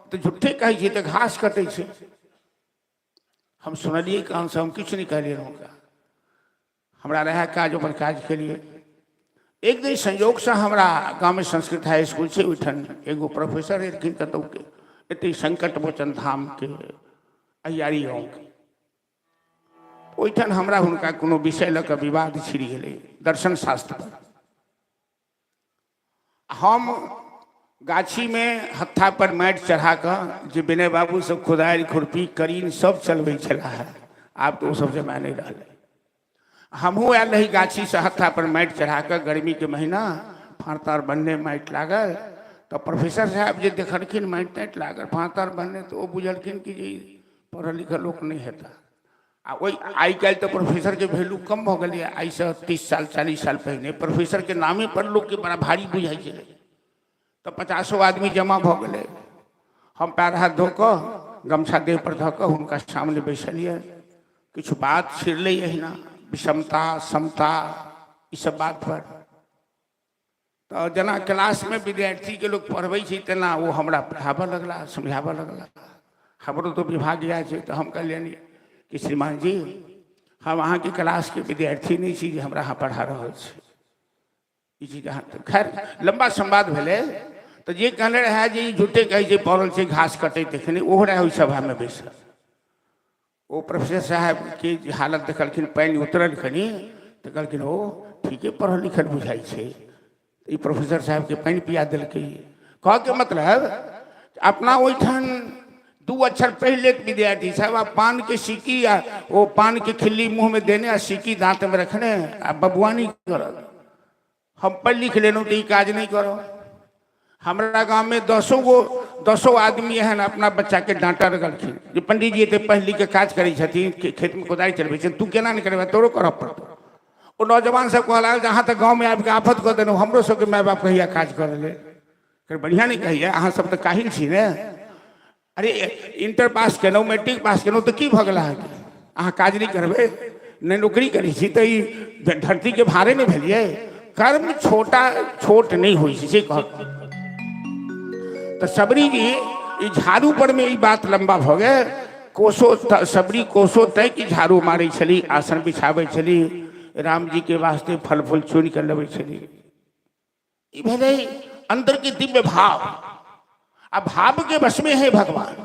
B: तो झूठे कहै छै तो घास कटे छै। हम सुनलिए कान से, हम किछु नहीं कहलिए होगा, हमरा रहा काज पर काज के लिए। एक दिन संयोग से हमारा गाँव में संस्कृत हाई स्कूल से उठन एगो प्रोफेसर एलखिन कतौ के, एते संकट मोचन धाम के अयारी गाँव के। ओठन हमरा हुनका कोनो विषय लऽ कऽ विवाद छिड़ गेलै दर्शन शास्त्र पर। हम गाछी में हत्था पर माटि चढ़ा कर जे विनय बाबू सब खुदारि खुरपी करीन सब चलबै छला है, आब तो सब जमा नहीं रहा। हमहूँ आयल रही गाछी से हत्था पर माटि चढ़ा कर, गर्मी के महीना फाँतर बनने माटि लागल। तो प्रोफेसर साहब जे देखलखिन माटि ताटि लागल फाँतर बनने, तो वो बुझलखिन कि जे पढ़ल लिखल लोक नहीं हेता। आ वही आई काल्हि तो प्रोफेसर के वैल्यू कम हो गई। आई से 30 साल 40 साल पहले प्रोफेसर के नामे पर लोग के बड़ा भारी बुझाई छे। तो 50 आदमी जमा भ गए। हम पैर हाथ धो कऽ गमछा देह पर धऽ कऽ हुनका सामने बैसलिए। किछु बात छिड़लै अहिना, विषमता समता ई सब बात पर। तो जना क्लास में विद्यार्थी के लोग पढ़बै छै तेना वो हमरा पढ़ाबऽ लगला, समझाबऽ लगला। हमरो तो विभाग गया छै। तो हम कहलियनि कि श्रीमान जी हम अहाँ के क्लास के विद्यार्थी नहीं छी जे हमरा अहाँ पढ़ा रहल छी। ई चीज अहाँ खैर लंबा संवाद भेलै। तो जे कहने रहे जे झूठे कहे जे पड़ल छै घास कटे देखने, ओहो रहे ओहि सभा में बैसल। वो प्रोफेसर साहब के हालत देखलखिन, पानि उतरल खनी, तो कहलखिन ओ ठीके पढ़ल लिखल बुझाई छै। ई प्रोफेसर साहब के पानि पिया दिलकै। कह के मतलब अपना ओठन 2 अक्षर पहले के विद्यार्थी साहब आप पान के सिक्की या वो पान के खिल्ली मुंह में देने, सिक्की दांत में रखने, बबुआनी कर हम पढ़ लिख लेनो तो ये काज नहीं करो। हमारा गांव में 10 आदमी है ना अपना बच्चा के डांटा रखिन जो पंडित जी पढ़ लिख के काज करी छथिन, खेत में कोदारी चलबे छथिन, तू केना नहीं करे तोरो करब पड़तो। वो नौजवान सब कहला जहाँ तक गाँव में आके आफत कर देनो हमरो सबके माय बाप कहिया काज कर ले कर बढ़िया नहीं कहिए। अहाँ सब तो काहिल छी ने। अरे इंटर पास केनो मैट्रिक पास केनो तो की भगला है अहाँ काज नहीं करबे नहीं नौकरी करी छी तो ई धरती के भारे नहीं भेलिए। कर्म छोट नहीं हुई से कह तो सबरी जी ई झाड़ू पर में ई बात लंबा हो गए। सबरी कोसो तय की झाड़ू मारे छली, आसन बिछावे छली, राम जी के वास्ते फल फूल चुन कर लेवे छली। ई भेले अंदर के दिव्य भाव। अब भाव के वश में है भगवान।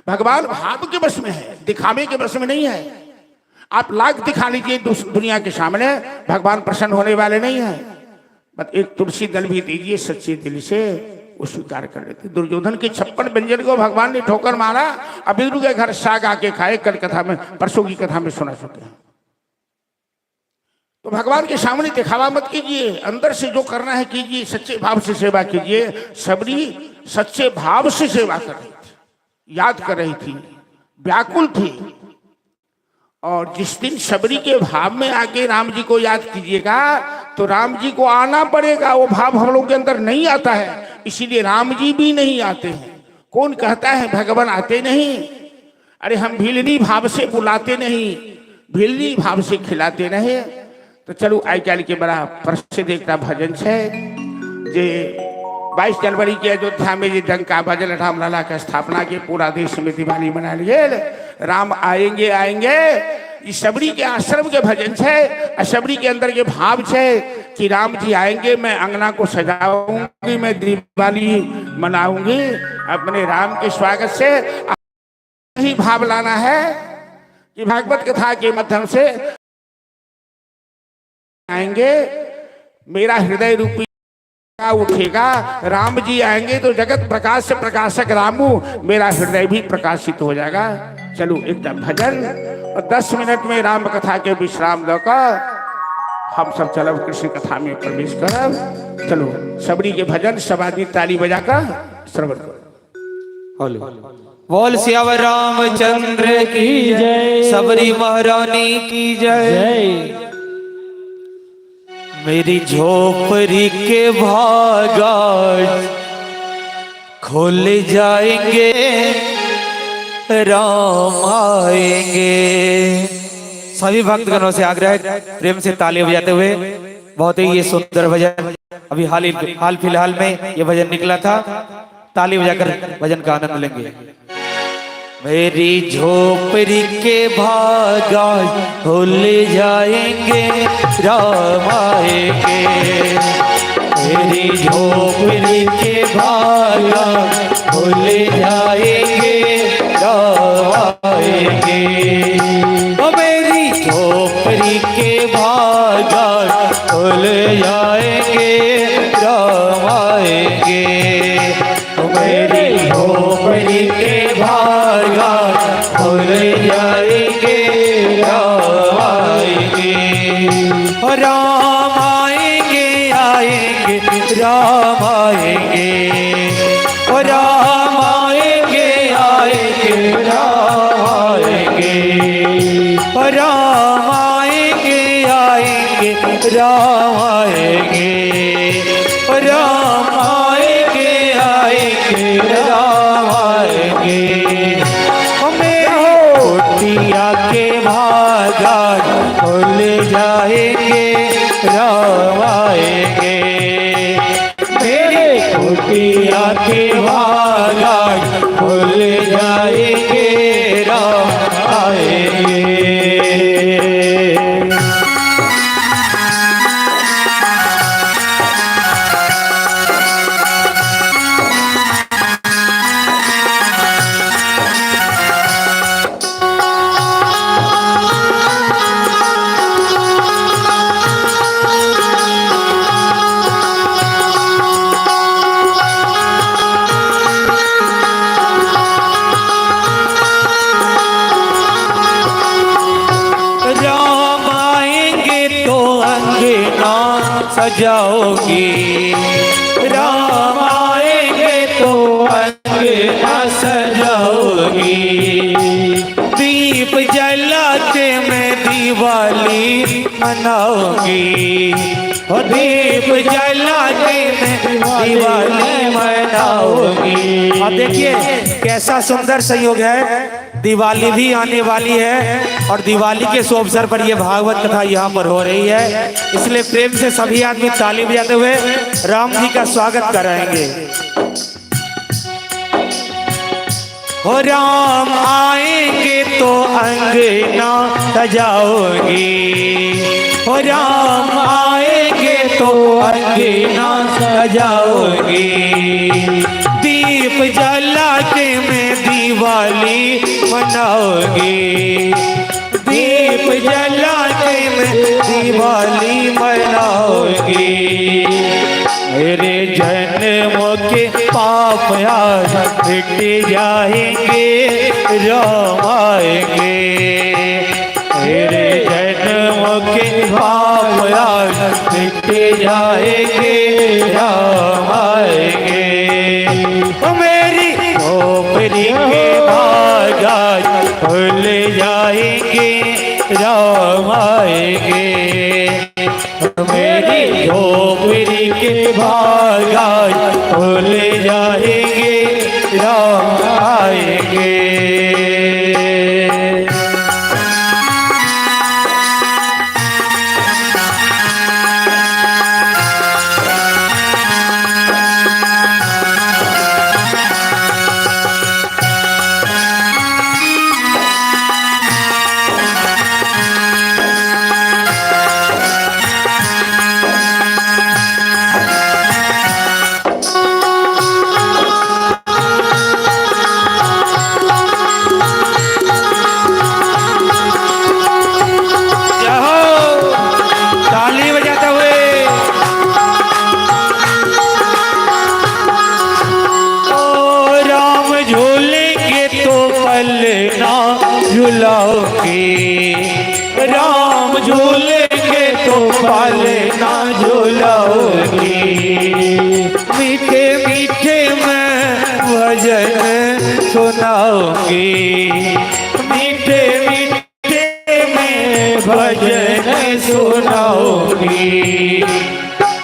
B: भगवान भाव के वश में है, दिखावे के वश में नहीं है। आप लाख दिखा लीजिए दुनिया के सामने, भगवान प्रसन्न होने वाले नहीं है। बस एक तुलसी दल भी दीजिए सच्चे दिल से, वो स्वीकार कर लेते। दुर्योधन के 56 व्यंजन को भगवान ने ठोकर मारा। अब विदुर के घर साग आके खाए, कल कथा में परसों की कथा में सुना चुके हैं। तो भगवान के सामने दिखावा मत कीजिए, अंदर से जो करना है कीजिए, सच्चे भाव से सेवा कीजिए। सबरी सच्चे भाव से सेवा कर रही थी, याद कर रही थी, व्याकुल थी। और जिस दिन सबरी के भाव में आके राम जी को याद कीजिएगा तो राम जी को आना पड़ेगा। वो भाव हम लोग के अंदर नहीं आता है, इसीलिए राम जी भी नहीं आते हैं। कौन कहता है भगवान आते नहीं? अरे हम भीलनी भाव से बुलाते नहीं, भीलनी भाव से खिलाते नहीं। तो चलो आई काल के बड़ा प्रसिद्ध एक भजन है जे 22 जनवरी के अयोध्या में ये डंका बजल, राम लला के स्थापना के पूरा देश में दिवाली मना लिए। राम आएंगे आएंगे, इस सबरी के आश्रम के भजन है। सबरी के अंदर के भाव है कि राम जी आएंगे, मैं अंगना को सजाऊंगी, मैं दिवाली मनाऊंगी अपने राम के स्वागत से। यही भाव लाना है कि भागवत कथा के माध्यम से आएंगे, मेरा हृदय रूपी उठेगा। राम जी आएंगे तो जगत प्रकाश से प्रकाशक रामू, मेरा हृदय भी प्रकाशित हो जाएगा। चलो एकदम भजन और 10 मिनट में राम कथा के विश्राम देकर हम सब चलब कृष्ण कथा में प्रवेश करब। चलो सबरी के भजन सब आदमी ताली बजाकर श्रवण करो।
A: बोल सियावर रामचंद्र की जय, सबरी महारानी की जय। मेरी झोपड़ी के भागा खुल जाएंगे, राम आएंगे। सभी भक्तगणों से आग्रह है प्रेम से ताली बजाते हुए। बहुत ही ये सुंदर भजन अभी हाल फिलहाल में ये भजन निकला था। ताली बजाकर भजन का आनंद लेंगे। मेरी झोपड़ी के भागा खुल जाएंगे, राम आएंगे। मेरी झोपड़ी के भागा खुल जाएंगे, राम आएंगे। मेरी झोपड़ी के भागा खुल जाएंगे, राम आएंगे। मेरी झोपड़ी के भागा खुल जाएंगे, राम आएंगे। राम आएंगे आएंगे, राम आएंगे। राम आएंगे आएंगे, राम आएंगे। राम आएंगे आएंगे, राम आएंगे। राम आएंगे आएंगे, राम आएंगे। कुटिया के भागा खुल जाएंगे, राम आएंगे। मेरे कुटिया के भागा खुल जाएंगे, राम आएंगे। सजाओगी, राम आएंगे तो अंगना सजाओगी। दीप जला के मैं दिवाली मनाऊंगी, और दीप जला के मैं दिवाली मनाऊंगी। अब देखिए कैसा सुंदर संयोग है, दिवाली भी आने वाली है और दिवाली के शुभ अवसर पर यह भागवत कथा यहाँ पर हो रही है, इसलिए प्रेम से सभी आदमी ताली बजाते हुए राम जी का स्वागत कराएंगे। हो राम आएंगे तो अंगना सजाओगी, हो राम आएंगे तो अंगना सजाओगी। दीप जला के मैं दिवाली मनाओगी, दीप जला के मैं दिवाली मनाओगी। मेरे जन्म के पाप आज मिट जाएंगे, राम आएंगे। मेरे जन्म के पाप आज मिट जाएंगे, राम आएंगे। मेरी खोपड़ी के भाग आज खुल जाएंगे, राम आएंगे। मेरी झोपड़ी के भाग आज खुल जाएंगे, राम आएंगे। झुलाओगी, राम झूलेंगे तो पालना झुलाओगी। मीठे मीठे मैं भजन सुनाऊंगी, मीठे मीठे मैं भजन सुनाऊंगी।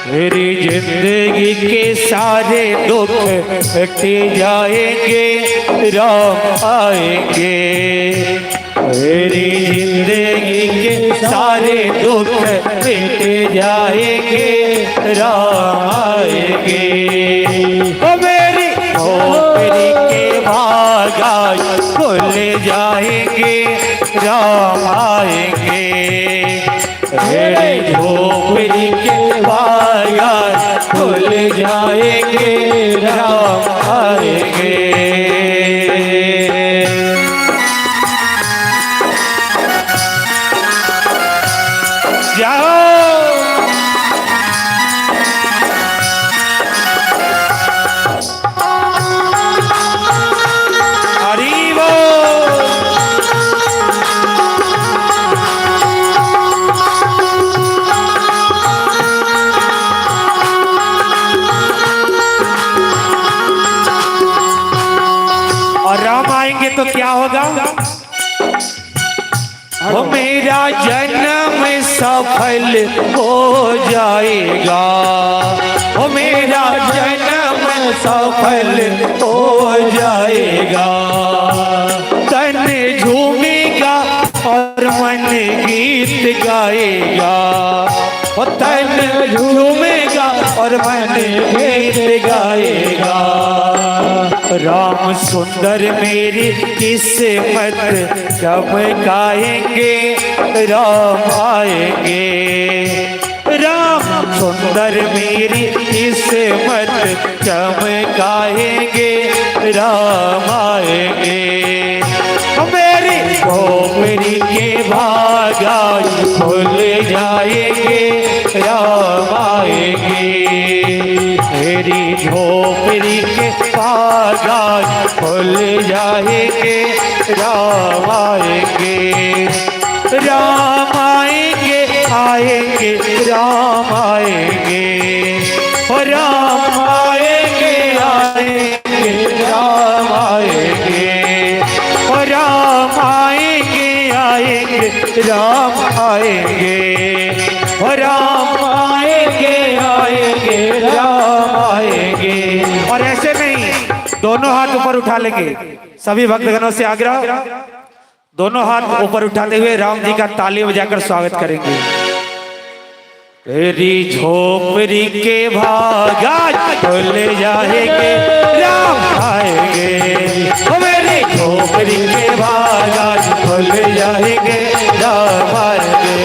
A: मेरी जिंदगी के सारे दुख मिट जाएंगे, राम आएंगे। मेरी जिंदगी के सारे दुख मिट जाएंगे, राम आएंगे। मेरी खोपड़ी के भाग आज खुल जाएंगे, राम आएंगे। मेरी झोपड़ी के भाग आज खुल जाएंगे, राम आएंगे। तो क्या होगा, वो मेरा जन्म सफल हो जाएगा, वो मेरा जन्म सफल हो जाएगा। तन झूमेगा और मन गीत गाएगा, वो तन झूमेगा और मन गीत गाएगा। राम सुंदर मेरी किस्मत चमकाएंगे, राम आएंगे। राम सुंदर मेरी किस्मत चमकाएंगे, राम आएंगे। मेरी खोपड़ी के भाग आज खुल जाएंगे, राम आएंगे। मेरी झोपड़ी के भाग आज खुल जाएंगे, राम आएंगे। राम आएंगे आएंगे राम आएंगे, हो राम आएंगे आएंगे राम आएंगे, हो राम आएंगे आएंगे राम आएंगे, हो राम आएंगे आएंगे राम आएंगे। और ऐसे नहीं, दोनों हाथ ऊपर उठा लेंगे। सभी भक्तगणों से आग्रह, दोनों हाथ ऊपर उठाते हुए राम जी का ताली बजाकर स्वागत करेंगे। तेरी झोपड़ी के भागा खुल जाएंगे राम आएंगे, ओ मेरी झोपड़ी के भागा खुल जाएंगे राम आएंगे,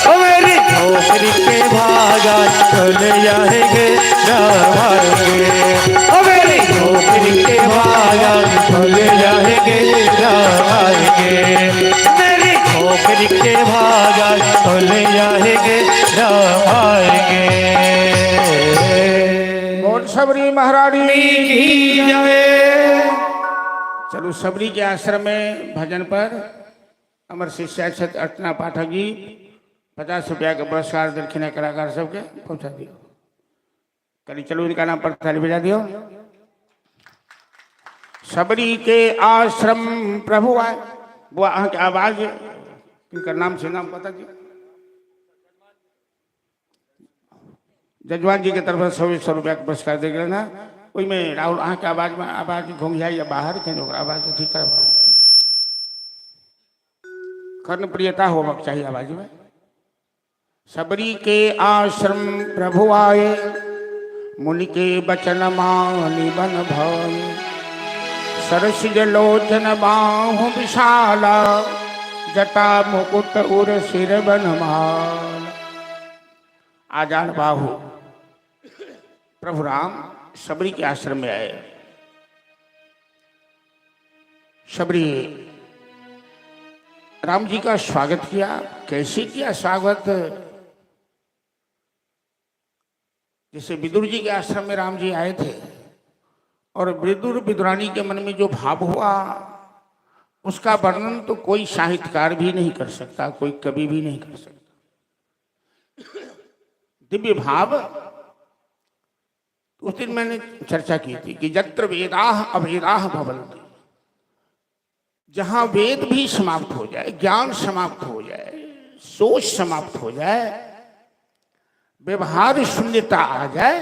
A: ओ मेरी झोपड़ी के भागा खुल जाएंगे राम आएंगे, ओ मेरी झोपड़ी के भागा खुल जाएंगे राम आएंगे, मेरी झोपड़ी के भागा खुल जाएंगे राम आएंगे।
B: बोल सबरी महारानी
A: की जय।
B: चलो सबरी के आश्रम में भजन पर अमर शिष्या छत अर्चना पाठक जी 50 रुपया का पुरस्कार दक्षिणा कलाकार सबके पहुंचा दियो। कल चलो इनका नाम पर थाली बजा दियो। सबरी के आश्रम प्रभु आए, वो अहाँ के आवाज इनका नाम से नाम पता जी जजवान जी के तरफ से 100 रुपया का पुरस्कार दे गए ना। वही में राहुल अहाँ के आवाज में आवाज घूम जाए या बाहर कहीं आवाज तो ठीक करवा कर्ण प्रियता होना चाहिए आवाज में। सबरी के आश्रम प्रभु आए, मुनि के बचन मानि बन भय, सरसिज लोचन बाहु विशाला, जटा मुकुट उर सिर बनमाल। आजान बाहु प्रभु राम सबरी के आश्रम में आए। सबरी राम जी का स्वागत किया। कैसे किया स्वागत? जैसे विदुर जी के आश्रम में राम जी आए थे और विदुर विदुरानी के मन में जो भाव हुआ उसका वर्णन तो कोई साहित्यकार भी नहीं कर सकता, कोई कवि भी नहीं कर सकता। दिव्य भाव उस दिन मैंने चर्चा की थी कि यत्र वेदाः अभेदाः भवन्ति, जहां वेद भी समाप्त हो जाए, ज्ञान समाप्त हो जाए, सोच समाप्त हो जाए, व्यवहार शून्यता आ जाए,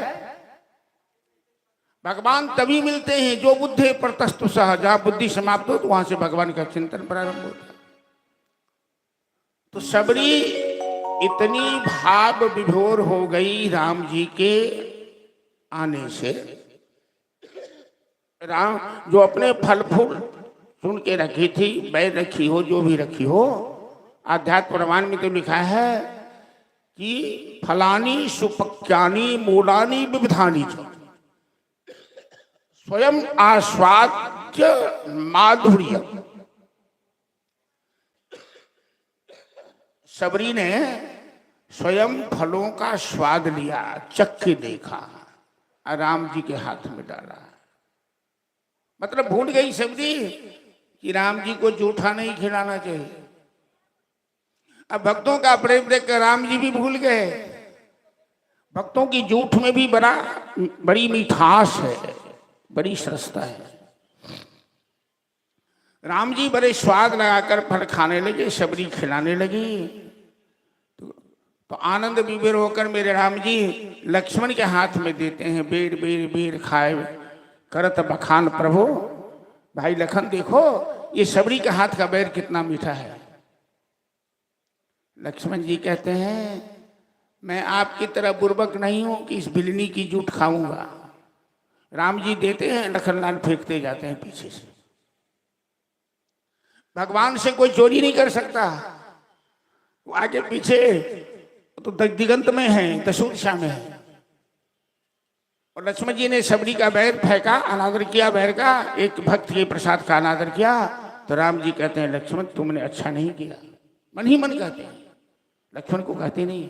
B: भगवान तभी मिलते हैं जो बुद्धि परतस्तु सह। जहां बुद्धि समाप्त हो तो वहां से भगवान का चिंतन प्रारंभ होता है। तो सबरी इतनी भाव विभोर हो गई राम जी के आने से, राम जो अपने फल फूल सुन के रखी थी, बैर रखी हो, जो भी रखी हो, आध्यात्म प्रमाण में तो लिखा है कि फलानी सुपक्यानी मूलानी विविधानी च स्वयं आस्वाद्य माधुर्य। सबरी ने स्वयं फलों का स्वाद लिया, चख के देखा, राम जी के हाथ में डाला। मतलब भूल गई सबरी कि राम जी को जूठा नहीं खिलाना चाहिए। अब भक्तों का प्रेम देखकर राम जी भी भूल गए। भक्तों की जूठ में भी बड़ी मिठास है, बड़ी सरसता है। राम जी बड़े स्वाद लगाकर फल खाने लगे, सबरी खिलाने लगी। तो आनंद विभोर होकर मेरे राम जी लक्ष्मण के हाथ में देते हैं। बेर बेर बेर खाए करत बखान प्रभु। भाई लखन देखो ये सबरी के हाथ का बैर कितना मीठा है। लक्ष्मण जी कहते हैं मैं आपकी तरह बुर्बक नहीं हूं कि इस बिलनी की जूठ खाऊंगा। राम जी देते हैं, लखनलाल फेंकते जाते हैं पीछे से। भगवान से कोई चोरी नहीं कर सकता, वो आगे पीछे तो दिगंत में है, दशूदिशा में है। और लक्ष्मण जी ने सबरी का बैर फेंका, अनादर किया बैर का, एक भक्त के प्रसाद का अनादर किया। तो राम जी कहते हैं लक्ष्मण तुमने अच्छा नहीं किया। मन ही मन कहते हैं, लक्ष्मण को कहते नहीं।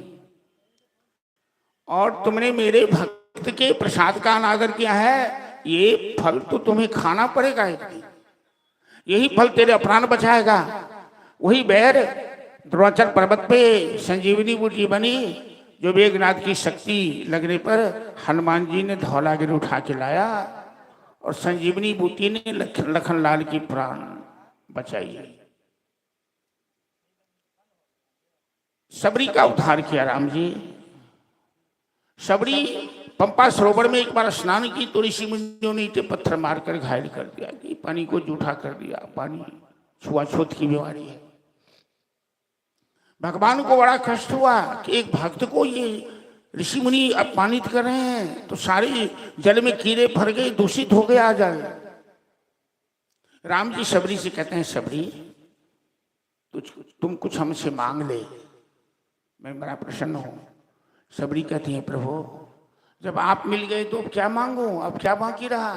B: और तुमने मेरे भक्त के प्रसाद का अनादर किया है, ये फल तो तुम्हें खाना पड़ेगा। यही फल तेरे अपराध बचाएगा। वही बैर द्रोणाचल पर्वत पे संजीवनी बूटी बनी, जो मेघनाथ की शक्ति लगने पर हनुमान जी ने धौलागिरी उठा के लाया और संजीवनी बूटी ने लखनलाल की प्राण बचाई। सबरी का उद्धार किया राम जी। सबरी पंपा सरोवर में एक बार स्नान की तो ऋषि मुनियों ने ईंटे पत्थर मारकर घायल कर दिया कि पानी को जूठा कर दिया, पानी छुआछूत की बीमारी है। भगवान को बड़ा कष्ट हुआ कि एक भक्त को ये ऋषि मुनि अपमानित कर रहे हैं, तो सारे जल में कीड़े भर गए, दूषित हो गए आ जाए। राम जी सबरी से कहते हैं, सबरी तुम कुछ हमसे मांग ले, मैं बड़ा प्रसन्न हूं। सबरी कहती है, प्रभु जब आप मिल गए तो अब क्या मांगू, अब क्या बाकी रहा।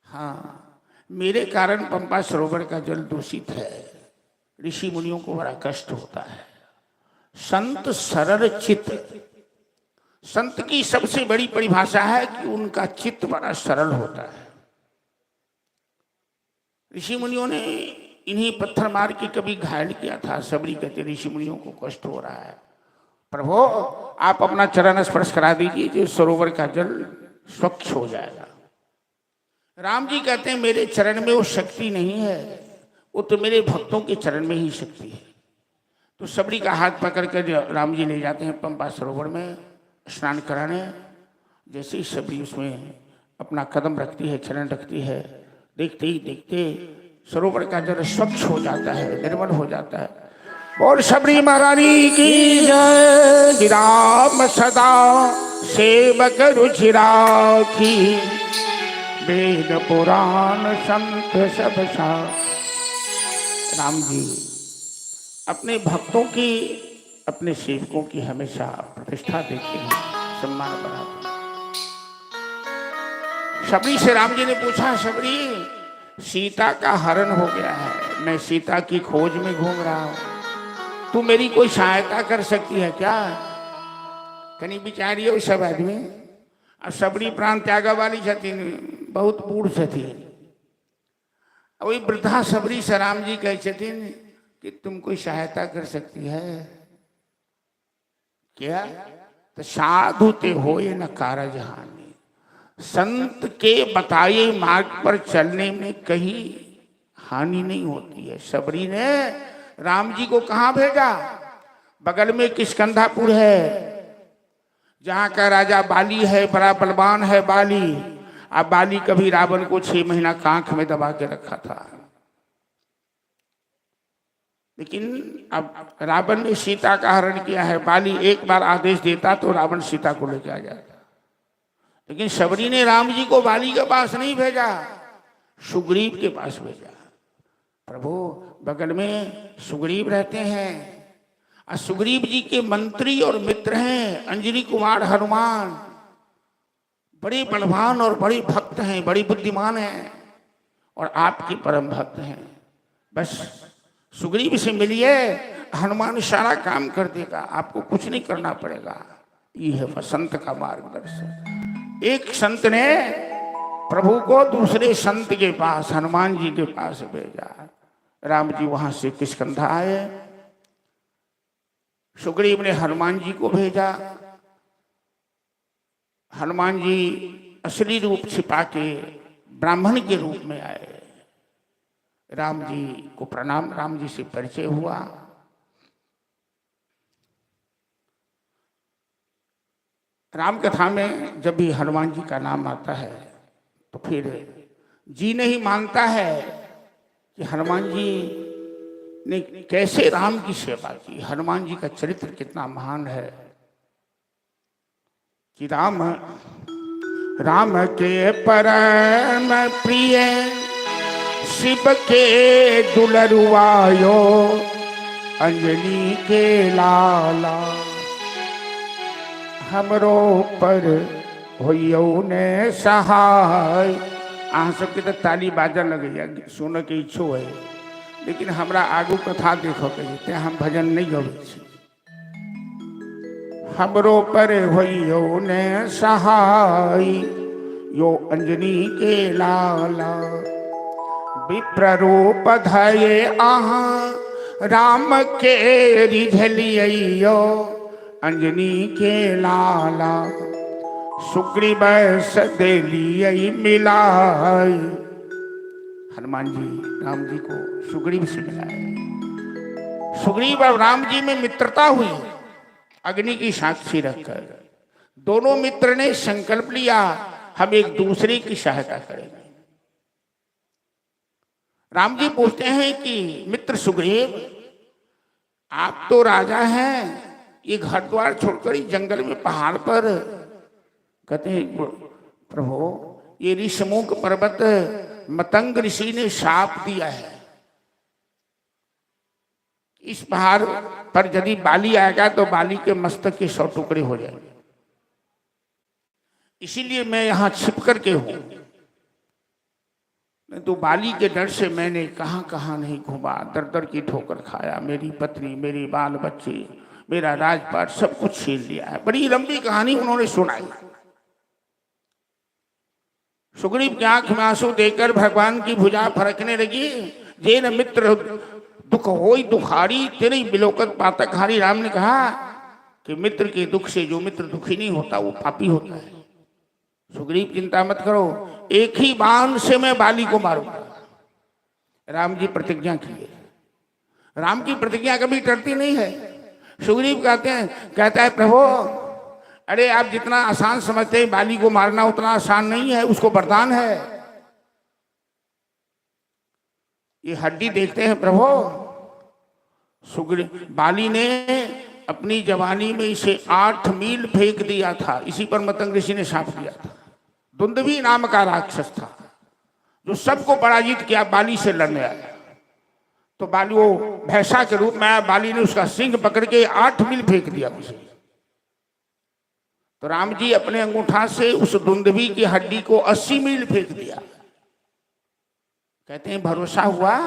B: हाँ, मेरे कारण पंपा सरोवर का जल दूषित है, ऋषि मुनियों को बड़ा कष्ट होता है। संत सरल चित्त, संत की सबसे बड़ी परिभाषा है कि उनका चित्त बड़ा सरल होता है। ऋषि मुनियों ने इन्हीं पत्थर मार के कभी घायल किया था। सबरी कहते ऋषि मुनियों को कष्ट हो रहा है, प्रभु आप अपना चरण स्पर्श करा दीजिए, जो सरोवर का जल स्वच्छ हो जाएगा। राम जी कहते हैं, मेरे चरण में वो शक्ति नहीं है, वो तो मेरे भक्तों के चरण में ही शक्ति है। तो सबरी का हाथ पकड़ कर राम जी ले जाते हैं पंपा सरोवर में स्नान कराने। जैसे ही सबरी उसमें अपना कदम रखती है, चरण रखती है, देखते ही देखते सरोवर का जल स्वच्छ हो जाता है, निर्मल हो जाता है। बोल सबरी महारानी की जय। श्री राम सदा सेवक रुचिरा की, वेद पुराण संत सब सा। राम जी अपने भक्तों की, अपने सेवकों की हमेशा प्रतिष्ठा देते हैं, सम्मान बढ़ाते हैं। सबरी से राम जी ने पूछा, सबरी सीता का हरण हो गया है, मैं सीता की खोज में घूम रहा हूं, तू मेरी कोई सहायता कर सकती है क्या। कहीं बिचारी हो सब आदमी। और सबरी प्राण त्यागा वाली छथिन, बहुत बूढ़ छथिन। वही वृद्धा सबरी से राम जी कहे छथिन कि तुम कोई सहायता कर सकती है क्या। तो साधु ते होए न कारज हानि, संत के बताए मार्ग पर चलने में कहीं हानि नहीं होती है। सबरी ने राम जी को कहां भेजा, बगल में किष्किंधापुर है, जहां का राजा बाली है, बड़ा बलवान है बाली। अब बाली कभी रावण को 6 महीना कांख में दबा के रखा था, लेकिन अब रावण ने सीता का हरण किया है। बाली एक बार आदेश देता तो रावण सीता को लेके आ जाता, लेकिन सबरी ने राम जी को बाली के पास नहीं भेजा, सुग्रीव के पास भेजा। प्रभु बगल में सुग्रीव रहते हैं, और सुग्रीव जी के मंत्री और मित्र हैं अंजनी कुमार हनुमान, बड़े बलवान और बड़े भक्त हैं, बड़ी बुद्धिमान हैं, और आपके परम भक्त हैं। बस सुग्रीव से मिलिए, हनुमान सारा काम कर देगा, आपको कुछ नहीं करना पड़ेगा। ये है संत का मार्गदर्शन। एक संत ने प्रभु को दूसरे संत के पास, हनुमान जी के पास भेजा। राम जी वहां से किष्किंधा आए, सुग्रीव ने हनुमान जी को भेजा। हनुमान जी असली रूप छिपा के ब्राह्मण के रूप में आए। राम जी को प्रणाम, राम जी से परिचय हुआ। राम कथा में जब भी हनुमान जी का नाम आता है तो फिर जी नहीं मानता है कि हनुमान जी ने कैसे राम की सेवा की, हनुमान जी का चरित्र कितना महान है। कि राम के परम प्रिय शिव के दुलरुआयो, अंजनी के लाला, हमरो पर होइयो ने सहाय। अहाँ सबके तो ताली बाजा लगे सुन के इच्छो है, लेकिन हमरा आगू कथा देखो के हम भजन नहीं गवे छी। हमरो पर होइयो ने सहाय, यो अंजनी के लाला, विप्र रूप धये आहा राम के रिझलियो अंजनी के लाला सुग्रीव सदेलियई मिलाई। हनुमान जी राम जी को सुग्रीव से मिलाए। सुग्रीव और राम जी में मित्रता हुई अग्नि की साक्षी रखकर। दोनों मित्र ने संकल्प लिया हम एक दूसरे की सहायता करेंगे। राम जी पूछते हैं कि मित्र सुग्रीव, आप तो राजा हैं, ये घर द्वार छोड़कर ही जंगल में पहाड़ पर, कहते हैं प्रभु ये ऋषमुख पर्वत मतंग ऋषि ने शाप दिया है, इस पहाड़ पर यदि बाली आएगा तो बाली के मस्तक के 100 टुकड़े हो जाएंगे, इसीलिए मैं यहां छिप करके हूं। नहीं तो बाली के डर से मैंने कहां कहां नहीं घूमा, दर दर की ठोकर खाया, मेरी पत्नी, मेरे बाल बच्चे, मेरा राजपाट सब कुछ छीन लिया है। बड़ी लंबी कहानी उन्होंने सुनाई। सुग्रीव की आंख में आंसू देकर भगवान की भुजा फरकने लगी। जे न मित्र दुख होई दुखारी तेरी बिलोकत पातकहारी। राम ने कहा कि मित्र के दुख से जो मित्र दुखी नहीं होता वो पापी होता है। सुग्रीव चिंता मत करो, एक ही बाण से मैं बाली को मारूंगा। राम जी प्रतिज्ञा किए। राम की प्रतिज्ञा कभी टलती नहीं है। सुग्रीव कहता है प्रभु, अरे आप जितना आसान समझते हैं बाली को मारना उतना आसान नहीं है, उसको वरदान है। ये हड्डी देखते हैं प्रभु, सुग्रीव बाली ने अपनी जवानी में इसे 8 मील फेंक दिया था। इसी पर मतंग ऋषि ने शाप दिया था। दुंदुभी नाम का राक्षस था जो सबको पराजित किया, बाली से लड़ने आया। तो बाली वो भैंसा के रूप में आया, बाली ने उसका सिंह पकड़ के 8 मील फेंक दिया उसे। तो राम जी अपने अंगूठा से उस दुंदुभी की हड्डी को 80 मील फेंक दिया। कहते हैं भरोसा हुआ?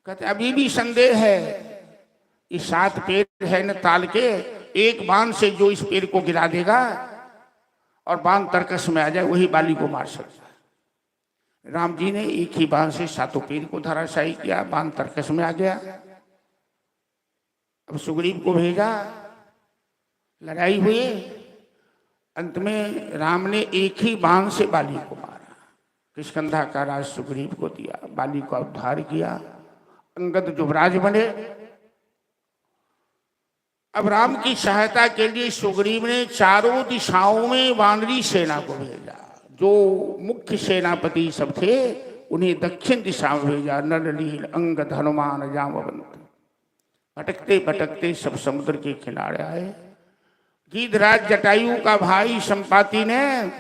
B: कहते अभी भी संदेह है। ये 7 पेड़ है न ताल के, एक बाण से जो इस पेड़ को गिरा देगा और बाण तरकस में आ जाए वही बाली को मार सकता है। राम जी ने एक ही बाण से 7 पेड़ को धराशायी किया, बाण तरकस में आ गया। अब सुग्रीव को भेजा, लड़ाई हुई। अंत में राम ने एक ही बाण से बाली को मारा। किष्किंधा का राज सुग्रीव को दिया, बाली को उद्धार किया, अंगद युवराज बने। अब राम की सहायता के लिए सुग्रीव ने चारों दिशाओं में वानरी सेना को भेजा। जो मुख्य सेनापति सब थे उन्हें दक्षिण दिशा में भेजा। नरनील, अंगद, हनुमान, जामवंत भटकते भटकते सब समुद्र के किनारे आए। गीधराज जटायु का भाई संपाति ने,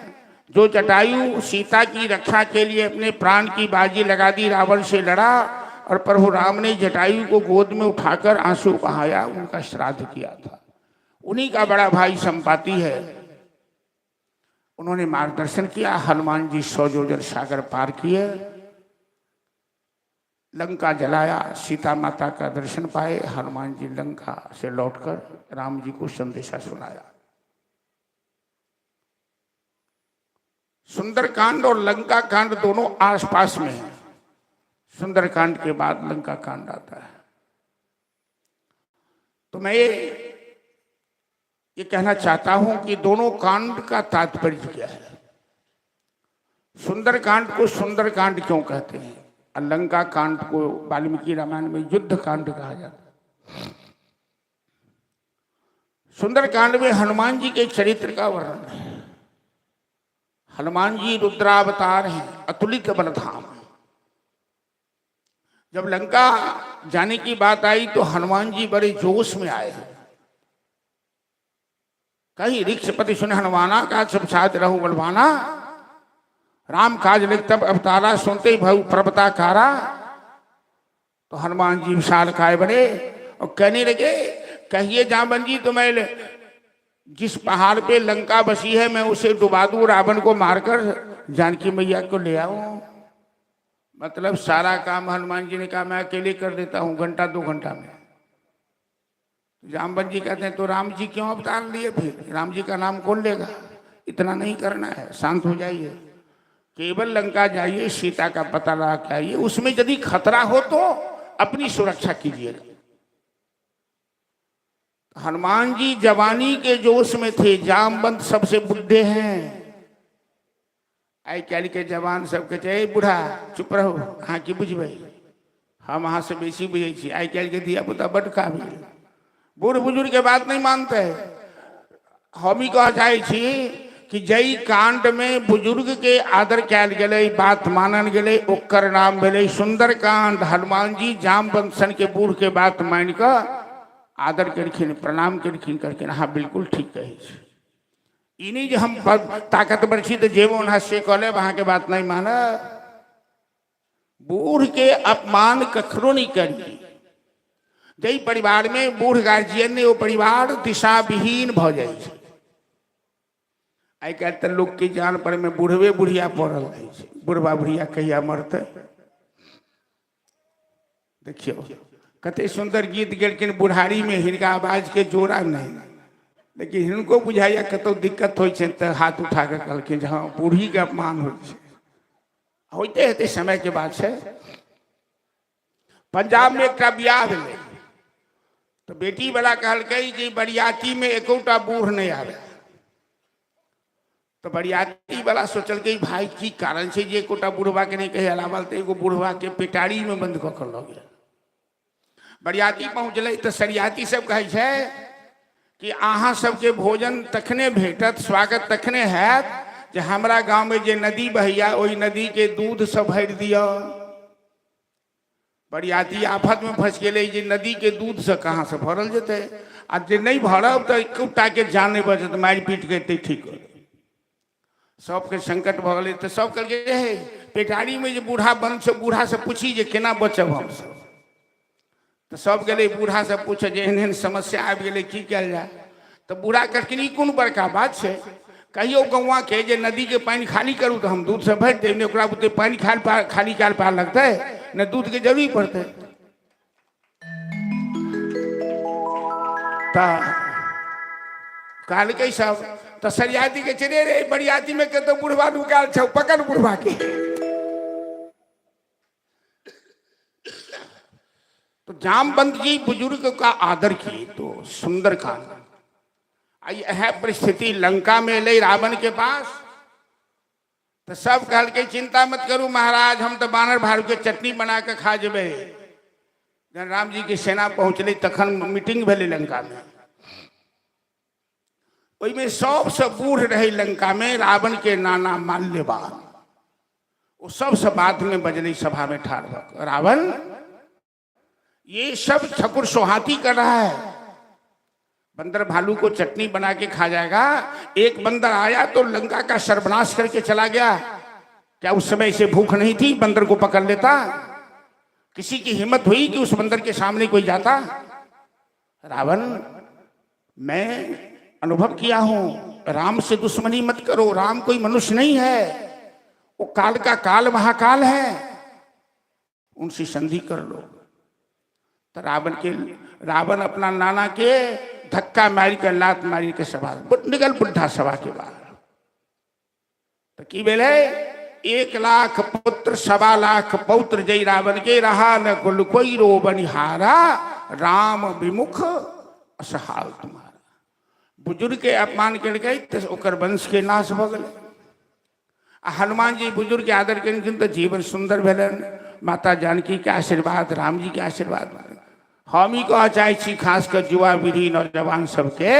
B: जो जटायु सीता की रक्षा के लिए अपने प्राण की बाजी लगा दी, रावण से लड़ा और प्रभु राम ने जटायु को गोद में उठाकर आंसू बहाया, उनका श्राद्ध किया था। उन्हीं का बड़ा भाई संपाति है। उन्होंने मार्गदर्शन किया। हनुमान जी 100 योजन सागर पार किए, लंका जलाया, सीता माता का दर्शन पाए। हनुमान जी लंका से लौटकर राम जी को संदेशा सुनाया। सुंदरकांड और लंका कांड दोनों आसपास में हैं। सुंदरकांड के बाद लंका कांड आता है। तो मैं ये कहना चाहता हूं कि दोनों कांड का तात्पर्य क्या है। सुंदरकांड को सुंदरकांड क्यों कहते हैं और लंका कांड को वाल्मीकि रामायण में युद्ध कांड कहा जाता है। सुंदरकांड में हनुमान जी के चरित्र का वर्णन है। हनुमान जी रुद्रावतार हैं, अतुलित बलधाम। जब लंका जाने की बात आई तो हनुमान जी बड़े जोश में आए। कहीं ऋक्षपति सुने हनुमाना का सब साथ रहूं बलवाना, राम काज लिख तब अवतारा, सुनते ही भव प्रवताकारा। तो हनुमान जी विशाल काय बने और कहने लगे, कहिए जामवन जी, तो मैं जिस पहाड़ पे लंका बसी है मैं उसे डुबा दूं, रावण को मारकर जानकी मैया को ले आऊं। मतलब सारा काम हनुमान जी ने कहा मैं अकेले कर देता हूं, 1-2 घंटा में। जामवन जी कहते हैं तो राम जी क्यों अवतार लिए फिर? राम जी का नाम कौन लेगा? इतना नहीं करना है, शांत हो जाइए। केवल लंका जाइए, सीता का पता लगा के आइए। उसमें यदि खतरा हो तो अपनी सुरक्षा कीजिएगा। हनुमान जी जवानी के जोश में थे, जामवंत सबसे बुढ़े हैं। आई कैल के जवान सब कहते बूढ़ा चुप रहो, हाँ की बुझबे, हम अहाँ से बेसी बुझे छी। आई कैल के धिया पुता बड़ काबिल, बूढ़ बुजुर्ग के बात नहीं मानते। हम ही कह चाहे छी कि जई कांड में बुजुर्ग के आदर कैल गेले, बात मानल गेले, ओकर नाम भेले सुंदर कांड। हनुमान जी जामवंत सन के बूढ़ के बात मान कर आदर करखिन, प्रणाम करखिन, करके हाँ बिल्कुल ठीक कहे छी। ई नहीं जे हम ताकतवर छी तो जेबो ना से कहले वहां के बात नहीं माना। बूढ़ के अपमान कखनो नहीं करी। जई परिवार में बूढ़ गार्जियन ने वो परिवार दिशा विहीन भ जाए। आई काल्हि तो लोग के जान पर में बूढ़वे बुढ़िया पड़ल रहे, बुढ़वा बुढ़िया कहिया मरते। देखियो कते सुंदर गीत गेलखिन बुढ़ारी में, हिनका आवाज के जोड़ा नहीं, लेकिन हिनको बुझाइया कतौ दिक्कत हो हाथ उठा के कहलखिन हाँ बूढ़ी के अपमान होते हेते समय के बाद से। पंजाब में एक बियाह भेलै तो बेटी वाला कहलकै जे बरियाती में एकोटा बूढ़ नहीं आवे। तो बरियाती वाला सोचल के भाई की कारण से जे एकोटा बूढ़वा के नहीं कहे अलावा, तो एगो बूढ़वा के पेटारी में बंद कऽ के लऽ गेल। बरियाती पहुँचल तो सरियाती सब कहे छै कि अहाँ सबके भोजन तखने भेटत, स्वागत तखने हैत जे हमरा गाँव में जे नदी बहैया ओहि नदी के दूध से भरि दिया। बरियाती आफत में फंस गए जे नदी के दूध से कहाँ से भरल जेते, आ जे नहीं भरब तो एकोटा के जान नहीं बचत, मारि पीट के ठीक हो। सबके संकट भ गए तो सब कहलकै हे पेटारी में जे बूढ़ा बन से बूढ़ा से पूछी जे केना बचब हम सब। तो सब गए बूढ़ा से पूछे जे एहन एहन समस्या आबि गेलै की कयल जाए। तो बूढ़ा कहलखिन ई कोन बड़का बात छै, कहियो गौवा के जे नदी के पानी खाली करू तो हम दूध से भरि देब, ने ओकरा बुते पानी खाली काल पार लगतै, न दूध के जरूरी पड़तै। कहलकै सब तो सरियाती के चले रे बरियाती में के तो बुढ़वा ढुकाल छौ, पकड़ बुढ़वा के। तो जामवंत जी बुजुर्ग का आदर किए तो सुंदर कांड। यह परिस्थिति लंका में ले रावण के पास। तो सब कहल के चिंता मत करू महाराज, हम तो बानर भालू के चटनी बना के खा जेबे। जब राम जी की सेना पहुंचली तखन मीटिंग भेलै लंका में। ओइमे सबसे बूढ़ रहे लंका में रावण के नाना माल्यवान। वो सबसे बाद में बजली सभा में ठाड़ भऽ रावण ये सब ठकुर सोहाती कर रहा है, बंदर भालू को चटनी बना के खा जाएगा। एक बंदर आया तो लंका का सर्वनाश करके चला गया। क्या उस समय इसे भूख नहीं थी, बंदर को पकड़ लेता? किसी की हिम्मत हुई कि उस बंदर के सामने कोई जाता? रावण मैं अनुभव किया हूं, राम से दुश्मनी मत करो, राम कोई मनुष्य नहीं है, वो काल का काल महाकाल है, उनसे संधि कर लो। तो रावण अपना नाना के धक्का मारी कर लात मारी के सभा निकल बुढ़ा सभा के बाहर। तो की बेले 1 लाख पुत्र 1.25 लाख पौत्र जय रावण के रहा न कुल कोई रो बनिहारा, राम विमुख असहाल तुम्हारा। बुजुर्ग के अपमान कर गए तो ओकर वंश के नाश भ गए। हनुमान जी बुजुर्ग के आदर केलखिन तो जीवन सुंदर भेलन। माता जानकी के आशीर्वाद, राम जी के आशीर्वाद। हम ही कह चाहे छी खास कर युवा पीढ़ी नौजवान सबके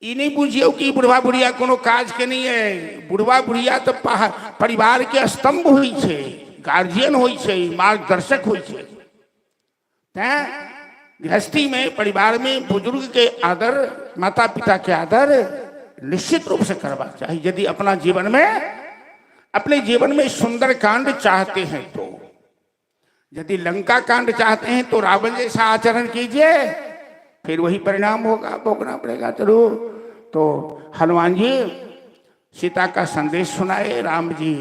B: ई नहीं बुझियो कि बुढ़वा बुढ़िया कोनो काज के नहीं है। बुढ़वा बुढ़िया तो परिवार के स्तंभ होई छे, गार्जियन होई छे, मार्गदर्शक होई छे। तैं गृहस्थी में परिवार में बुजुर्ग के आदर, माता पिता के आदर निश्चित रूप से करवा चाहिए। यदि अपना जीवन में अपने जीवन में सुंदर कांड चाहते हैं तो, यदि लंका कांड चाहते हैं तो रावण जैसा आचरण कीजिए, फिर वही परिणाम होगा, भोगना पड़ेगा। चलो तो हनुमान जी सीता का संदेश सुनाए, राम जी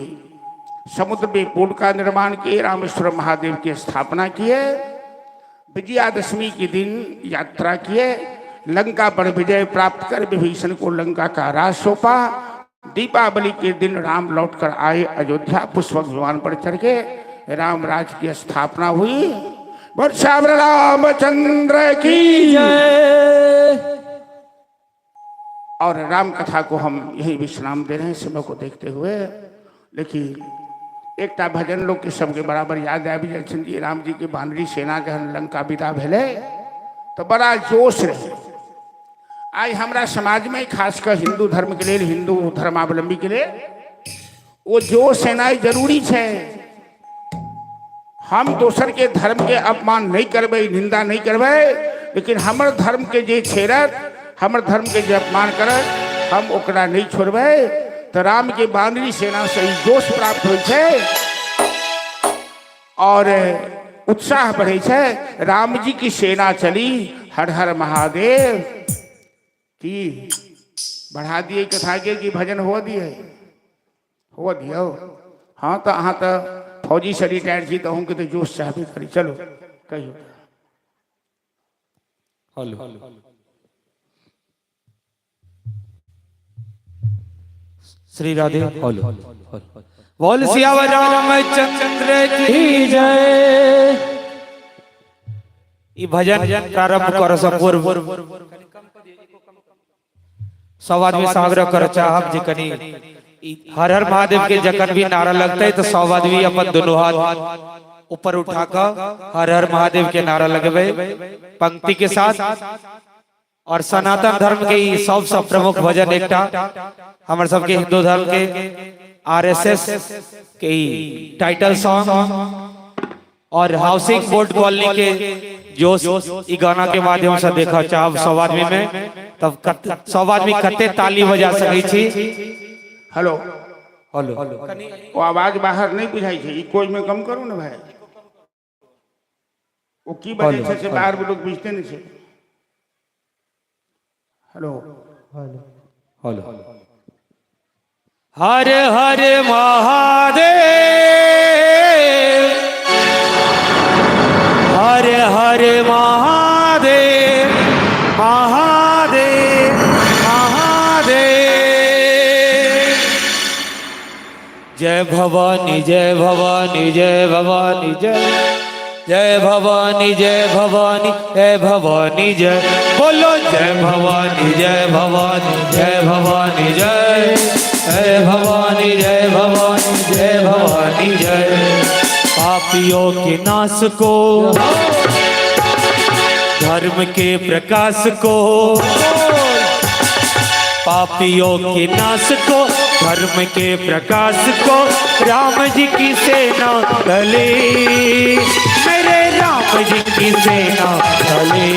B: समुद्र में पुल का निर्माण किए, रामेश्वर महादेव की स्थापना किए, विजयादशमी के दिन यात्रा किए, लंका पर विजय प्राप्त कर विभीषण को लंका का राज सौंपा। दीपावली के दिन राम लौटकर आए अयोध्या, पुष्पक विमान पर चढ़ के राम राज की स्थापना हुई। वर्षावर रामचंद्र की
A: जय।
B: और राम कथा को हम यही विश्राम दे रहे हैं समय को देखते हुए। लेकिन एक भजन लोग के सबके बराबर याद आबि जाइ छनि जी राम जी के बानरी सेना के लंका विदा भेले तो बड़ा जोश रहे। आज हमारा समाज में खासकर हिंदू धर्म के लिए, हिंदू धर्मावलंबी के लिए वो जोश सेना जरूरी है। हम दोसर के धर्म के अपमान नहीं करबे, निंदा नहीं करबे, लेकिन हमर धर्म के जे छेड़त, हमर धर्म के जे अपमान करत, हम ओकरा नहीं छोड़बे। तो राम के बानरी सेना से जोश प्राप्त हो और उत्साह बढ़े छे। राम जी की सेना चली, हर हर महादेव की बढ़ा दिए कथा के कि भजन हो दिए, हो दियो। हाँ तो अहाँ तो फौजी से रिटायर्ड छी तो हम के जोश चाहबे करी। चलो कहियो।
A: हेलो श्री राधे। हेलो बोल सियावर रामचंद्र की जय। ई भजन प्रारंभ कर पूर्व सब आदमी साग्रह कर चाहब जे कनी हर हर महादेव के जखन भी नारा लगते तो सब आदमी अपन दोनों हाथ ऊपर उठाकर हर हर महादेव के नारा लगबे पंक्ति के साथ। और सनातन धर्म के ई सबसे प्रमुख भजन एकटा हमर सबके हिंदू धर्म के आरएसएस के टाइटल सॉन्ग और हाउसिंग बोर्ड कॉलोनी के जोश ई गाना के माध्यम से देखा चाहब सब आदमी में, तब सब आदमी कते ताली बजा सकै छी।
B: हेलो
A: हेलो
B: वो आवाज बाहर नहीं बुझाई छे, कोई में कम करू ना भाई। वो की बजे छे से बाहर लोग बुझते नहीं छे। हेलो
A: हेलो हर हर महादेव, हर हर महादेव, महादेव महादेव। जय भवानी जय भवानी जय भवानी जय, जय भवानी जय भवानी जय भवानी जय। बोलो जय भवानी जय भवानी जय भवानी जय, जय भवानी जय भवानी जय भवानी जय। पापियों के नाश को, धर्म के प्रकाश को, पापियों के नाश को, धर्म के प्रकाश को राम जी की सेना चले, मेरे राम जी की सेना चले,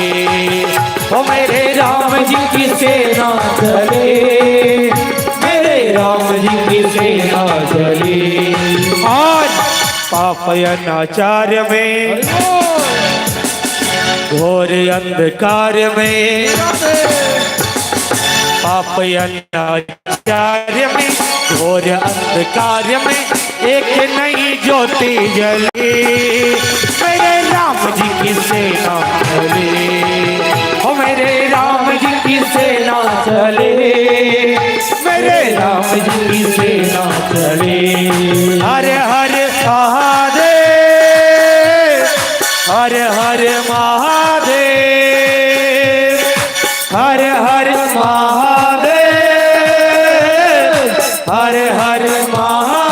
A: ओ मेरे राम जी की सेना चले, मेरे राम जी की सेना चले। आज पाप अनाचार में, घोर अंधकार में, पाप अनाचार में, घोर अंधकार में एक नई ज्योति जले, मेरे राम जी की सेना चले, ओ मेरे राम जी की सेना चले, मेरे राम जी की सेना चले। हर हर महादेव, हर हर महादेव, हर हर महादेव, हर हर महादेव।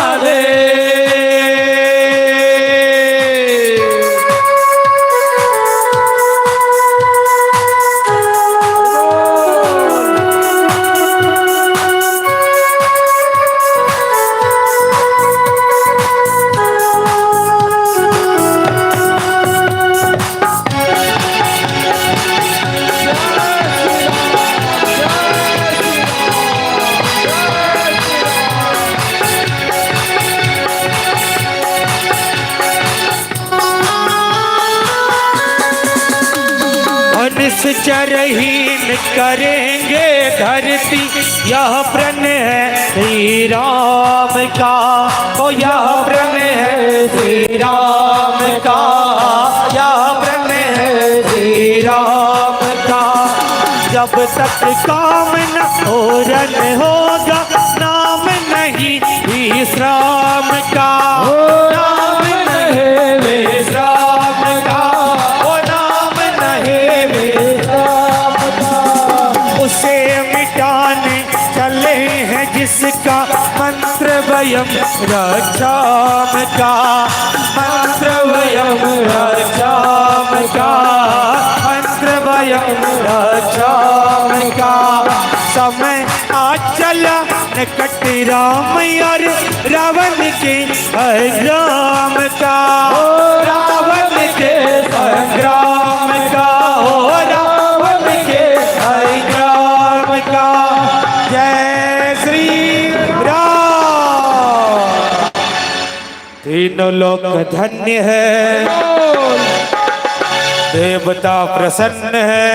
A: निश्चरहीन करेंगे धरती, यह प्रण है श्री राम का, तो यह प्रण है श्री राम का, यह प्रण है श्री राम का। जब तक काम न पूरन होगा, नाम नहीं विश्राम का, नाम नहीं राम का। उसे मिटाने चले हैं जिसका मंत्र वयम रक्षाम का, मंत्र वयम रक्षाम का, मंत्र वयम रक्षाम का। समय आज चला निकट राम और रावण के संग्राम का, रावण के संग्राम का, हो रावण के संग्राम का। जय श्री राम। तीनों लोक धन्य है, देवता प्रसन्न है।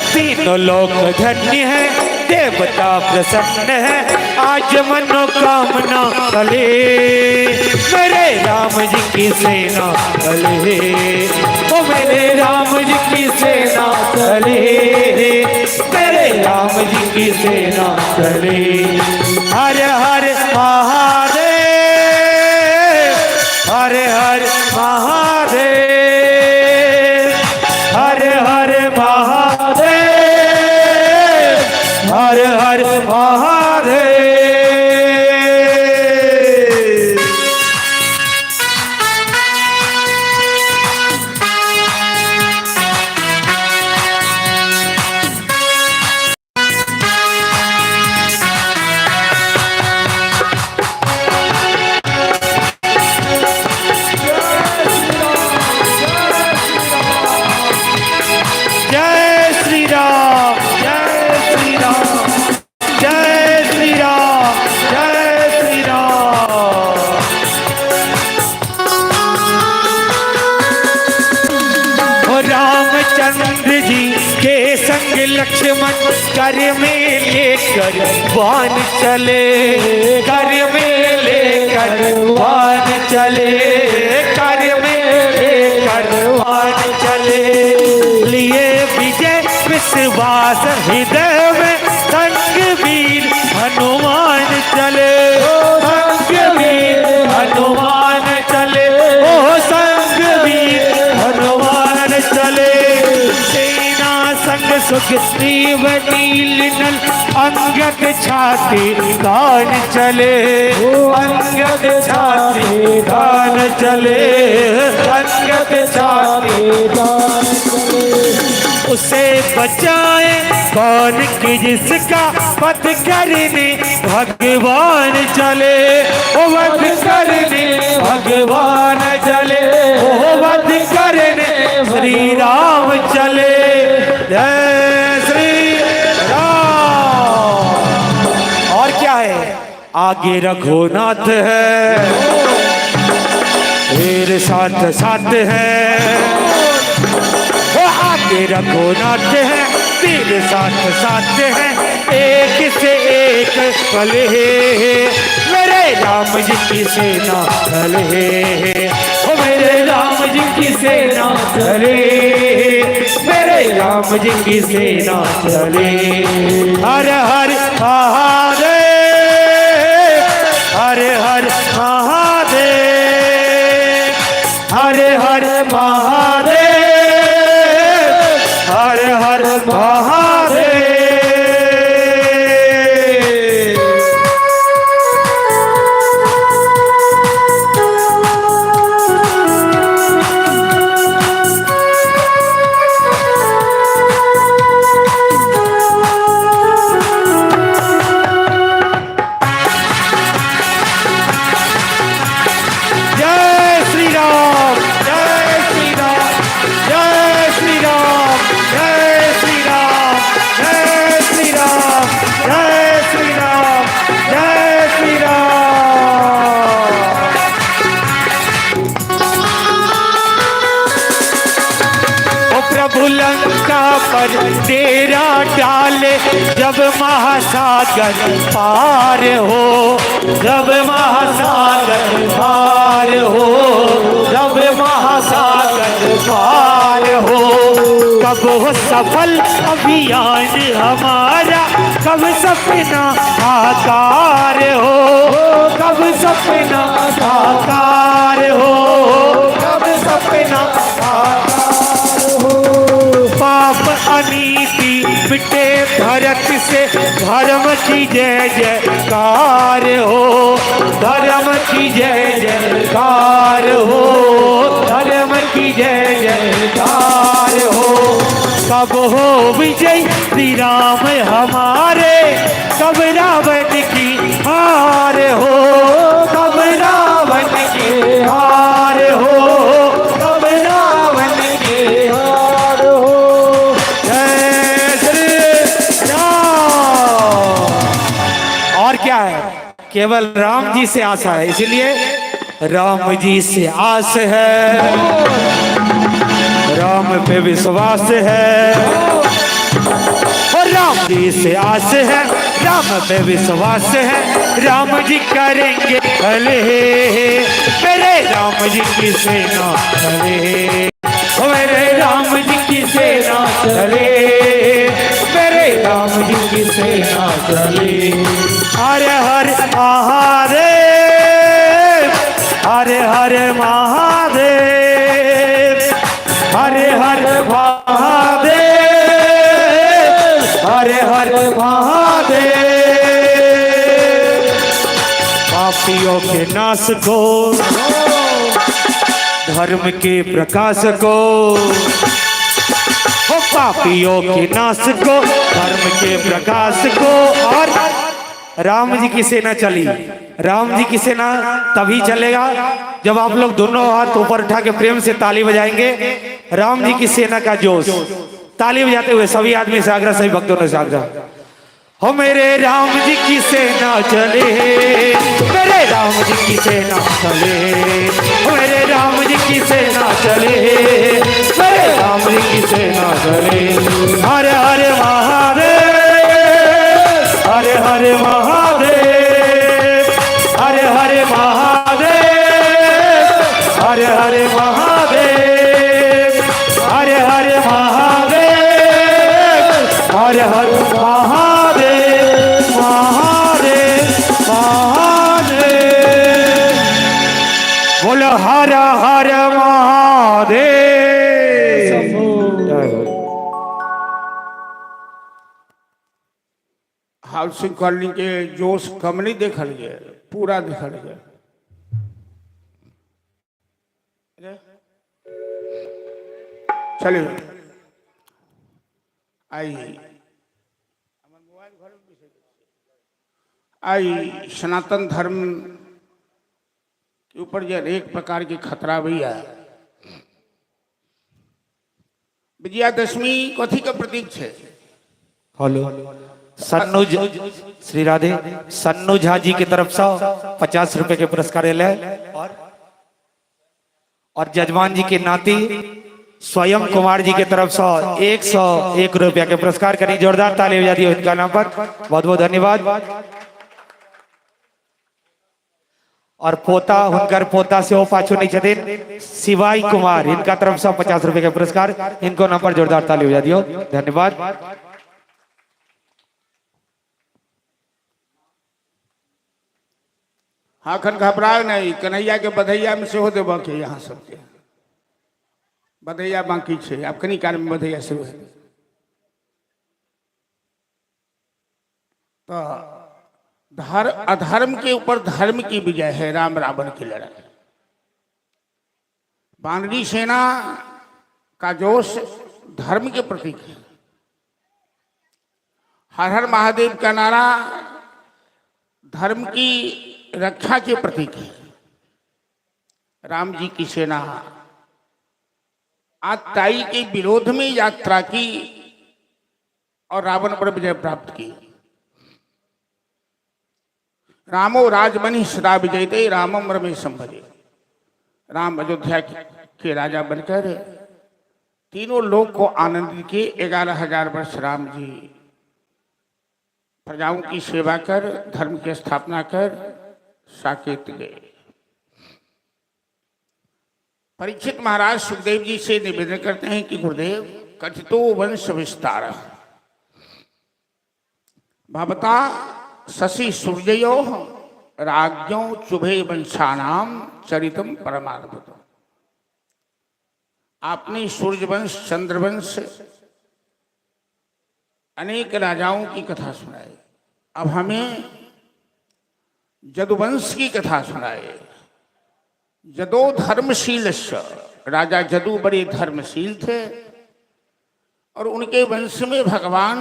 A: तीनों लोक धन्य है, देवता प्रसन्न है। आज मनोकामना फले, मेरे राम जी की सेना चले, ओ मेरे राम जी की सेना चले, मेरे राम जी की सेना चले। हर हर महादेव, हर हर महादेव, हर हर महादेव, हर हर महादेव। जय श्री राम, जय श्री राम, जय श्री राम, जय श्री राम। ओ रामचंद्र जी के संग लक्ष्मण कर में लेकर बाण चले, कर में लेकर बाण चले, कर में लेकर बाण चले। लिए विजय विश्वास हृदय में, संग वीर हनुमान चले, संग वीर हनुमान चले, ओ संग वीर हनुमान चले। सेना संग सुग्रीव नील नल, अंगद छाती दान चले, अंगद छाती दान चले, अंगद छाती दान चले। उसे बचाए कौन कि जिसका वध करने भगवान चले, ओ वध करने भगवान चले, ओ वध करने श्री राम चले। जय श्री राम। और क्या है, आगे रघुनाथ है, फिर साथ साथ है, आगे रघुनाथ है, फिर साथ साथ है, एक से एक पल है, मेरे राम जी की सेना चले, ओ मेरे राम जी की सेना चले, मेरे राम जी की सेना चले। हर हर महादेव, हर हर महादेव, हर हर महादेव, हर हर महादेव। जय श्री राम, जय श्री राम, जय श्री राम, जय श्री राम, जय श्री राम, जय श्री राम, जय श्री राम। ओ प्रभु लंका पर तेरा डाले, जब महासागर पार हो, जब महासागर पार हो, जब महासागर पार हो। कब हो सफल अभियान हमारा, कब सपना साकार हो, कब सपना साकार हो, कब सपना साकार हो। भक्त से धर्म की जय जयकार हो, धर्म की जय जयकार हो, धर्म की जय जयकार हो। कब हो विजय श्री राम हमारे, कब रावण की हार हो, कब रावण की हार हो, कब रावण की हार हो। जय श्री राम। और क्या है, केवल राम जी से आशा है, इसलिए राम जी से आस है, राम पे विश्वास है, और राम जी से आस है, राम पे विश्वास है। राम जी करेंगे भले, मेरे राम जी की सेना चले, मेरे राम जी की सेना चले, मेरे राम जी की सेना चले। हर हर महादेव, हर हर महादेव, हर हर महादेव, हर हर महादेव। पापियों के नाश को, धर्म के प्रकाश को, ओ पापियों के नाश को, धर्म के प्रकाश को। और राम जी की सेना चली। राम जी की सेना तभी चलेगा जब आप लोग दोनों हाथ ऊपर उठा के प्रेम से ताली बजाएंगे। राम जी की सेना का जोश, ताली बजाते हुए सभी आदमी से आग्रह, सभी भक्तों से आग्रह, हो मेरे राम जी की सेना चले, मेरे राम जी की सेना चले, मेरे राम जी की सेना चले, मेरे राम जी की सेना चले। हर हर महादेव, हर हर महादेव, हर हर महादेव, हर हर महादेव, हर हर महादेव, हर हर महादेव, महादेव महादेव। बोलो हर हर महादेव।
B: हाउसिंग कॉलोनी के जोश कम नहीं देखल गया, पूरा देखल गया। चलिए आई सनातन धर्म के ऊपर जो एक प्रकार की खतरा भी है। विजयादशमी कथी का प्रतीक है?
A: हेलो, सन्नु श्री राधे, सन्नु झा जी की तरफ से 50 रुपए के पुरस्कार ले, और जजमान जी के नाती स्वयं कुमार जी की तरफ से 101 रुपया के पुरस्कार। करें जोरदार ताली बजा दी इनका नाम पर, बहुत बहुत धन्यवाद। और पोता हुनकर पोता से वो पाछू नहीं छथिन, शिवाई कुमार, इनका तरफ से 50 रुपए के पुरस्कार, इनको नाम पर जोरदार ताली बजा दियो, धन्यवाद।
B: हाखन घबराओ नहीं, कन्हैया के बधैया में से हो देव के यहाँ सबके बधैया बाकी छे। आप कनी काल में बधैया शुरू है तो अधर्म के ऊपर धर्म की विजय है, राम रावण की लड़ाई। वानरी सेना का जोश धर्म के प्रतीक है। हर हर महादेव का नारा धर्म की रक्षा के प्रतीक है। राम जी की सेना आज ताई के विरोध में यात्रा की और रावण पर विजय प्राप्त की। रामो राजमणि सदा विजयते रामम रमेशम भजे। राम अयोध्या के राजा बनकर तीनों लोक को आनंदित किए। 11,000 वर्ष राम जी प्रजाओं की सेवा कर, धर्म की स्थापना कर साकेत गए। परीक्षित महाराज सुखदेव जी से निवेदन करते हैं कि गुरुदेव, कथितो वंश विस्तार भवता शशि सूर्यो राज्ञो चुभे वंशानाम चरितम परमाद्भुतम। आपने सूर्यवंश, चंद्रवंश, अनेक राजाओं की कथा सुनाए। अब हमें जदुवंश की कथा सुनाए। जदो धर्मशील, राजा जदु बड़े धर्मशील थे और उनके वंश में भगवान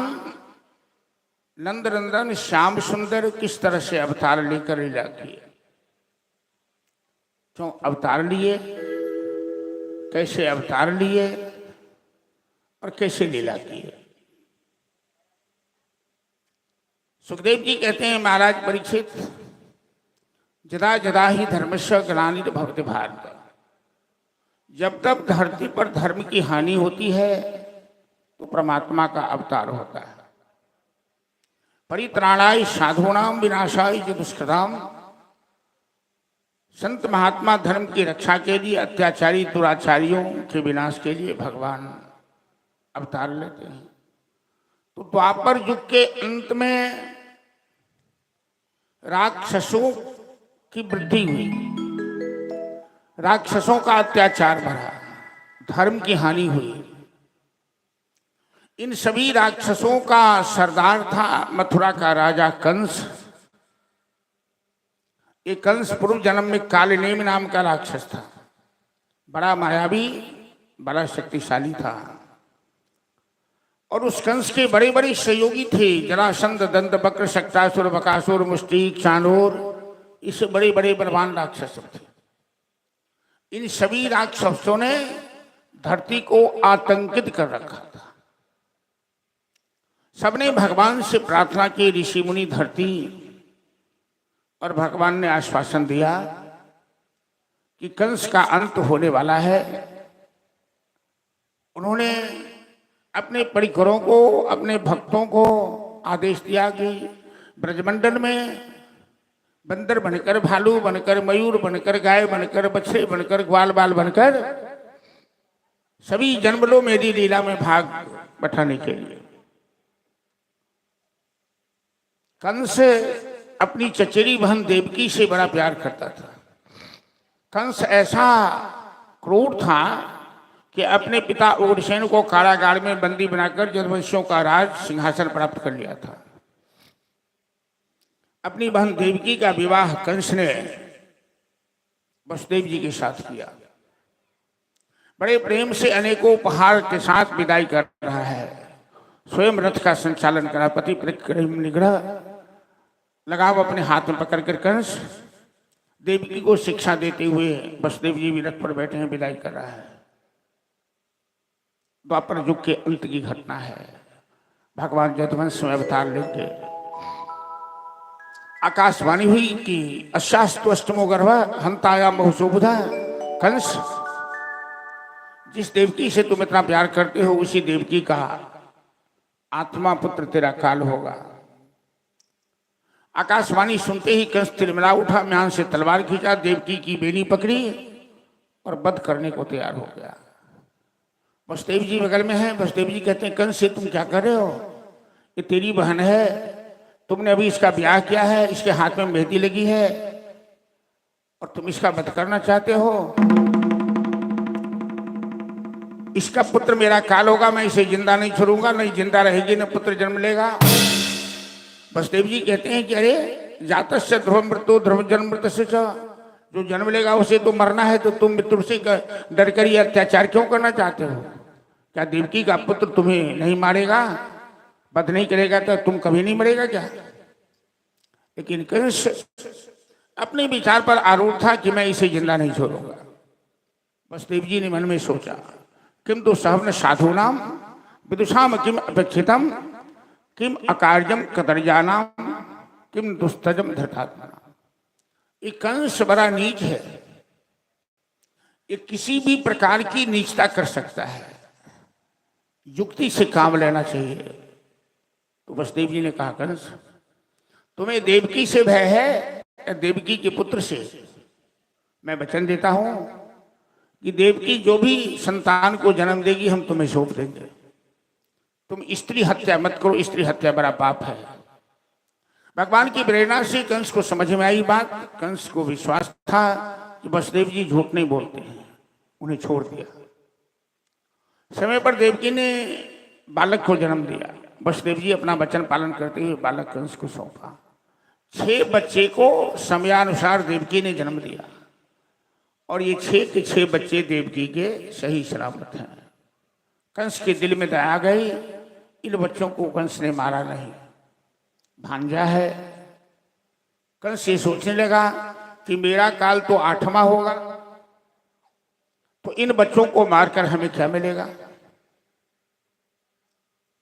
B: नंदनंदन श्याम सुंदर किस तरह से अवतार लेकर लीला किए। क्यों अवतार लिए, कैसे अवतार लिए और कैसे लीला किए। सुखदेव जी कहते हैं, महाराज परीक्षित, जदा जदा ही धर्मस्य ग्लानिर्भवति भारत, जब तक धरती पर धर्म की हानि होती है तो परमात्मा का अवतार होता है। परित्राणाय साधूनाम विनाशाय च दुष्कृताम, संत महात्मा धर्म की रक्षा के लिए, अत्याचारी दुराचारियों के विनाश के लिए भगवान अवतार लेते हैं। तो द्वापर युग के अंत में राक्षसों की वृद्धि हुई, राक्षसों का अत्याचार बढ़ा, धर्म की हानि हुई। इन सभी राक्षसों का सरदार था मथुरा का राजा कंस। ये कंस पूर्व जन्म में कालनेमि नाम का राक्षस था, बड़ा मायावी, बड़ा शक्तिशाली था। और उस कंस के बड़े बड़े सहयोगी थे, जरासंध, दंत वक्र, शक्तासुर, बकासुर, मुष्टिक, चाणूर, इससे बड़े बड़े बलवान राक्षस थे। इन सभी राक्षसों ने धरती को आतंकित कर रखा था। सबने भगवान से प्रार्थना की, ऋषि मुनि, धरती, और भगवान ने आश्वासन दिया कि कंस का अंत होने वाला है। उन्होंने अपने परिकरों को, अपने भक्तों को आदेश दिया कि ब्रजमंडल में बंदर बनकर, भालू बनकर, मयूर बनकर, गाय बनकर, बछड़े बनकर, ग्वाल बाल बनकर सभी जन्म लो मेरी लीला में भाग बैठाने के लिए। कंस अपनी चचेरी बहन देवकी से बड़ा प्यार करता था। कंस ऐसा क्रूर था कि अपने पिता उग्रसेन को कारागार में बंदी बनाकर यदुवंशियों का राज सिंहासन प्राप्त कर लिया था। अपनी बहन देवकी का विवाह कंस ने वसुदेव जी के साथ किया। बड़े प्रेम से अनेकों उपहार के साथ विदाई कर रहा है। स्वयं रथ का संचालन करा, पति प्रतिक्रम निग्रह लगाव अपने हाथ में पकड़ कर कंस देवकी को शिक्षा देते हुए वसुदेव जी भी रथ पर बैठे हैं, विदाई कर रहा है। द्वापर युग के अंत की घटना है। भगवान यदुवंश में अवतार लेके आकाशवाणी हुई कि अशास्तु अष्टमो गर्भ हंतायाम बहुशोभुधा। कंस, जिस देवकी से तुम इतना प्यार करते हो उसी देवकी का आत्मा पुत्र तेरा काल होगा। आकाशवाणी सुनते ही कंस तिलमिला उठा, म्यान से तलवार खींचा, देवकी की बेनी पकड़ी और वध करने को तैयार हो गया। वसुदेव जी बगल में हैं। वसुदेव जी कहते हैं, कंस से तुम क्या कर रहे हो? ये तेरी बहन है, तुमने अभी इसका ब्याह किया है, इसके हाथ में मेहंदी लगी है और तुम इसका वध करना चाहते हो। इसका पुत्र मेरा काल होगा, मैं इसे जिंदा नहीं छोड़ूंगा, नहीं जिंदा रहेगी न पुत्र जन्म लेगा। वसुदेव जी कहते हैं कि अरे जातस्य ध्रुव मृत्यु ध्रुव जन्म मृत्यु, जो जन्म लेगा उसे तो मरना है, तो तुम मृत्यु से डर कर ये अत्याचार क्यों करना चाहते हो? क्या देवकी का पुत्र तुम्हें नहीं मारेगा, वध नहीं करेगा तो तुम कभी नहीं मरेगा क्या? लेकिन कंस अपने विचार पर आरूढ़ था कि मैं इसे जिंदा नहीं छोड़ूंगा। वसुदेव जी ने मन में सोचा, किम तो सहवन साधूनाम विदुषाम किम अपेक्षितम किम अकार्यम कदर्जानाम किम दुस्तजम धृतात्मना। ये कंस बड़ा नीच है, ये किसी भी प्रकार की नीचता कर सकता है, युक्ति से काम लेना चाहिए। तो वसुदेव जी ने कहा, कंस तुम्हें देवकी से भय है या देवकी के पुत्र से? मैं वचन देता हूं कि देवकी जो भी संतान को जन्म देगी हम तुम्हें सौंप देंगे। तुम स्त्री हत्या मत करो, स्त्री हत्या बड़ा पाप है। भगवान की प्रेरणा से कंस को समझ में आई बात। कंस को विश्वास था कि वसुदेव जी झूठ नहीं बोलते हैं, उन्हें छोड़ दिया। समय पर देवकी ने बालक को जन्म दिया। वसुदेव जी अपना वचन पालन करते हुए बालक कंस को सौंपा। 6 बच्चे को समयानुसार देवकी ने जन्म दिया और ये 6 के 6 बच्चे देवकी के सही सलामत हैं। कंस के दिल में दया गई, इन बच्चों को कंस ने मारा नहीं, भांजा है। कंस ये सोचने लगा कि मेरा काल तो 8वां होगा, तो इन बच्चों को मारकर हमें क्या मिलेगा।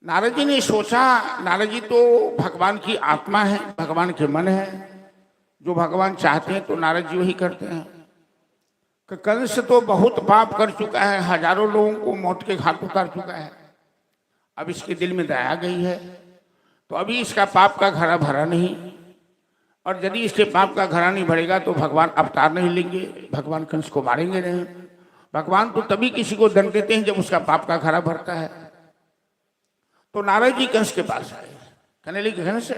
B: नारद जी ने सोचा, नारद जी तो भगवान की आत्मा है, भगवान के मन है, जो भगवान चाहते हैं तो नारद जी वही करते हैं। कि कंस तो बहुत पाप कर चुका है, हजारों लोगों को मौत के घाट उतार चुका है, अब इसके दिल में दया गई है तो अभी इसका पाप का घड़ा भरा नहीं, और यदि इसके पाप का घड़ा नहीं भरेगा तो भगवान अवतार नहीं लेंगे, भगवान कंस को मारेंगे नहीं। भगवान तो तभी किसी को दंड देते हैं जब उसका पाप का घड़ा भरता है। तो नारद जी कंस के पास आए, कहने लगे कंस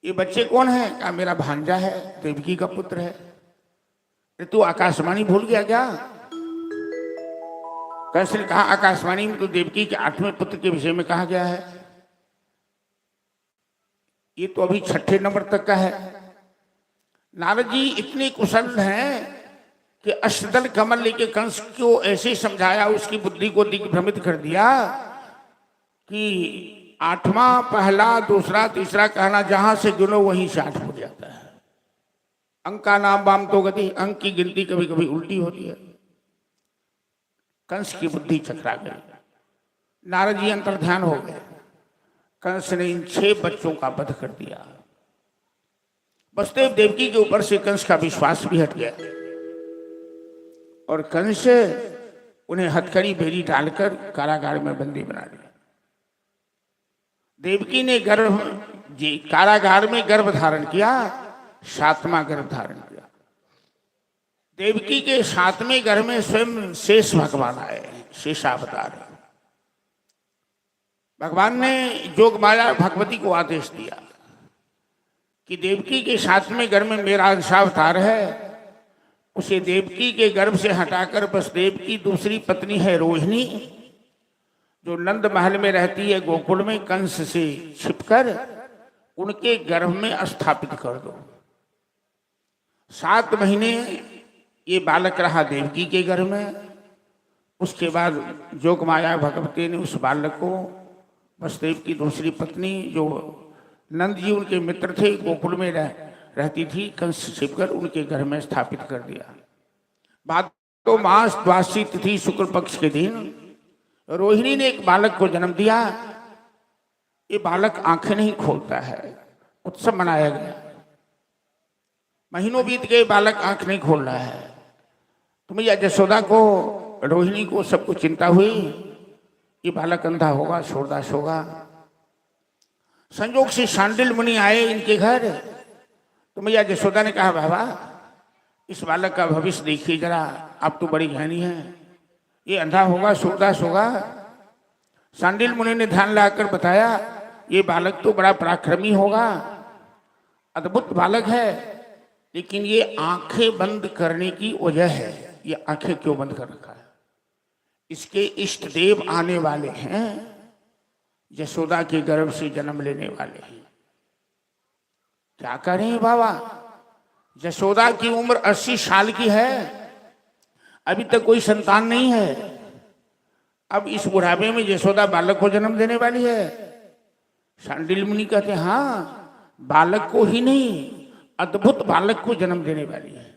B: ये बच्चे कौन है? कहा मेरा भांजा है, देवकी का पुत्र है। तू आकाशवाणी भूल गया क्या? कंस ने कहा आकाशवाणी में तो देवकी के 8वें पुत्र के विषय में कहा गया है, ये तो अभी 6ठे नंबर तक का है। नारद जी इतने कुशल हैं कि अष्टदल कमल लेके कंस को ऐसे समझाया, उसकी बुद्धि को दिग्भ्रमित कर दिया कि 8वां, पहला, दूसरा, तीसरा कहना जहां से गिनो वहीं से 8 हो जाता है। अंक का नाम वाम तो गति, अंक की गिनती कभी कभी उल्टी होती है। कंस की बुद्धि चकरा गई, नारद जी अंतर ध्यान हो गए। कंस ने इन 6 बच्चों का वध कर दिया। वसुदेव देवकी के ऊपर से कंस का विश्वास भी हट गया और कंस उन्हें हथकड़ी बेड़ी डालकर कारागार में बंदी बना दिया। देवकी ने कारागार में गर्भ धारण किया, 7वां गर्भ धारण किया। देवकी के 7वें गर्भ में स्वयं शेष भगवान आए, शेषावतार। भगवान ने जोग माया भगवती को आदेश दिया कि देवकी के 7वें गर्भ में मेरा अंशावतार है, उसे देवकी के गर्भ से हटाकर वसुदेव की दूसरी पत्नी है रोहिणी, जो नंद महल में रहती है गोकुल में, कंस से छिपकर उनके गर्भ में स्थापित कर दो। 7 महीने ये बालक रहा देवकी के गर्भ में। उसके बाद जोग माया भगवती ने उस बालक को वसुदेव की दूसरी पत्नी, जो नंद जी उनके मित्र थे, गोकुल में रहती थी, कंस से छिपकर उनके गर्भ में स्थापित कर दिया। भादो मास द्वादशी तिथि शुक्ल पक्ष के दिन रोहिणी ने एक बालक को जन्म दिया। ये बालक आंखें नहीं खोलता है, उत्सव मनाया गया। महीनों बीत गए, बालक आंख नहीं खोल रहा है। तो मैया यशोदा को, रोहिणी को सबको चिंता हुई, ये बालक अंधा होगा, छोड़दास होगा। संयोग से शांडिल मुनि आए इनके घर। तो मैया यशोदा ने कहा बाबा इस बालक का भविष्य देखिए जरा, आप तो बड़ी ज्ञानी हैं, ये अंधा होगा, सूरदास होगा। शांडिल मुनि ने ध्यान लगाकर बताया ये बालक तो बड़ा पराक्रमी होगा, अद्भुत बालक है, लेकिन ये आंखें बंद करने की वजह है। ये आंखें क्यों बंद कर रखा है? इसके इष्ट देव आने वाले हैं, यशोदा के गर्भ से जन्म लेने वाले हैं। क्या करें बाबा? यशोदा की उम्र 80 साल की है, अभी तक कोई संतान नहीं है। अब इस बुढ़ापे में यशोदा बालक को जन्म देने वाली है। शांडिल मुनि कहते हैं हाँ, बालक को ही नहीं, अद्भुत बालक को जन्म देने वाली है,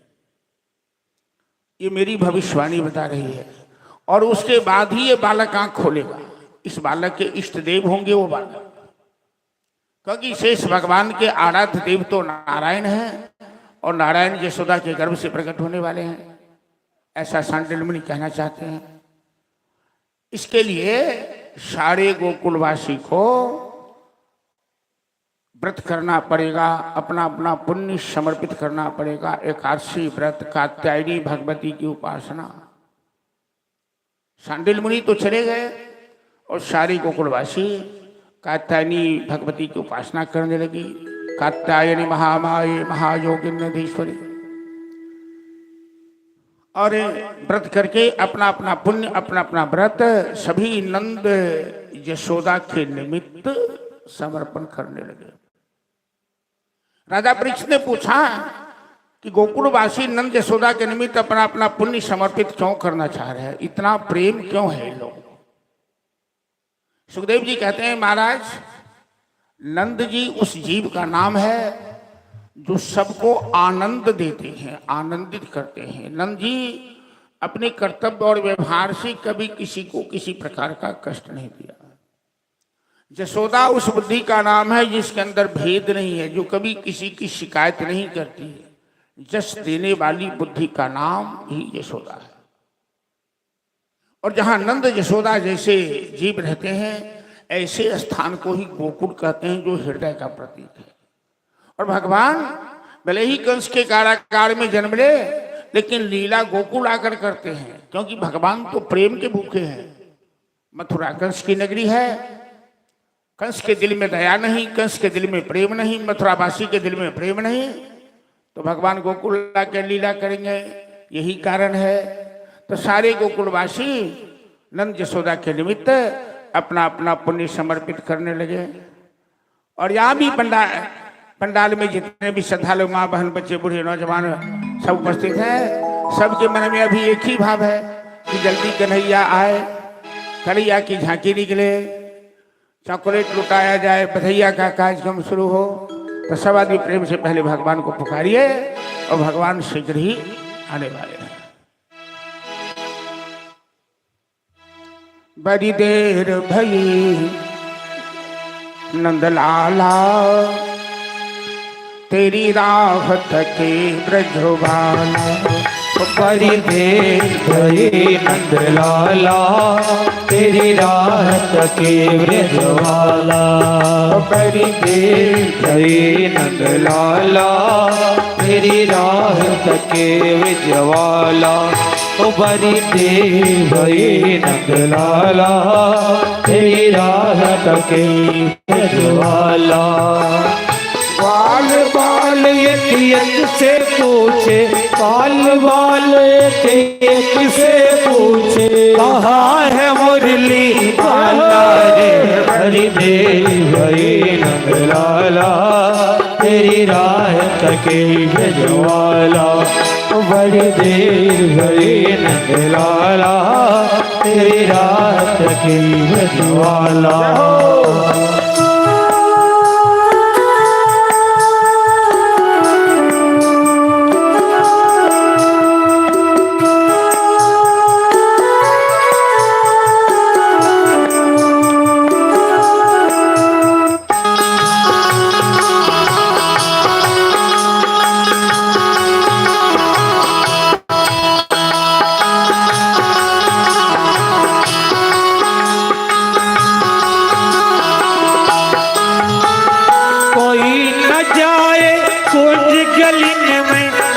B: ये मेरी भविष्यवाणी बता रही है। और उसके बाद ही ये बालक आंख खोलेगा। इस बालक के इष्ट देव होंगे वो बालक, क्योंकि शेष भगवान के आराध्य देव तो नारायण हैं और नारायण यशोदा के गर्भ से प्रकट होने वाले हैं, ऐसा शांडिल मुनि कहना चाहते हैं। इसके लिए सारे गोकुलवासी को व्रत करना पड़ेगा, अपना अपना पुण्य समर्पित करना पड़ेगा। एकादशी व्रत, कात्यायनी भगवती की उपासना। शांडिल मुनि तो चले गए और सारे गोकुलवासी कात्यायनी भगवती की उपासना करने लगी। कात्यायनी महामाये महायोगिन्यधीश्वरी। और व्रत करके अपना अपना पुण्य अपना अपना व्रत सभी नंद यशोदा के निमित्त समर्पण करने लगे। राजा परीक्षित ने पूछा कि गोकुलवासी नंद यशोदा के निमित्त अपना अपना पुण्य समर्पित क्यों करना चाह रहे हैं, इतना प्रेम क्यों है लोग। सुखदेव जी कहते हैं महाराज, नंद जी उस जीव का नाम है जो सबको आनंद देते हैं, आनंदित करते हैं। नंद जी अपने कर्तव्य और व्यवहार से कभी किसी को किसी प्रकार का कष्ट नहीं दिया। यशोदा उस बुद्धि का नाम है जिसके अंदर भेद नहीं है, जो कभी किसी की शिकायत नहीं करती है। जस देने वाली बुद्धि का नाम ही यशोदा है। और जहां नंद यशोदा जैसे जीव रहते हैं, ऐसे स्थान को ही गोकुल कहते हैं, जो हृदय का प्रतीक है। और भगवान भले ही कंस के कारागार में जन्म ले, लेकिन लीला गोकुल आकर करते हैं, क्योंकि भगवान तो प्रेम के भूखे हैं। मथुरा कंस की नगरी है, कंस के दिल में दया नहीं, कंस के दिल में प्रेम नहीं, मथुरावासी के दिल में प्रेम नहीं, तो भगवान गोकुल आकर लीला करेंगे, यही कारण है। तो सारे गोकुलवासी नंद यशोदा के निमित्त अपना अपना पुण्य समर्पित करने लगे। और यहाँ भी पंडाल में जितने भी श्रद्धालु माँ बहन बच्चे बूढ़े नौजवान सब उपस्थित हैं, सबके मन में अभी एक ही भाव है कि जल्दी कन्हैया आए, कन्हैया की झांकी निकले, चॉकलेट लुटाया जाए, बधैया का कार्यक्रम शुरू हो। तो सब आदमी प्रेम से पहले भगवान को पुकारिए, और भगवान शीघ्र ही आने वाले हैं। बड़ी देर भई नंदलाला, तेरी राह तके ब्रजवाला।
A: बड़ी देर भई नंदलाला, तेरी राह तके ब्रजवाला। बड़ी देर भई नंदलाला, तेरी राह तके ब्रजवाला। ओ बड़ी देर भई नंदलाला, तेरी राह तके ब्रजवाला। बाल बाल एक से पूछे, बाल बाल एक से पूछे, कहाँ है मुरली वाला रे। बड़ी देर भई नंदलाला, तेरी राह तके ब्रजवाला। बड़ी देर भई नंदलाला, तेरी राह तके ब्रजवाला।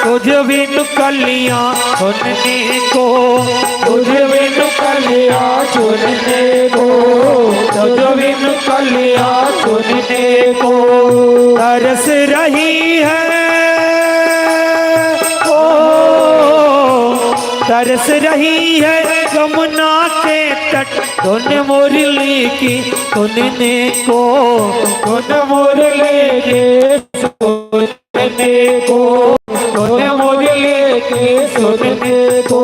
A: कुछ भी कलियां सुनने को, कुछ भी कलियां सुनने को, कुछ भी कलियां सुनने को तरस रही है। ओ तरस रही है यमुना के तट, धुन मुरली की सुनने को, धुन मुरली के सुनने को, मुरली के सुनने को।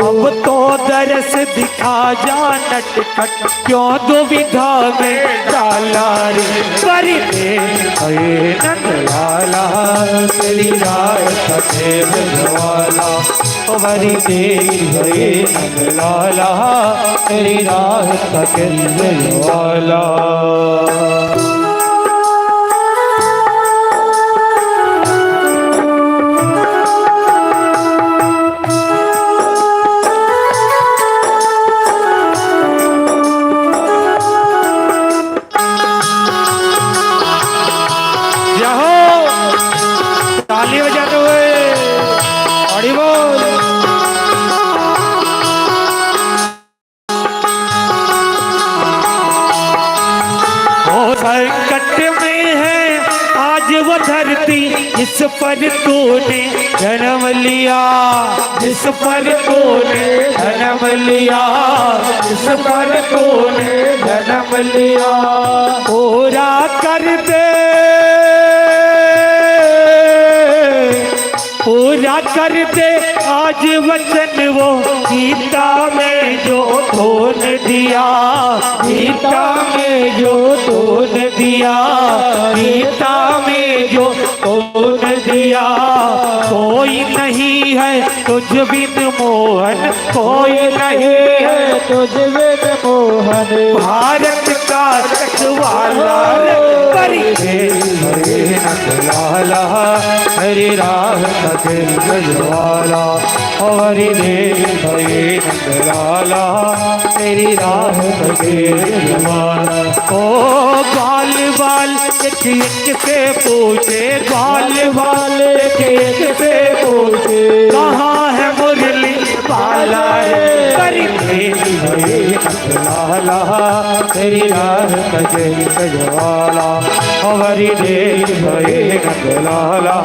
A: अब तो दरस दिखा जा नटखट, क्यों दुविधा में डाला रे। बड़ी देर भई नंदलाला, तेरी राह तके ब्रजवाला। बड़ी देर भई नंदलाला, तेरी राह तके ब्रजवाला। ताली बजाते हुए बड़ी बोल। वो संकट में है आज वो धरती जिस पर तूने जन्म लिया, जिस पर तूने जन्म लिया, जिस पर तूने जन्म लिया, पूरा कर दे, पूरा कर दे आज वचन वो गीता में जो तूने दिया, गीता में जो तूने दिया, गीता में जो तूने दिया। कोई नहीं है तुझ बिन मोहन, कोई नहीं है तुझ बिन मोहन, भारत का रखवाला लाला, हरे राह सके गजवाला, हरि देव भये नंदलाला, तेरी राह सके गजवाला। ओ बाल बाल एक एक से पूछे, बाल बाल एक एक से पूछे, कहाँ है मुरली वाला है, हरि देव भये नंदलाला, तेरी राह सके गजवाला, हरि देव भये नंदलाला,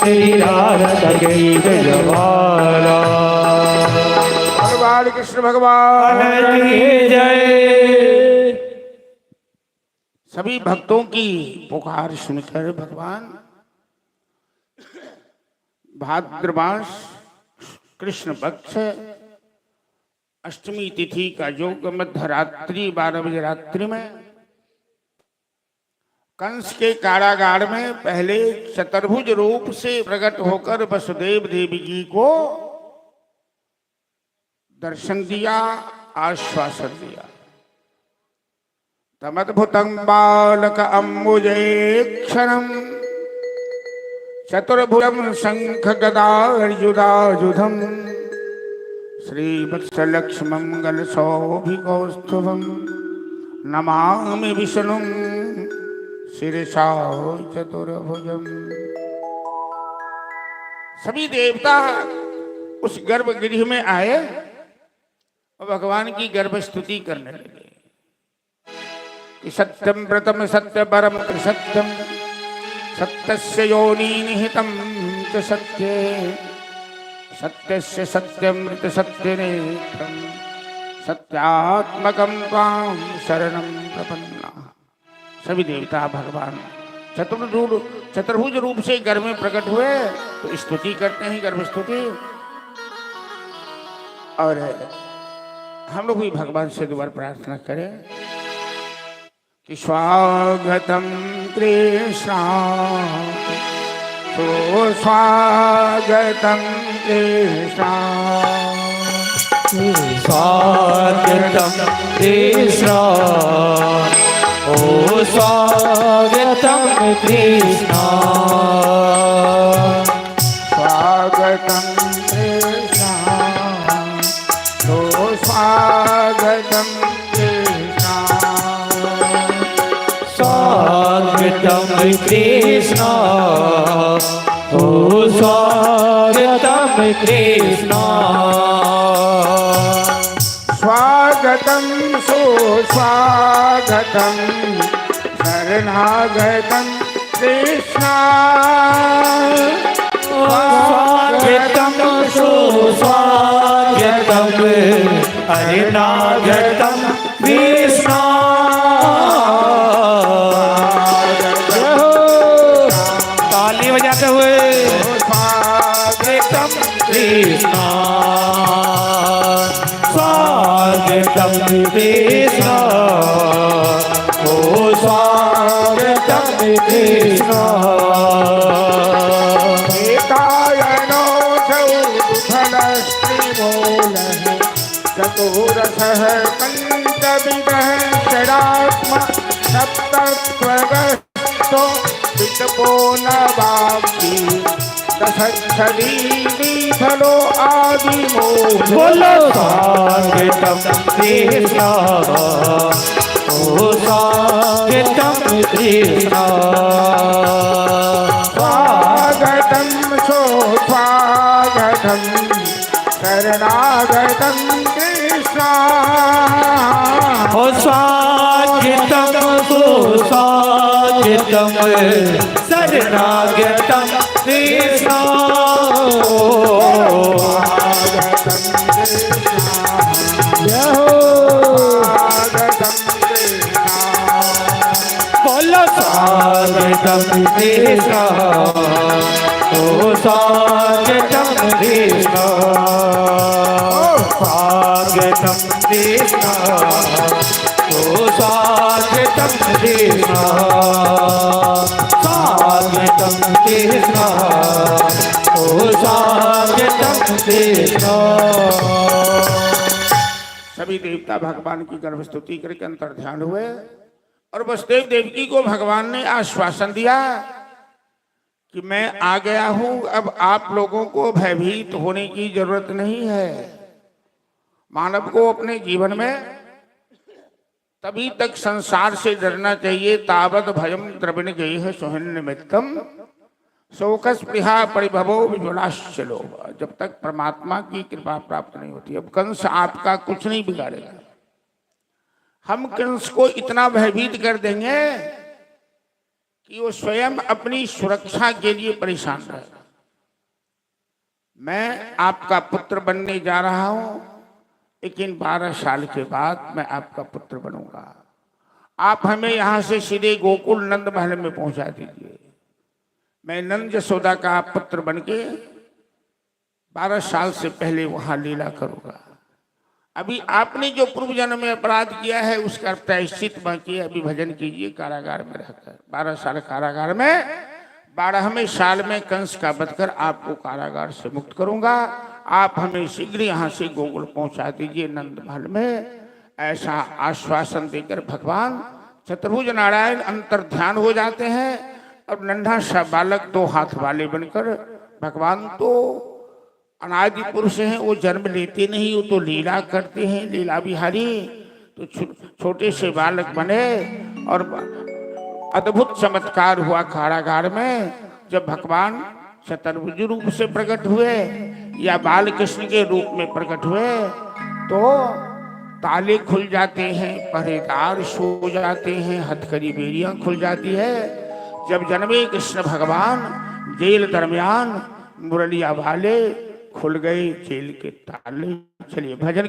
A: तेरी राह सके गजवाला।
B: भगवान कृष्ण भगवान
A: की जय।
B: सभी भक्तों की पुकार सुनकर भगवान भाद्रमास कृष्ण पक्ष अष्टमी तिथि का योग मध्य रात्रि 12 बजे रात्रि में कंस के कारागार में पहले चतुर्भुज रूप से प्रकट होकर वसुदेव देवी जी को दर्शन दिया, आश्वासन दिया। तमद्भुतं बालक अम्बुजेक्षणं चतुर्भुजं शंख गदायुधायुधं श्रीवत्सलक्ष्मंगल सौभिकौस्तुभं नमामि विष्णुं शिरसा चतुर्भुजं। सभी देवता उस गर्भगृह में आए और भगवान की गर्भ स्तुति करने लगे कि सत्यम व्रतम सत्य परम सत्यम सत्यस्य योनि निहितम च सत्ये सत्यस्य सत्यमृत सत्यनेत्रम सत्यात्मकं त्वां शरणं प्रपन्ना। सभी देवता भगवान चतुर्भुज रूप से गर्भ में प्रकट हुए तो स्तुति करते हैं, गर्भ स्तुति। और हम लोग भी भगवान से दोबारा प्रार्थना करें कि स्वागतम कृष्ण सुस्वागतम कृष्ण
A: स्वागतम कृष्ण ओ स्वागतम कृष्ण
B: स्वागतम कृष्ण स्वागतम कृष्ण
A: स्वागतम कृष्ण ओ स्वागतम कृष्ण
B: स्वागतम सुस्वागतम शरणागतम कृष्ण
A: स्वागतम सुस्वागतम शरणागतम कृष्ण। ताली बजाते हुए स्वागतम कृष्ण स्वागतम कृष्ण ओ स्वागतम कृष्ण।
B: चतुरसः पंचविदः षडात्मा सप्तत्वगस्तो वितपो न वाक्ति दशक्षरी विफलो आदिमो।
A: बोलो स्वागतम कृष्ण ओ स्वागतम कृष्ण
B: स्वागतम सुस्वागतम शरणागतम कृष्ण
A: ओ स्वागतम सुस्वागतम शरणागतं कृष्ण बोलो स्वागतम कृष्ण ओ स्वागतम कृष्ण स्वागतम कृष्ण ओ स्वागतम कृष्ण स्वागतम कृष्ण ओ स्वागतम कृष्ण।
B: सभी देवता भगवान की गर्भस्तुति करके अंतर ध्यान हुए और वसुदेव देवकी को भगवान ने आश्वासन दिया कि मैं आ गया हूं, अब आप लोगों को भयभीत होने की जरूरत नहीं है। मानव को अपने जीवन में तभी तक संसार से डरना चाहिए तावत भयम द्रविण गेह सुहन निमित्तम शोकस प्रिया परिभवो विजुलाश्चलो, जब तक परमात्मा की कृपा प्राप्त नहीं होती। अब कंस आपका कुछ नहीं बिगाड़ेगा। हम कंस को इतना भयभीत कर देंगे कि वो स्वयं अपनी सुरक्षा के लिए परेशान रहेगा। मैं आपका पुत्र बनने जा रहा हूं, लेकिन 12 साल के बाद मैं आपका पुत्र बनूंगा। आप हमें यहां से सीधे गोकुल नंद महल में पहुंचा दीजिए। मैं नंद यशोदा का पुत्र बनके 12 साल से पहले वहां लीला करूंगा। अभी आपने जो पूर्व जन्म में अपराध किया है उसका प्रायश्चित बाकी है। अभी भजन कीजिए कारागार में रहकर। 12 साल कारागार में, 12वें साल में कंस का वध कर आपको कारागार से मुक्त करूंगा। आप हमें शीघ्र यहाँ से गोकुल पहुंचा दीजिए नंद महल में। ऐसा आश्वासन देकर भगवान चतुर्भुज नारायण अंतर ध्यान हो जाते हैं और नन्हा सा बालक 2 हाथ वाले बनकर, भगवान तो अनादि पुरुष हैं, वो जन्म लेते नहीं, वो तो लीला करते हैं, लीला बिहारी। तो छोटे से बालक बने और अद्भुत चमत्कार हुआ कारागार में। जब भगवान चतुर्भुज रूप से प्रकट हुए या बाल कृष्ण के रूप में प्रकट हुए तो ताले खुल जाते हैं, पहरेदार सो जाते हैं, हथकड़ी बेड़ियां खुल जाती है। जब जन्मे कृष्ण भगवान जेल दरमियान मुरलिया वाले खुल गए जेल के ताले। चलिए भजन